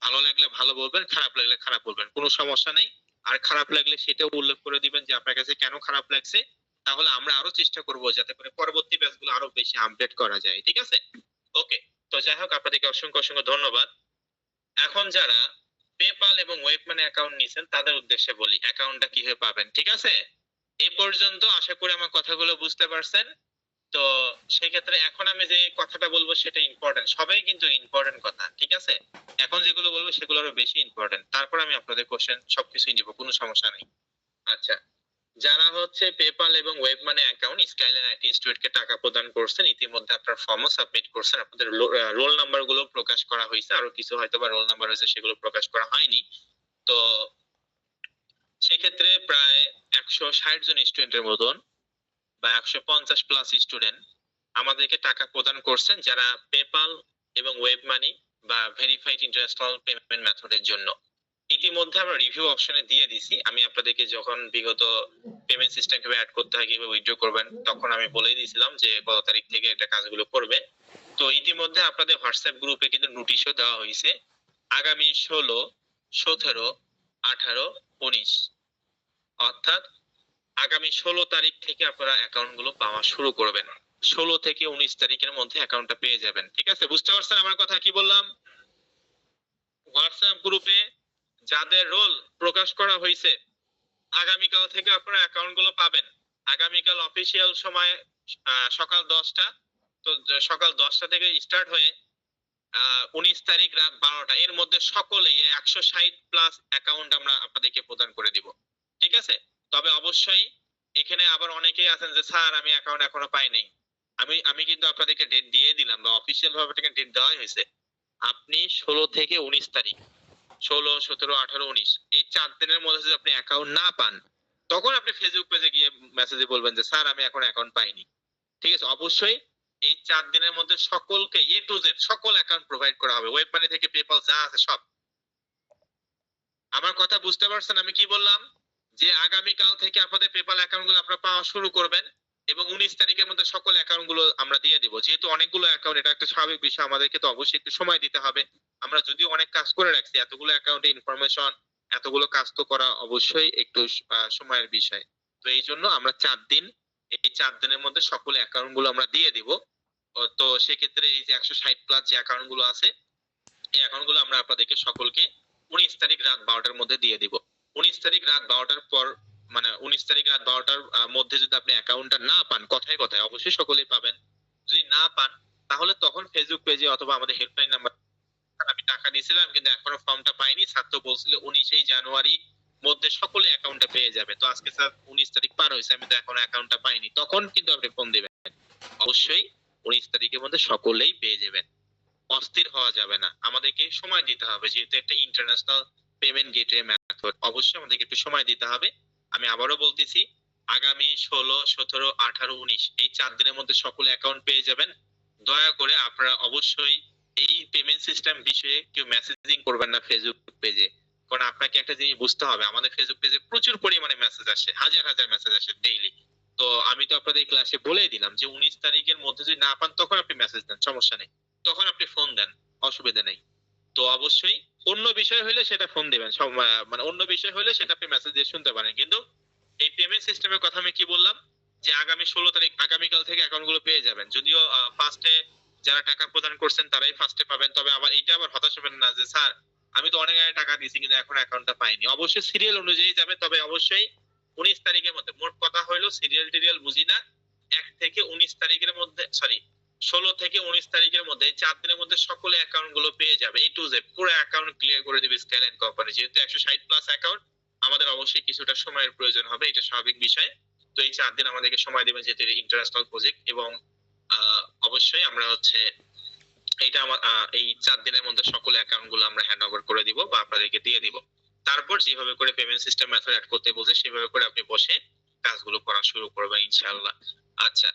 ভালো লাগলে ভালো বলবেন, খারাপ লাগলে খারাপ বলবেন, কোনো সমস্যা নেই। আর খারাপ লাগলে সেটাও উল্লেখ করে দিবেন যে আপনার কাছে কেন খারাপ লাগছে, তাহলে আমরা আরো চেষ্টা করব যাতে করে পরবর্তী ব্যাচগুলো আরো বেশি আপডেট করা যায়, ঠিক আছে? ওকে, তো যাই হোক, আপনাদেরকে অসংখ্য অসংখ্য ধন্যবাদ। এখন যারা পেপাল এবং ওয়েব মানি অ্যাকাউন্ট নিছেন তাদের উদ্দেশ্যে বলি অ্যাকাউন্টটা কিভাবে পাবেন, ঠিক আছে? এই পর্যন্ত আশা করি আমার কথাগুলো বুঝতে পারছেন। তো সেক্ষেত্রে এখন আমি যে কথাটা বলবো সেটা ইম্পর্টেন্ট, সবাই কিন্তু ইম্পর্টেন্ট কথা, ঠিক আছে? এখন যেগুলো বলবো সেগুলো আরো বেশি ইম্পর্টেন্ট, তারপর আমি আপনাদের কোশ্চেন সবকিছুই নিব, কোনো সমস্যা নেই। আচ্ছা, যারা হচ্ছে পেপাল এবং web money account Skyline IT ইনস্টিটিউটকে টাকা প্রদান করছেন, ইতিমধ্যে আপনার ফর্মও সাবমিট করছেন, আপনাদের রোল নাম্বার গুলো প্রকাশ করা হয়েছে, আরো কিছু হয়তো বা রোল নাম্বার হয়েছে সেগুলো প্রকাশ করা হয়নি। তো সেক্ষেত্রে প্রায় 160 জন স্টুডেন্টের মতন বা 150 প্লাস স্টুডেন্ট আমাদেরকে টাকা প্রদান করছেন, যারা পেপাল এবং ওয়েব মানি বা ভেরিফাইড ইন্টারন্যাশনাল পেমেন্ট মেথডের জন্য। ইতিমধ্যে আমরা রিভিউ অপশনে দিয়ে দিছি, আমি আপনাদেরকে যখন বিগত পেমেন্ট সিস্টেম কিভাবে অ্যাড করতে হয়, কিভাবে উইথড্র করবেন, তখন আমি বলেই দিয়েছিলাম যে কত তারিখ থেকে এটা কাজগুলো করবে। তো ইতিমধ্যে আপনাদের হোয়াটসঅ্যাপ গ্রুপে কিন্তু নোটিশও দেওয়া হয়েছে, আগামী 16, 17, 18, 19, অর্থাৎ আগামী 16 তারিখ থেকে আপনারা অ্যাকাউন্ট গুলো পাওয়া শুরু করবেন। 16 থেকে 19 তারিখের মধ্যে অ্যাকাউন্টটা পেয়ে যাবেন, ঠিক আছে? বুঝতে পারছেন আমার কথা কি বললাম? হোয়াটসঅ্যাপ গ্রুপে যাদের রোল প্রকাশ করা হয়েছে, আগামীকাল থেকে আপনারা অ্যাকাউন্ট গুলো পাবেন। আগামীকাল অফিসিয়াল সময় সকাল 10টা। তো সকাল 10টা থেকে স্টার্ট হয়ে 19 তারিখ রাত 12টা এর মধ্যে সকলেই 160+ অ্যাকাউন্ট আমরা আপনাদেরকে প্রদান করে দিব। ঠিক আছে? তবে অবশ্যই এখানে আবার অনেকেই আছেন যে স্যার আমি অ্যাকাউন্ট এখনো পাই নাই। আমি আমি কিন্তু আপনাদেরকে ডেট দিয়ে দিলাম বা অফিসিয়াল ভাবে আপনাকে ডেট দেওয়াই হয়েছে। আপনি 16 থেকে 19 তারিখ 16, 17, 18, 19 এই 4 দিনের মধ্যে যদি আপনি অ্যাকাউন্ট না পান, তখন আপনি ফেসবুক পেজে গিয়ে মেসেজে বলবেন যে স্যার আমি এখন অ্যাকাউন্ট পাইনি। ঠিক আছে? অবশ্যই এই 4 দিনের মধ্যে সকলকে A to Z সকল অ্যাকাউন্ট প্রোভাইড করা হবে। ওয়েব মানি থেকে পেপাল যা আছে সব। আমার কথা বুঝতে পারছেন আমি কি বললাম? যে আগামীকাল থেকে আপনাদের পেপাল অ্যাকাউন্ট গুলো আপনারা পাওয়া শুরু করবেন এবং 19 তারিখের মধ্যে সকল অ্যাকাউন্ট গুলো আমরা দিয়ে দিব। যেহেতু অনেকগুলো অ্যাকাউন্ট এটা একটা স্বাভাবিক বিষয় আমাদেরকে তো অবশ্যই একটু সময় দিতে হবে। আমরা যদিও অনেক কাজ করে রাখছি এতগুলো অ্যাকাউন্টে ইনফরমেশন এতগুলো কাজ তো করা অবশ্যই একটু সময়ের বিষয়। তো এই জন্য আমরা 4 দিন এই 4 দিনের মধ্যে সকল অ্যাকাউন্ট গুলো আমরা দিয়ে দিব। তো সেক্ষেত্রে এই যে 160+ যে অ্যাকাউন্ট গুলো আছে এই অ্যাকাউন্ট গুলো আমরা আপনাদেরকে সকলকে 19 তারিখ রাত 12টার মধ্যে দিয়ে দিব। 19 তারিখ রাত 12টার পর মানে 19 তারিখ রাত 12টার মধ্যে যদি আপনি অ্যাকাউন্টটা না পান কথায় কথায় অবশ্যই সকলেই পাবেন। যদি না পান তাহলে তখন ফেসবুক পেজে অথবা আমাদের হেল্পলাইন নাম্বার আমি টাকা দিয়েছিলাম কিন্তু এখনো ফর্মটা পাইনি স্যার তো বলছিল 19 জানুয়ারি মধ্যে সকলে অ্যাকাউন্টটা পেয়ে যাবে। তো আজকে স্যার 19 তারিখ পার হয়েছে আমি তো এখনো অ্যাকাউন্টটা পাইনি। তখন কিন্তু আপনি ফোন দিবেন। অবশ্যই 19 তারিখের মধ্যে সকলেই পেয়ে যাবেন। অস্থির হওয়া যাবে না। আমাদেরকে সময় দিতে হবে যেহেতু একটা ইন্টারন্যাশনাল পেমেন্ট গেটওয়ে মেথড অবশ্যই আমাদেরকে একটু সময় দিতে হবে। আমি আবারও বলতেছি আগামী 16, 17, 18, 19 এই 4 দিনের মধ্যে সকলে অ্যাকাউন্ট পেয়ে যাবেন। দয়া করে আপনারা অবশ্যই এই পেমেন্ট সিস্টেম বিষয়ে কেউ মেসেজিং করবেন না ফেসবুক পেজে। কারণ আপনাকে একটা জিনিস বুঝতে হবে আমাদের ফেসবুক পেজে প্রচুর পরিমাণে মেসেজ আসে হাজার হাজার মেসেজ আসে ডেইলি। তো আমি তো আপনাদের ক্লাসে বলেই দিলাম যে 19 তারিখের মধ্যে যদি না পান তখন আপনি মেসেজ দেন সমস্যা নেই। তখন আপনি ফোন দেন অসুবিধা নেই। তো অবশ্যই অন্য বিষয় হলে সেটা ফোন দিবেন মানে অন্য বিষয় হলে সেটা আপনি মেসেজ দিয়ে শুনতে পারেন কিন্তু এই পেমেন্ট সিস্টেমের কথা আমি কি বললাম যে আগামী 16 তারিখ আগামীকাল থেকে অ্যাকাউন্ট গুলো পেয়ে যাবেন যদিও ফার্স্টে যারা টাকা প্রদান করছেন তারাই ফার্স্টে পাবেন তবে আবার এটা আবার হতাশ হবেন না যে স্যার আমি তো অনেক আগে টাকা দিয়েছি কিন্তু এখন অ্যাকাউন্টটা পাইনি অবশ্যই সিরিয়াল অনুযায়ী যাবে তবে অবশ্যই 19 তারিখের মধ্যে মোট কথা হলো সিরিয়াল টিরিয়াল বুঝি না 1 থেকে 19 তারিখের মধ্যে সরি 16 থেকে 19 তারিখের মধ্যে 4 দিনের মধ্যে সকলে অ্যাকাউন্ট গুলো পেয়ে যাবে A to Z পুরো অ্যাকাউন্ট ক্লিয়ার করে দিবে স্কাইলাইন কোম্পানি যেহেতু 160+ অ্যাকাউন্ট আমাদের অবশ্যই কিছুটা সময়ের প্রয়োজন হবে এটা স্বাভাবিক বিষয়। তো এই 4 দিন আমাদেরকে সময় দিবেন যেহেতু এটা ইন্টারন্যাশনাল প্রজেক্ট এবং অবশ্যই আমরা হচ্ছে এটা এই 4 দিনের মধ্যে সকল অ্যাকাউন্ট গুলো আমরা হ্যান্ড ওভার করে দিব বা আপনাদেরকে দিয়ে দিব। তারপর যেভাবে করে পেমেন্ট সিস্টেম মেথড অ্যাড করতে বলছে সেভাবে করে আপনি বসে কাজগুলো করা শুরু করবেন ইনশাআল্লাহ। আচ্ছা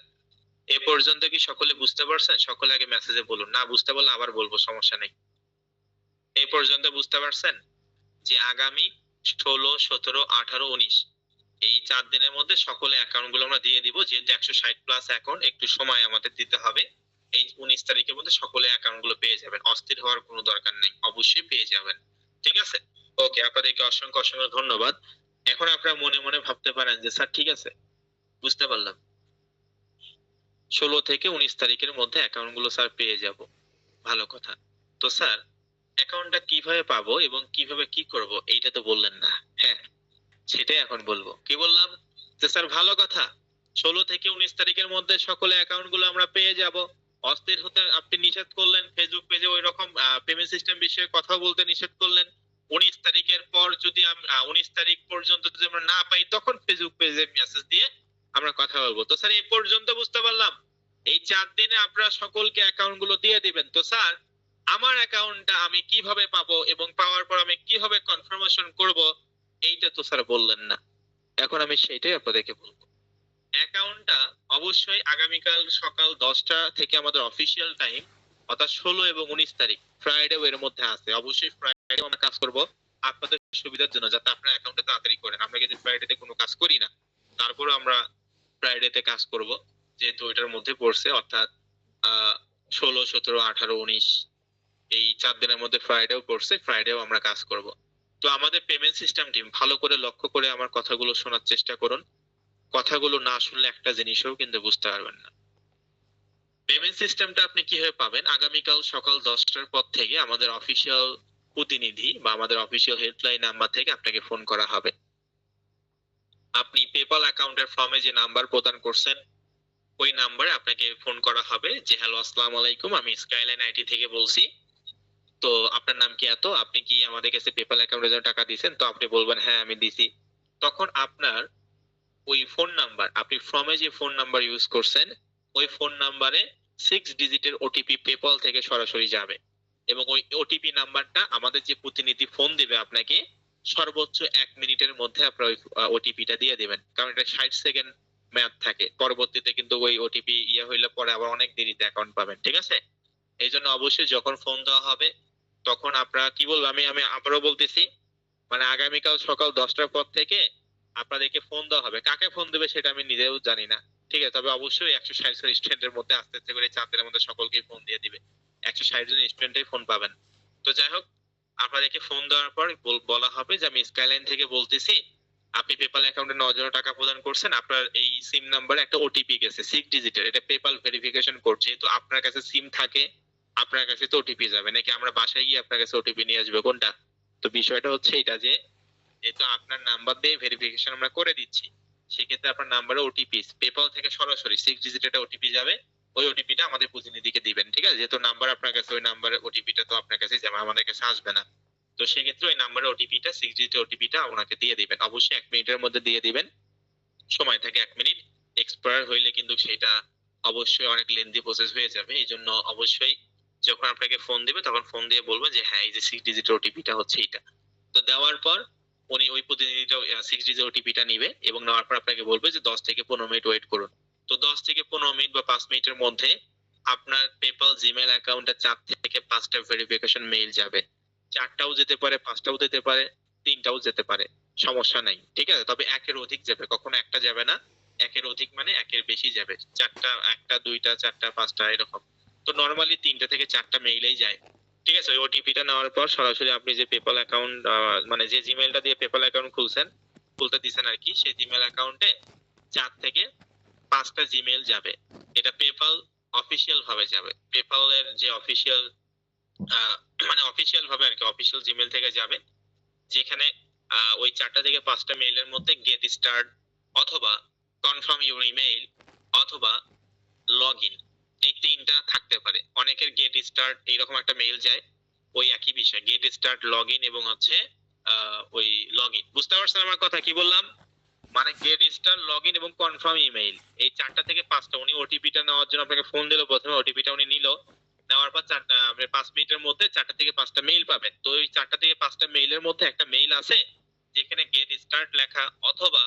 এ পর্যন্ত কি সকলে বুঝতে পারছেন? সকলে আগে মেসেজে বলুন না বুঝতে পারলে আবার বলবো সমস্যা নেই। এই পর্যন্ত বুঝতে পারছেন যে আগামী 16, 17, 18, 19 এই 4 দিনের মধ্যে সকলে অ্যাকাউন্ট গুলো আমরা দিয়ে দিব যেহেতু 160+ অ্যাকাউন্ট একটু সময় আমাদের দিতে হবে। এই 19 তারিখের মধ্যে সকলে অ্যাকাউন্ট গুলো পেয়ে যাবেন অস্থির হওয়ার কোনো দরকার নেই অবশ্যই পেয়ে যাবেন। ঠিক আছে? ওকে আপনাদেরকে অসংখ্য অসংখ্য ধন্যবাদ। এখন আপনারা মনে মনে ভাবতে পারেন যে স্যার ঠিক আছে বুঝতে পারলাম 16 থেকে 19 তারিখের মধ্যে অ্যাকাউন্ট গুলো স্যার পেয়ে যাব ভালো কথা। তো স্যার অ্যাকাউন্টটা কিভাবে পাবো এবং কিভাবে কি করব এইটা তো বললেন না। হ্যাঁ সেটাই এখন বলবো কি বললাম যে স্যার ভালো কথা 16 থেকে 19 তারিখের মধ্যে সকলে অ্যাকাউন্ট গুলো আমরা পেয়ে যাব অস্থির হতে আপনি নিষেধ করলেন ফেসবুক পেজে ওই রকম পেমেন্ট সিস্টেম বিষয়ে কথা বলতে নিষেধ করলেন 19 তারিখের পর যদি 19 তারিখ পর্যন্ত যদি আমরা না পাই তখন ফেসবুক পেজে মেসেজ দিয়ে আমরা কথা বলবো তো স্যার এই পর্যন্ত বুঝতে পারলাম এই 4 দিনে আপনারা সকলকে অ্যাকাউন্ট গুলো দিয়ে দিবেন তো স্যার আমার অ্যাকাউন্টটা আমি কিভাবে পাবো এবং পাওয়ার পর আমি কিভাবে কনফার্মেশন করব এইটা তো স্যার বললেন না এখন আমি সেটাই আপনাদেরকে বলবো অ্যাকাউন্টটা অবশ্যই আগামীকাল সকাল 10টা থেকে আমাদের অফিসিয়াল টাইম অর্থাৎ 16 এবং 19 তারিখ ফ্রাইডে এর মধ্যে আছে অবশ্যই ফ্রাইডে আমরা কাজ করব আপনাদের সুবিধার জন্য যাতে আপনার অ্যাকাউন্টে তাড়াতাড়ি করেন আমরা কিন্তু ফ্রাইডেতে কোনো কাজ করি না তারপরে আমরা ফ্রাইডেতে কাজ করব যেহেতু ওইটার মধ্যে পড়ছে অর্থাৎ 16, 17, 18, 19 এই 4 দিনের মধ্যে ফ্রাইডেও পড়ছে ফ্রাইডেও আমরা কাজ করব তো আমাদের পেমেন্ট সিস্টেম টিম ভালো করে লক্ষ্য করে আমার কথাগুলো শোনার চেষ্টা করুন কথাগুলো না শুনলে একটা জিনিসও কিন্তু বুঝতে পারবেন না পেমেন্ট সিস্টেমটা আপনি কিভাবে পাবেন আগামীকাল সকাল 10টার পর থেকে আমাদের অফিসিয়াল প্রতিনিধি বা আমাদের অফিসিয়াল হেল্পলাইন নাম্বার থেকে আপনাকে ফোন করা হবে আপনি পেপাল অ্যাকাউন্টের ফর্মে যে নাম্বার প্রদান করছেন ওই নাম্বারে আপনাকে ফোন করা হবে যে হ্যালো আসসালামু আলাইকুম আমি স্কাইলাইন আইটি থেকে বলছি তো আপনার নাম কি এত, আপনি কি আমাদের কাছে পেপ্যাল অ্যাকাউন্টে জন্য টাকা দিয়েছেন? তো আপনি বলবেন হ্যাঁ আমি দিছি। তখন আপনার ওই ফোন নাম্বার, আপনি ফর্মে যে ফোন নাম্বার ইউজ করছেন ওই ফোন নাম্বারে 6 ডিজিটের ওটিপি পেপ্যাল থেকে সরাসরি যাবে এবং ওই ওটিপি নাম্বারটা আমাদের যে প্রতিনিধি ফোন দিবে আপনাকে সর্বোচ্চ 1 মিনিটের মধ্যে আপনার ওই ওটিপিটা দিয়ে দিবেন, কারণ এটা 60 সেকেন্ড মেয়াদ থাকে। পরবর্তীতে কিন্তু ওই ওটিপি ইয়ে হইলে পরে আবার অনেক দেরিতে অ্যাকাউন্ট পাবেন, ঠিক আছে? এই জন্য অবশ্যই যখন ফোন দেওয়া হবে তখন আপনারা কি বলবো, আমি আমি আবারও বলতেছি, মানে আগামীকাল সকাল 10টার পর থেকে আপনাদেরকে ফোন দেওয়া হবে। কাকে ফোন দেবে সেটা আমি নিজেও জানি না, ঠিক আছে? তবে অবশ্যই 160 জন স্টুডেন্টের মধ্যে আস্তে আস্তে করে 4 দিনের মধ্যে সকলকেই ফোন দিয়ে দিবে। 160 জন স্টুডেন্টই ফোন পাবেন। তো যাই হোক, আপনাদেরকে ফোন দেওয়ার পর বলা হবে যে আমি স্কাইলাইন থেকে বলতেছি, আপনি পেপাল অ্যাকাউন্টে 9 জনের টাকা প্রদান করছেন, আপনার এই সিম নাম্বারে একটা ওটিপি গেছে 6 ডিজিটের, এটা পেপাল ভেরিফিকেশন কোড। যেহেতু আপনার কাছে সিম থাকে আপনার কাছে তো ওটিপি যাবে, নাকি আমরা বাসায় গিয়ে আপনার কাছে ওটিপি নিয়ে আসবো, কোনটা? তো বিষয়টা হচ্ছে এটা যে যেহেতু আপনার নাম্বার দিয়ে ভেরিফিকেশন আমরা করে দিচ্ছি, সেক্ষেত্রে আপনার নাম্বারে ওটিপি পেপাল থেকে সরাসরি 6 ডিজিট একটা ওটিপি যাবে, ওই ওটিপিটা আমাদের প্রতিনিধিকে দিবেন, ঠিক আছে? যেহেতু নাম্বার আপনার কাছে, ওই নাম্বারের ওটিপিটা তো আপনার কাছে যাবে, আমাদের কাছে আসবে না। তো সেক্ষেত্রে ওই নাম্বারের ওটিপিটা 6 ডিজিট ওটিপিটা ওনাকে দিয়ে দিবেন, অবশ্যই 1 মিনিটের মধ্যে দিয়ে দিবেন। সময় থাকে 1 মিনিট, এক্সপায়ার হইলে কিন্তু সেটা অবশ্যই অনেক লেন্দি প্রসেস হয়ে যাবে। এই জন্য অবশ্যই যখন আপনাকে ফোন দিবে তখন ফোন দিয়ে বলবেন যে হ্যাঁ এই যে 6 ডিজিট ওটিপিটা হচ্ছে এটা। তো দেওয়ার পর উনি ওই প্রতিনিধিটা 6 ডিজিট ওটিপিটা নিবে এবং নেওয়ার পর আপনাকে বলবে যে 10 থেকে 15 মিনিট ওয়েট করুন। তো 10 থেকে 15 মিনিট বা 5 মিনিটের মধ্যে আপনার পেপাল জিমেল অ্যাকাউন্টে 4 থেকে 5টা ভেরিফিকেশন মেইল যাবে। 4টাও যেতে পারে, 5টাও যেতে পারে, 3টাও যেতে পারে, সমস্যা নাই, ঠিক আছে? তবে একের অধিক যাবে, কখনো একটা যাবে না। একের অধিক মানে একের বেশি যাবে, 4টা, 1টা, 2টা, 4টা, 5টা এরকম। তো নরমালি 3টা থেকে 4টা মেইলেই যায়, ঠিক আছে? ওই ওটিপিটা নেওয়ার পর সরাসরি আপনি যে পেপাল অ্যাকাউন্ট, মানে যে জিমেলটা দিয়ে পেপাল অ্যাকাউন্ট খুলতে দিছেন আর কি, সেই জিমেল অ্যাকাউন্টে 4 থেকে 5টা জিমেল যাবে। এটা পেপাল অফিসিয়াল ভাবে যাবে, পেপালের যে অফিসিয়াল, মানে অফিসিয়াল ভাবে আর কি, অফিসিয়াল জিমেল থেকে যাবে, যেখানে ওই 4টা থেকে 5টা মেইলের মধ্যে গেট স্টার্ট অথবা কনফার্ম ইউর ইমেইল অথবা লগ ইন, এই 3টা থাকতে পারে। অনেকের গেট স্টার্ট এইরকম একটা মেইল যায়, ওই একই বিষয়, গেট স্টার্ট, লগ ইন এবং হচ্ছে ওই লগ ইন। বুঝতে পারছেন আমার কথা কি বললাম? মানে গেট স্টার্ট, লগ ইন এবং কনফার্ম ইমেইল, এই 4টা থেকে 5টা। উনি ওটিপিটা নেওয়ার জন্য আপনাকে ফোন দিল, প্রথমে ওটিপিটা উনি নিল, নেওয়ার পর 5 মিনিটের মধ্যে 4টা থেকে 5টা মেইল পাবেন। তো ওই 4টা থেকে 5টা মেইলের মধ্যে একটা মেইল আছে যেখানে গেট স্টার্ট লেখা অথবা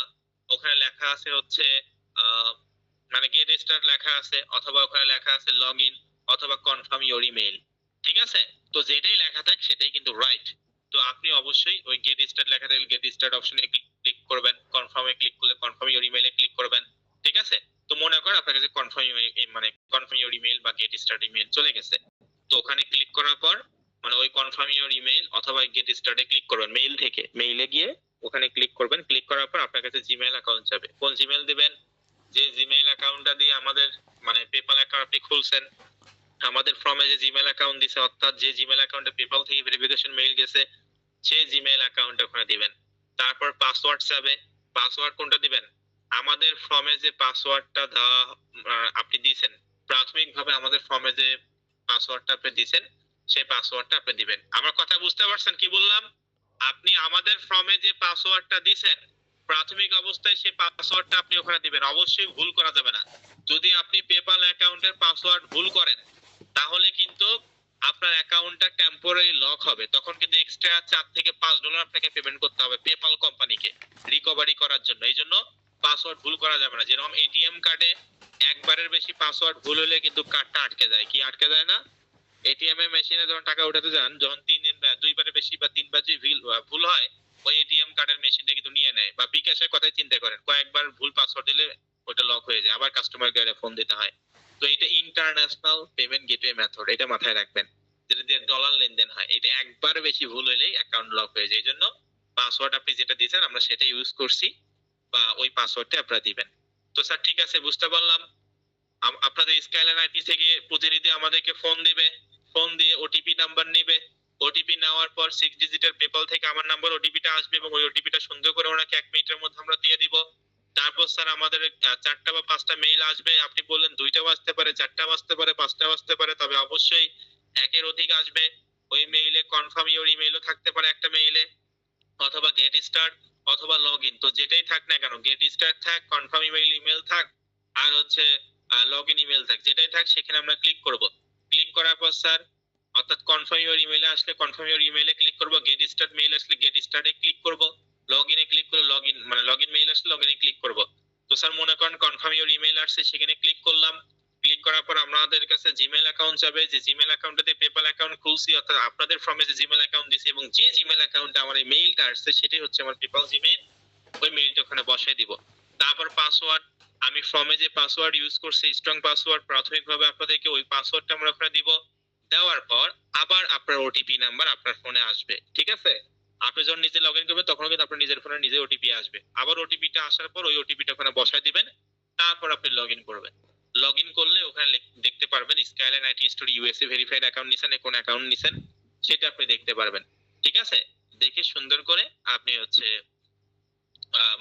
ওখানে লেখা আছে হচ্ছে আহ, মানে গেট স্টার্ট লেখা আছে অথবা ওখানে লেখা আছে লগ ইন অথবা কনফার্ম ইওর ইমেইল, ঠিক আছে? তো যেটাই লেখা থাক সেটাই কিন্তু রাইট। তো আপনি অবশ্যই ওই গেট স্টার্ট লেখা থাকলে গেট স্টার্ট অপশনে ক্লিক করবেন, কনফার্মে ক্লিক করলে কনফার্ম ইওর ইমেইলে ক্লিক করবেন, ঠিক আছে? তো মনে করেন আপনার কাছে কনফার্ম, মানে কনফার্ম ইওর ইমেইল বা গেট স্টার্ট ইমেইল চলে গেছে। তো ওখানে ক্লিক করার পর মানে ওই কনফার্ম ইওর ইমেইল অথবা গেট স্টার্টে ক্লিক করবেন, মেইল থেকে মেইলে গিয়ে ওখানে ক্লিক করবেন। ক্লিক করার পর আপনার কাছে জিমেইল অ্যাকাউন্ট যাবে। কোন জিমেইল দিবেন? যে জিমেইল অ্যাকাউন্টটা দিয়ে আমাদের মানে পেপাল অ্যাকাউন্ট আপনি খুলছেন, আমাদের ফর্মে যে জিমেইল অ্যাকাউন্ট দিছে, অর্থাৎ যে জিমেইল অ্যাকাউন্টে পেপাল থেকে ভেরিফিকেশন মেইল গেছে সেই জিমেইল অ্যাকাউন্ট ওখানে দিবেন। তারপর পাসওয়ার্ড চাবে, পাসওয়ার্ড কোনটা দিবেন? আমাদের ফর্মে যে পাসওয়ার্ডটা দেওয়া আপনি দিয়েছেন, প্রাথমিকভাবে আমাদের ফর্মে যে পাসওয়ার্ডটা আপনি দিয়েছেন সেই পাসওয়ার্ডটা আপনি দিবেন। আমার কথা বুঝতে পারছেন কি বললাম? আপনি আমাদের ফর্মে যে পাসওয়ার্ডটা দিয়েছেন প্রাথমিক অবস্থায় সেই পাসওয়ার্ডটা আপনি ওখানে দিবেন, অবশ্যই ভুল করা যাবে না। যদি আপনি পেপাল অ্যাকাউন্টের পাসওয়ার্ড ভুল করেন তাহলে কিন্তু আপনার অ্যাকাউন্টটা টেম্পোরারি লক হবে, তখন কিন্তু এক্সট্রা $4 থেকে $5 আপনাকে পেমেন্ট করতে হবে পেপাল কোম্পানিকে রিকভারি করার জন্য। এই জন্য পাসওয়ার্ড ভুল করা যাবে না। যেরকম এটিএম কার্ডে একবারের বেশি পাসওয়ার্ড ভুল হলে কিন্তু কার্ডটা আটকে যায়, কি আটকে যায় না? এটিএম এর মেশিনে যখন টাকা উঠাতে যান, যখন দুইবারের বেশি বা তিনবার যদি ভুল হয়, ওই এটিএম কার্ডের মেশিনটা কিন্তু নিয়ে নেয়। বা বিকাশের কথাই চিন্তা করেন, কয়েকবার ভুল পাসওয়ার্ড দিলে ওটা লক হয়ে যায়, আবার কাস্টমার কেয়ারে ফোন দিতে হয়। তো এটা ইন্টারন্যাশনাল পেমেন্ট গেটওয়ে মেথড, এটা মাথায় রাখবেন। যেটা দিয়ে ডলার লেনদেন হয়, এটা একবার বেশি ভুল হলেই অ্যাকাউন্ট লক হয়ে যায়। এই জন্য পাসওয়ার্ড আপনি যেটা দিয়েছেন আমরা সেটা ইউজ করছি, বা ওই পাসওয়ার্ডটা আপনারা দিবেন। তো স্যার ঠিক আছে, বুঝতে পারলাম। আপনাদের স্কাইলাইন আইটি থেকে প্রতিনিধি আমাদেরকে ফোন দিবে, ফোন দিয়ে ওটিপি নাম্বার নিবে, ওটিপি নেওয়ার পর 6 ডিজিটের পেপাল থেকে আমার নাম্বার ওটিপিটা আসবে এবং ওই ওটিপিটা সুন্দর করে ওনাকে 1 মিনিটের মধ্যে আমরা দিয়ে দিব। তারপর স্যার আমাদের 4টা বা 5টা মেইল আসবে। আপনি বললেন 2টা আসতে পারে, 4টা আসতে পারে, 5টা আসতে পারে, তবে অবশ্যই একের অধিক আসবে। ওই মেইলে কনফার্ম ইওর ইমেইলও থাকতে পারে একটা মেইলে, অথবা গেট স্টার্ট অথবা লগ ইন, তো যেটাই থাক না কেন, গেট স্টার্ট থাক, কনফার্ম ইমেইল থাক, আর হচ্ছে লগ ইন ইমেইল থাক, যেটাই থাক সেখানে আমরা ক্লিক করব। ক্লিক করার পর স্যার অর্থাৎ কনফার্ম ইওর ইমেইলে আসলে কনফার্ম ইওর ইমেইলে ক্লিক করব, গেট স্টার্ট মেইল আসলে গেট স্টার্টে ক্লিক করব, লগ ইনে ক্লিক করে লগ ইন মানে লগ ইন মেইল আসলে লগ ইনে ক্লিক করব। তো স্যার মনে করেন কনফার্ম ইওর ইমেইল আসছে, সেখানে ক্লিক করলাম। ক্লিক করার পর আমাদের কাছে জিমেইল অ্যাকাউন্ট যাবে, যে জিমেইল অ্যাকাউন্টে পেপ্যাল অ্যাকাউন্ট খুলছি অর্থাৎ আপনাদের ফর্মে যে জিমেইল অ্যাকাউন্ট দিয়েছি এবং যে জিমেইল অ্যাকাউন্টে আমার এই মেইলটা আসছে সেটাই হচ্ছে আমার পেপ্যাল জিমেইল, ওই মেইলটা ওখানে বসাই দিব। তারপর পাসওয়ার্ড, আমি ফর্মে যে পাসওয়ার্ড ইউজ করছি স্ট্রং পাসওয়ার্ড, প্রাথমিকভাবে আপনাদেরকে ওই পাসওয়ার্ডটা আমরা ওখানে দিব। দেওয়ার পর আবার আপনার ওটিপি নাম্বার আপনার ফোনে আসবে, ঠিক আছে? আপনি যখন নিজে লগ ইন করবেন তখন কিন্তু আপনার নিজের ফোনে নিজে ওটিপি আসবে, আবার ওটিপিটা আসার পর ওই ওটিপিটা ওখানে বসায় দিবেন, তারপর আপনি লগ ইন করবেন। লগ ইন করলে ওখানে দেখতে পারবেন skyline IT store USA verified account নিছেন, কোন অ্যাকাউন্ট নিছেন সেটা আপনি দেখতে পারবেন, ঠিক আছে? দেখে সুন্দর করে আপনি হচ্ছে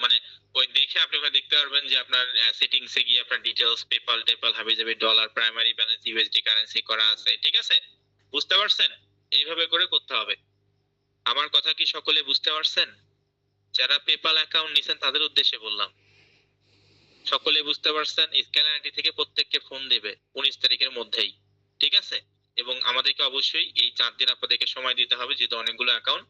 মানে ওই দেখে আপনি ওখানে দেখতে পারবেন যে আপনার সেটিংসে গিয়ে আপনার ডিটেইলস পেপাল টেপাল হাবি যাবে, dollar primary balance USD currency করা আছে, ঠিক আছে? বুঝতে পারছেন? এইভাবে করে করতে হবে। আমার কথা কি সকলে বুঝতে পারছেন? যারা পেপাল অ্যাকাউন্ট নিছেন তাদের উদ্দেশ্যে বললাম। সকলে বুঝতে পারছেন? স্ক্যানার আইডি থেকে প্রত্যেককে ফোন দেবে 19 তারিখের মধ্যেই, ঠিক আছে? এবং আমাদেরকে অবশ্যই এই 4 দিন আপনাদেরকে সময় দিতে হবে, যেহেতু অনেকগুলো অ্যাকাউন্ট,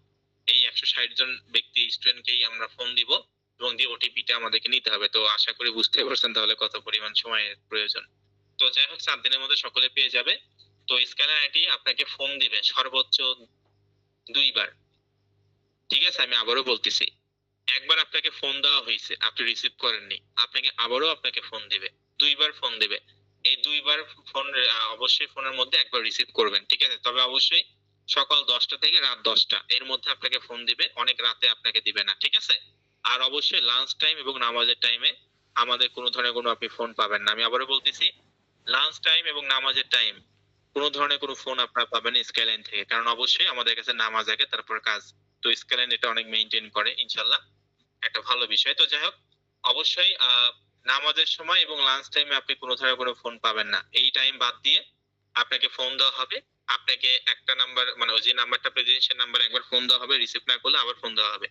এই 160 জন ব্যক্তি স্টুডেন্টকেই আমরা ফোন দিব এবং দিয়ে ওটিপিটা আমাদেরকে নিতে হবে। তো আশা করি বুঝতে পারছেন তাহলে কত পরিমাণ সময়ের প্রয়োজন। তো যাই হোক 7 দিনের মধ্যে সকলে পেয়ে যাবে। তো স্ক্যানার আইডি আপনাকে ফোন দিবে সর্বোচ্চ 2 বার, ঠিক আছে? আমি আবারও বলতেছি, একবার আপনাকে ফোন দেওয়া হয়েছে, আপনি রিসিভ করেননি, আপনাকে আবারও আপনাকে ফোন দিবে, 2 বার ফোন দিবে। এই 2 বার ফোন অবশ্যই ফোনের মধ্যে একবার রিসিভ করবেন, ঠিক আছে? তবে অবশ্যই সকাল 10টা থেকে রাত 10টা এর মধ্যে আপনাকে ফোন দিবে, অনেক রাতে আপনাকে দিবে না, ঠিক আছে? আর অবশ্যই লাঞ্চ টাইম এবং নামাজের টাইমে আমাদের কোনো ধরনের কোনো আপনি ফোন পাবেন না। আমি আবারও বলতেছি, লাঞ্চ টাইম এবং নামাজের টাইম কোনো ধরনের কোনো ফোন আপনারা পাবেন না স্কাইলাইন থেকে, কারণ অবশ্যই আমাদের কাছে নামাজ আগে তারপর কাজ। তো স্কাইলাইন এটা অনেক মেইনটেইন করে ইনশাআল্লাহ, একটা ভালো বিষয়। তো যাই হোক অবশ্যই নামাজের সময় এবং লাঞ্চ টাইমে আপনি কোনো ধরনের কোনো ফোন পাবেন না, এই টাইম বাদ দিয়ে আপনাকে ফোন দেওয়া হবে। আপনাকে একটা নাম্বার মানে ওই যে নাম্বারটা আপনি দিয়েছেন সেই নাম্বারে একবার ফোন দেওয়া হবে, রিসিভ না করলে আবার ফোন দেওয়া হবে।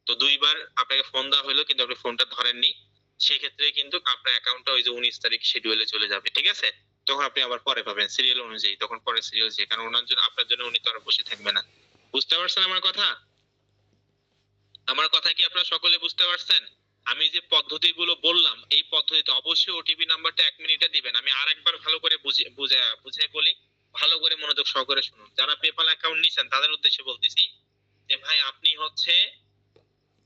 তো 2 বার আপনাকে ফোন দেওয়া হলো কিন্তু আপনি ফোনটা ধরেননি, সেক্ষেত্রে কিন্তু আপনার অ্যাকাউন্টটা ওই যে 19 তারিখ শিডিউলে চলে যাবে, ঠিক আছে? তখন আপনি আবার পরে পাবেন সিরিয়াল অনুযায়ী, তখন পরে সিরিয়াল যে, কারণ ওনার জন্য আপনার জন্য উনি তো আর বসে থাকবে না। বুঝতে পারছেন আমার কথা? আমার কথা কি আপনারা সকলে বুঝতে পারছেন? আমি যে পদ্ধতিগুলো বললাম এই পদ্ধতিতে অবশ্যই ওটিপি নাম্বারটা 1 মিনিটে দিবেন। আমি আরেকবার ভালো করে বুঝিয়ে বলি, ভালো করে মনোযোগ সহকারে শুনুন। যারা পেপাল অ্যাকাউন্ট নিছেন তাদের উদ্দেশ্যে বলতেছি যে ভাই আপনি হচ্ছে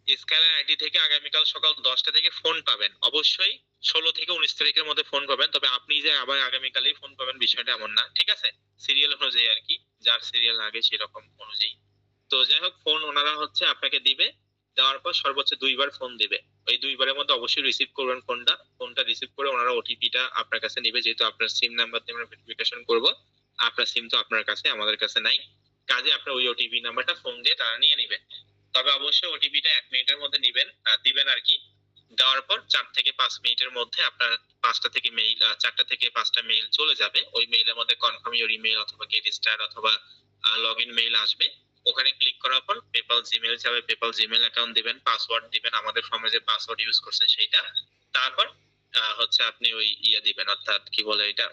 স্ক্যানার আইডি থেকে আগামীকাল সকাল 10টা থেকে ফোন পাবেন। অবশ্যই 16 থেকে 19 তারিখের মধ্যে ফোন পাবেন। তবে আপনি যে আবার আগামীকালই ফোন পাবেন বিষয়টা এমন না। ঠিক আছে? সিরিয়াল অনুযায়ী আরকি। যার সিরিয়াল আগে সেরকম অনুযায়ী। তো যাই হোক ফোন ওনারা হচ্ছে আপনাকে দিবে। দেওয়ার পর সর্বোচ্চ 2 বার ফোন দিবে। ওই 2 বারের মধ্যে অবশ্যই রিসিভ করবেন ফোনটা। ফোনটা রিসিভ করে ওনারা ওটিপিটা আপনার কাছে নিবে, যেহেতু আপনার সিম নাম্বার দিয়ে আমরা ভেরিফিকেশন করব। আপনার সিম তো আপনার কাছে, আমাদের কাছে নাই। কাজে আপনার ওই ওটিপি নাম্বারটা ফোন দিয়ে তারা নিয়ে নিবে। তবে অবশ্যই ওটিপিটা 1 মিনিটের মধ্যে দিবেন আরকি। দেওয়ার পর 4 থেকে 5 মিনিটের মধ্যে আপনার 5টা থেকে মেইল 4টা থেকে 5টা মেইল চলে যাবে। ওই মেইলের মধ্যে কনফার্ম ইওর ইমেইল অথবা গেট স্টার্ট অথবা লগইন মেইল আসবে। ওখানে ক্লিক করার পর পেপাল জিমেইল যাবে, পেপাল জিমেইল অ্যাকাউন্ট দিবেন, পাসওয়ার্ড দিবেন, আমাদের ফর্মে যে পাসওয়ার্ড ইউজ করছেন সেইটা। তারপর হচ্ছে আপনি ওই দিবেন, অর্থাৎ কি বলে এটা,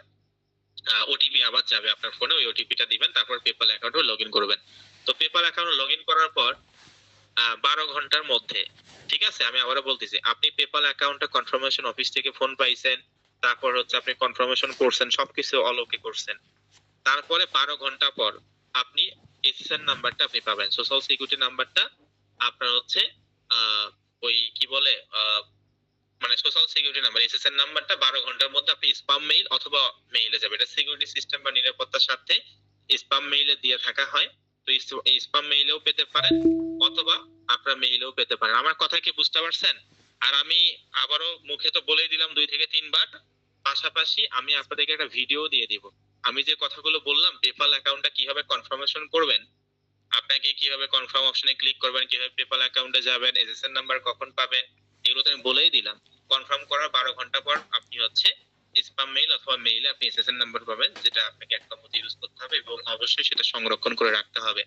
ওটিপি আবার যাবে আপনার ফোনে, ওই ওটিপিটা দিবেন, তারপর পেপাল অ্যাকাউন্টে লগইন করবেন। তো পেপাল অ্যাকাউন্টে লগইন করার পর 12 ঘন্টার মধ্যে, ঠিক আছে? আমি আবারও বলতেছি, আপনি পেপাল অ্যাকাউন্টে কনফার্মেশন অফিস থেকে ফোন পাইছেন, তারপর হচ্ছে আপনি কনফার্মেশন করছেন, সবকিছু অল ওকে করছেন। তারপরে 12 ঘন্টা পর আপনি এসএসএন নাম্বারটা আপনি পাবেন, সোশ্যাল সিকিউরিটি নাম্বারটা আপনার হচ্ছে ওই কি বলে মানে সোশ্যাল সিকিউরিটি নাম্বার এসএসএন নাম্বারটা 12 ঘন্টার মধ্যে আপনি স্পাম মেইল অথবা মেইলে যাবে। এটা সিকিউরিটি সিস্টেম বা নিরাপত্তার সাথে স্পাম মেইলে দিয়ে থাকা হয়। তো এই স্পাম মেইলেও পেতে পারেন অথবা আপনার মেইলেও পেতে পারেন। আমার কথা কি বুঝতে পারছেন? আর আমি আবারও মুখে তো বলেই দিলাম 2 থেকে 3 বার, পাশাপাশি আমি আপনাদেরকে একটা ভিডিও দিয়ে দিব। আমি যে কথাগুলো বললাম পেপাল অ্যাকাউন্টটা কিভাবে কনফার্মেশন করবেন, আপনাকে কিভাবে কনফার্ম অপশনে ক্লিক করবেন, কিভাবে পেপাল অ্যাকাউন্টে যাবেন, এসএসএন নাম্বার কখন পাবেন, এগুলো তো আমি বলেই দিলাম। কনফার্ম করার 12 ঘন্টা পর আপনি হচ্ছে স্প্যাম মেইল অথবা মেইলে আপনি এসএসএন নাম্বার পাবেন, যেটা আপনাকে একটা মতো ইউজ করতে হবে এবং অবশ্যই সেটা সংরক্ষণ করে রাখতে হবে।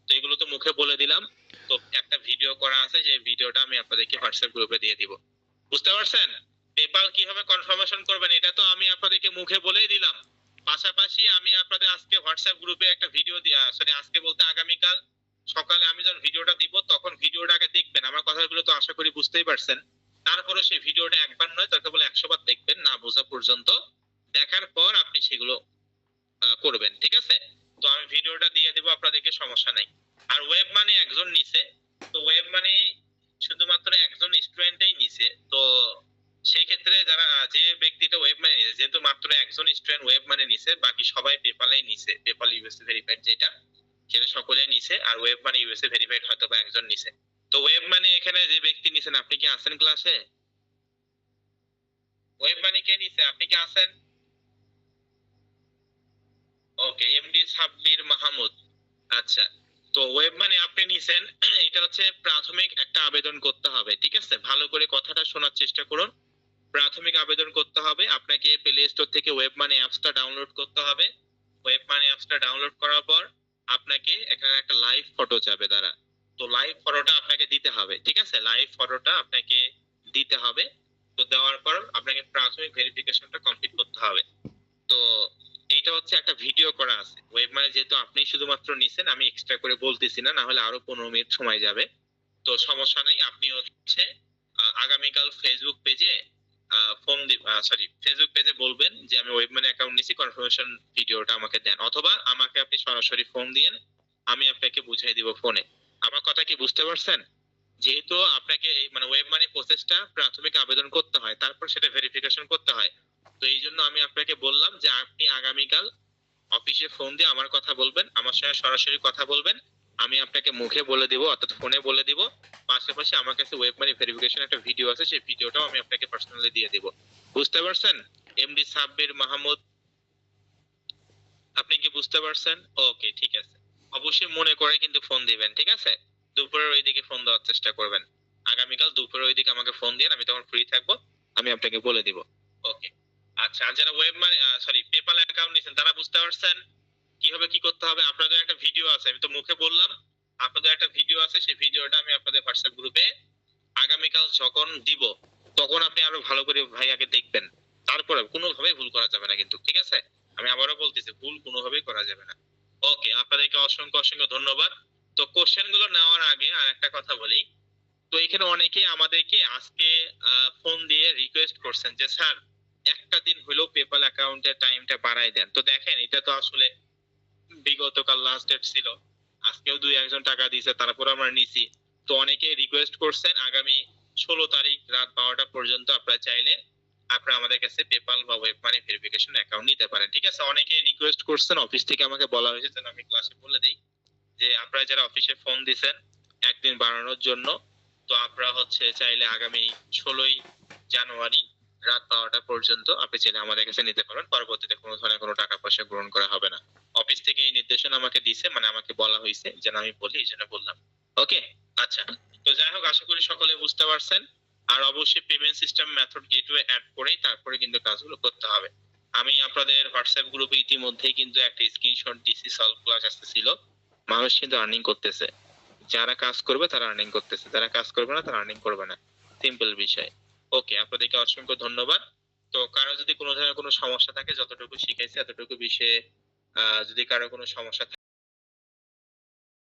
তো এগুলো তো মুখে বলে দিলাম। তো একটা ভিডিও করা আছে, যে ভিডিওটা আমি আপনাদেরকে হোয়াটসঅ্যাপ গ্রুপে দিয়ে দিব। বুঝতে পারছেন? পেপাল কিভাবে কনফার্মেশন করবেন এটা তো আমি আপনাদেরকে মুখে বলেই দিলাম। পাশাপাশি আমি আপনাদের আজকে হোয়াটসঅ্যাপ গ্রুপে একটা ভিডিও সরি আজকে বলতে আগামীকাল সকালে আমি যখন ভিডিওটা দিব তখন ভিডিওটা আগে দেখবেন। আমার কথাগুলো তো আশা করি বুঝতেই পারছেন। তারপরে সেই ভিডিওটা একবার নয় তাকে বলে 100 বার দেখবেন, না বোঝা পর্যন্ত। দেখার পর আপনি সেগুলো করবেন, ঠিক আছে? তো আমি ভিডিওটা দিয়ে দেব আপনাদেরকে, সমস্যা নাই। আর ওয়েব মানি একজন নিছে, তো ওয়েব মানি শুধুমাত্র একজন স্টুডেন্টই নিছে। তো সেই ক্ষেত্রে যারা যে ব্যক্তিটা ওয়েব মানি নিছে, যেহেতু মাত্র একজন স্টুডেন্ট ওয়েব মানি নিছে, বাকি সবাই পেপালেই নিছে। পেপাল ইউএসএ ভেরিফাইড যেটা, সেটা সকলেই নিছে। আর ওয়েব মানি ইউএসএ ভেরিফাইড হয়তো বা একজন নিছে। তো ওয়েব মানি এখানে যে ব্যক্তি নিছেন, আপনি কি আছেন ক্লাসে? ওয়েব মানি কে নিছে, আপনি কি আছেন? ওকে, এমডি সাব্বির মাহমুদ। আচ্ছা, তো ওয়েব মানে আপনি নিছেন, এটা হচ্ছে প্রাথমিক একটা আবেদন করতে হবে, ঠিক আছে? ভালো করে কথাটা শোনার চেষ্টা করুন। প্রাথমিক আবেদন করতে হবে, আপনাকে প্লে স্টোর থেকে ওয়েব মানি অ্যাপসটা ডাউনলোড করতে হবে। ওয়েব মানি অ্যাপসটা ডাউনলোড করার পর আপনাকে এখানে একটা লাইভ ফটো যাবে দ্বারা, তো লাইভ ফটোটা আপনাকে দিতে হবে, ঠিক আছে? লাইভ ফটোটা আপনাকে দিতে হবে। তো দেওয়ার পর আপনাকে প্রাথমিক ভেরিফিকেশনটা কমপ্লিট করতে হবে। তো এইটা হচ্ছে একটা ভিডিও করা আছে ওয়েব, মানে যেহেতু আপনি শুধুমাত্র নিছেন, আমি এক্সট্রা করে বলতেছি না, না হলে আরো 15 মিনিট সময় যাবে। তো সমস্যা নেই, আপনি হচ্ছে আগামীকাল ফেসবুক পেজে ফোন সরি ফেসবুক পেজে বলবেন যে আমি ওয়েব মানে অ্যাকাউন্ট নিছি, কনফার্মেশন ভিডিওটা আমাকে দেন, অথবা আমাকে আপনি সরাসরি ফোন দিয়েন, আমি আপনাকে বুঝিয়ে দিব ফোনে। আমার কথা কি বুঝতে পারছেন? যেহেতু আপনাকে এই মানে ওয়েব মানি প্রসেসটা প্রাথমিক আবেদন করতে হয়, তারপর সেটা ভেরিফিকেশন করতে হয়। তো এই জন্য আমি আপনাকে বললাম যে আপনি আগামীকাল অফিসে ফোন দিয়ে আমার কথা বলবেন, আমার সঙ্গে সরাসরি কথা বলবেন। আমি আপনাকে মুখে বলে দিব অর্থাৎ ফোনে বলে দিব। পাশাপাশি আমার কাছে ওয়েব মানি ভেরিফিকেশন একটা ভিডিও আছে, সেই ভিডিওটাও আমি আপনাকে পার্সোনালি দিয়ে দিব। বুঝতে পারছেন? এমডি সাব্বির মাহমুদ, আপনি কি বুঝতে পারছেন? ওকে, ঠিক আছে। অবশ্যই মনে করে কিন্তু ফোন দিবেন, ঠিক আছে? দুপুরের ওই দিকে ফোন দেওয়ার চেষ্টা করবেন। আগামীকাল দুপুরের ওই দিকে আমাকে ফোন দিন, আমি তখন ফ্রি থাকবো, আমি আপনাকে বলে দিব। ওকে, আচ্ছা। আর যারা ওয়েব মানে সরি পেপাল অ্যাকাউন্ট নিছেন তারা বুঝতে পারছেন কিভাবে কি করতে হবে? আপনাদের একটা ভিডিও আছে, আমি তো মুখে বললাম, আপনাদের একটা ভিডিও আছে, সেই ভিডিওটা আমি আপনাদের হোয়াটসঅ্যাপ গ্রুপে আগামীকাল যখন দিব তখন আপনি আরো ভালো করে ভাইয়াকে দেখবেন। তারপরে কোনোভাবে ভুল করা যাবে না কিন্তু, ঠিক আছে? আমি আবারও বলতেছি, ভুল কোনোভাবেই করা যাবে না। ওকে, আপনাদেরকে অসংখ্য অসংখ্য ধন্যবাদ। তো কোশ্চেন গুলো নেওয়ার আগে আর একটা কথা বলি। তো এখানে অনেকেই আমাদেরকে আজকে ফোন দিয়ে রিকোয়েস্ট করছেন যে স্যার একটা দিন হলেও পেপাল অ্যাকাউন্টের টাইমটা বাড়ায় দেন। তো দেখেন, এটা তো আসলে বিগত কাল লাস্ট ডেট ছিল, আজকেও দুই একজন টাকা দিয়েছে, তারপর আমরা নিছি। তো অনেকে রিকোয়েস্ট করছেন আগামী 16 তারিখ রাত 12টা পর্যন্ত আপনারা চাইলে আপনারা আমাদের কাছে পেপাল বা ওয়েব মানি ভেরিফিকেশন অ্যাকাউন্ট নিতে পারেন, ঠিক আছে? অনেকে রিকোয়েস্ট করছেন, অফিস থেকে আমাকে বলা হয়েছে, যেন আমি ক্লাসে বলে দেই যে আপনারা যারা অফিসে ফোন দিছেন একদিন বাড়ানোর জন্য, তো আপনারা হচ্ছে চাইলে আগামী 16ই জানুয়ারি রাত 12টা পর্যন্ত আপনি চাইলে আমাদের কাছে নিতে পারবেন। পরবর্তীতে কোনো ধরনের কোনো টাকা পয়সা গ্রহণ করা হবে না। অফিস থেকে এই নির্দেশনা আমাকে দিছে, মানে আমাকে বলা হয়েছে যেন আমি বলি, এই জন্য বললাম। ওকে, আচ্ছা। তো যাই হোক, আশা করি সকলে বুঝতে পারছেন। আর অবশ্যই payment system method gateway add করেই তারপরে কিন্তু কাজগুলো করতে হবে। আমি আপনাদের হোয়াটসঅ্যাপ গ্রুপে ইতিমধ্যেই কিন্তু একটা স্ক্রিনশট দিছি, সলভ ক্লাস আসতেছিল। মানুষ কিন্তু আর্নিং করতেছে। যারা কাজ করবে তারা আর্নিং করতেছে, যারা কাজ করবে না তারা আর্নিং করবে না। সিম্পল বিষয়। ওকে, আপনাদেরকে অসংখ্য ধন্যবাদ। তো কারো যদি কোনো ধরনের কোনো সমস্যা থাকে, যতটুকু শিখাইছি এতটুকু বিষয়ে যদি কারো কোনো সমস্যা থাকে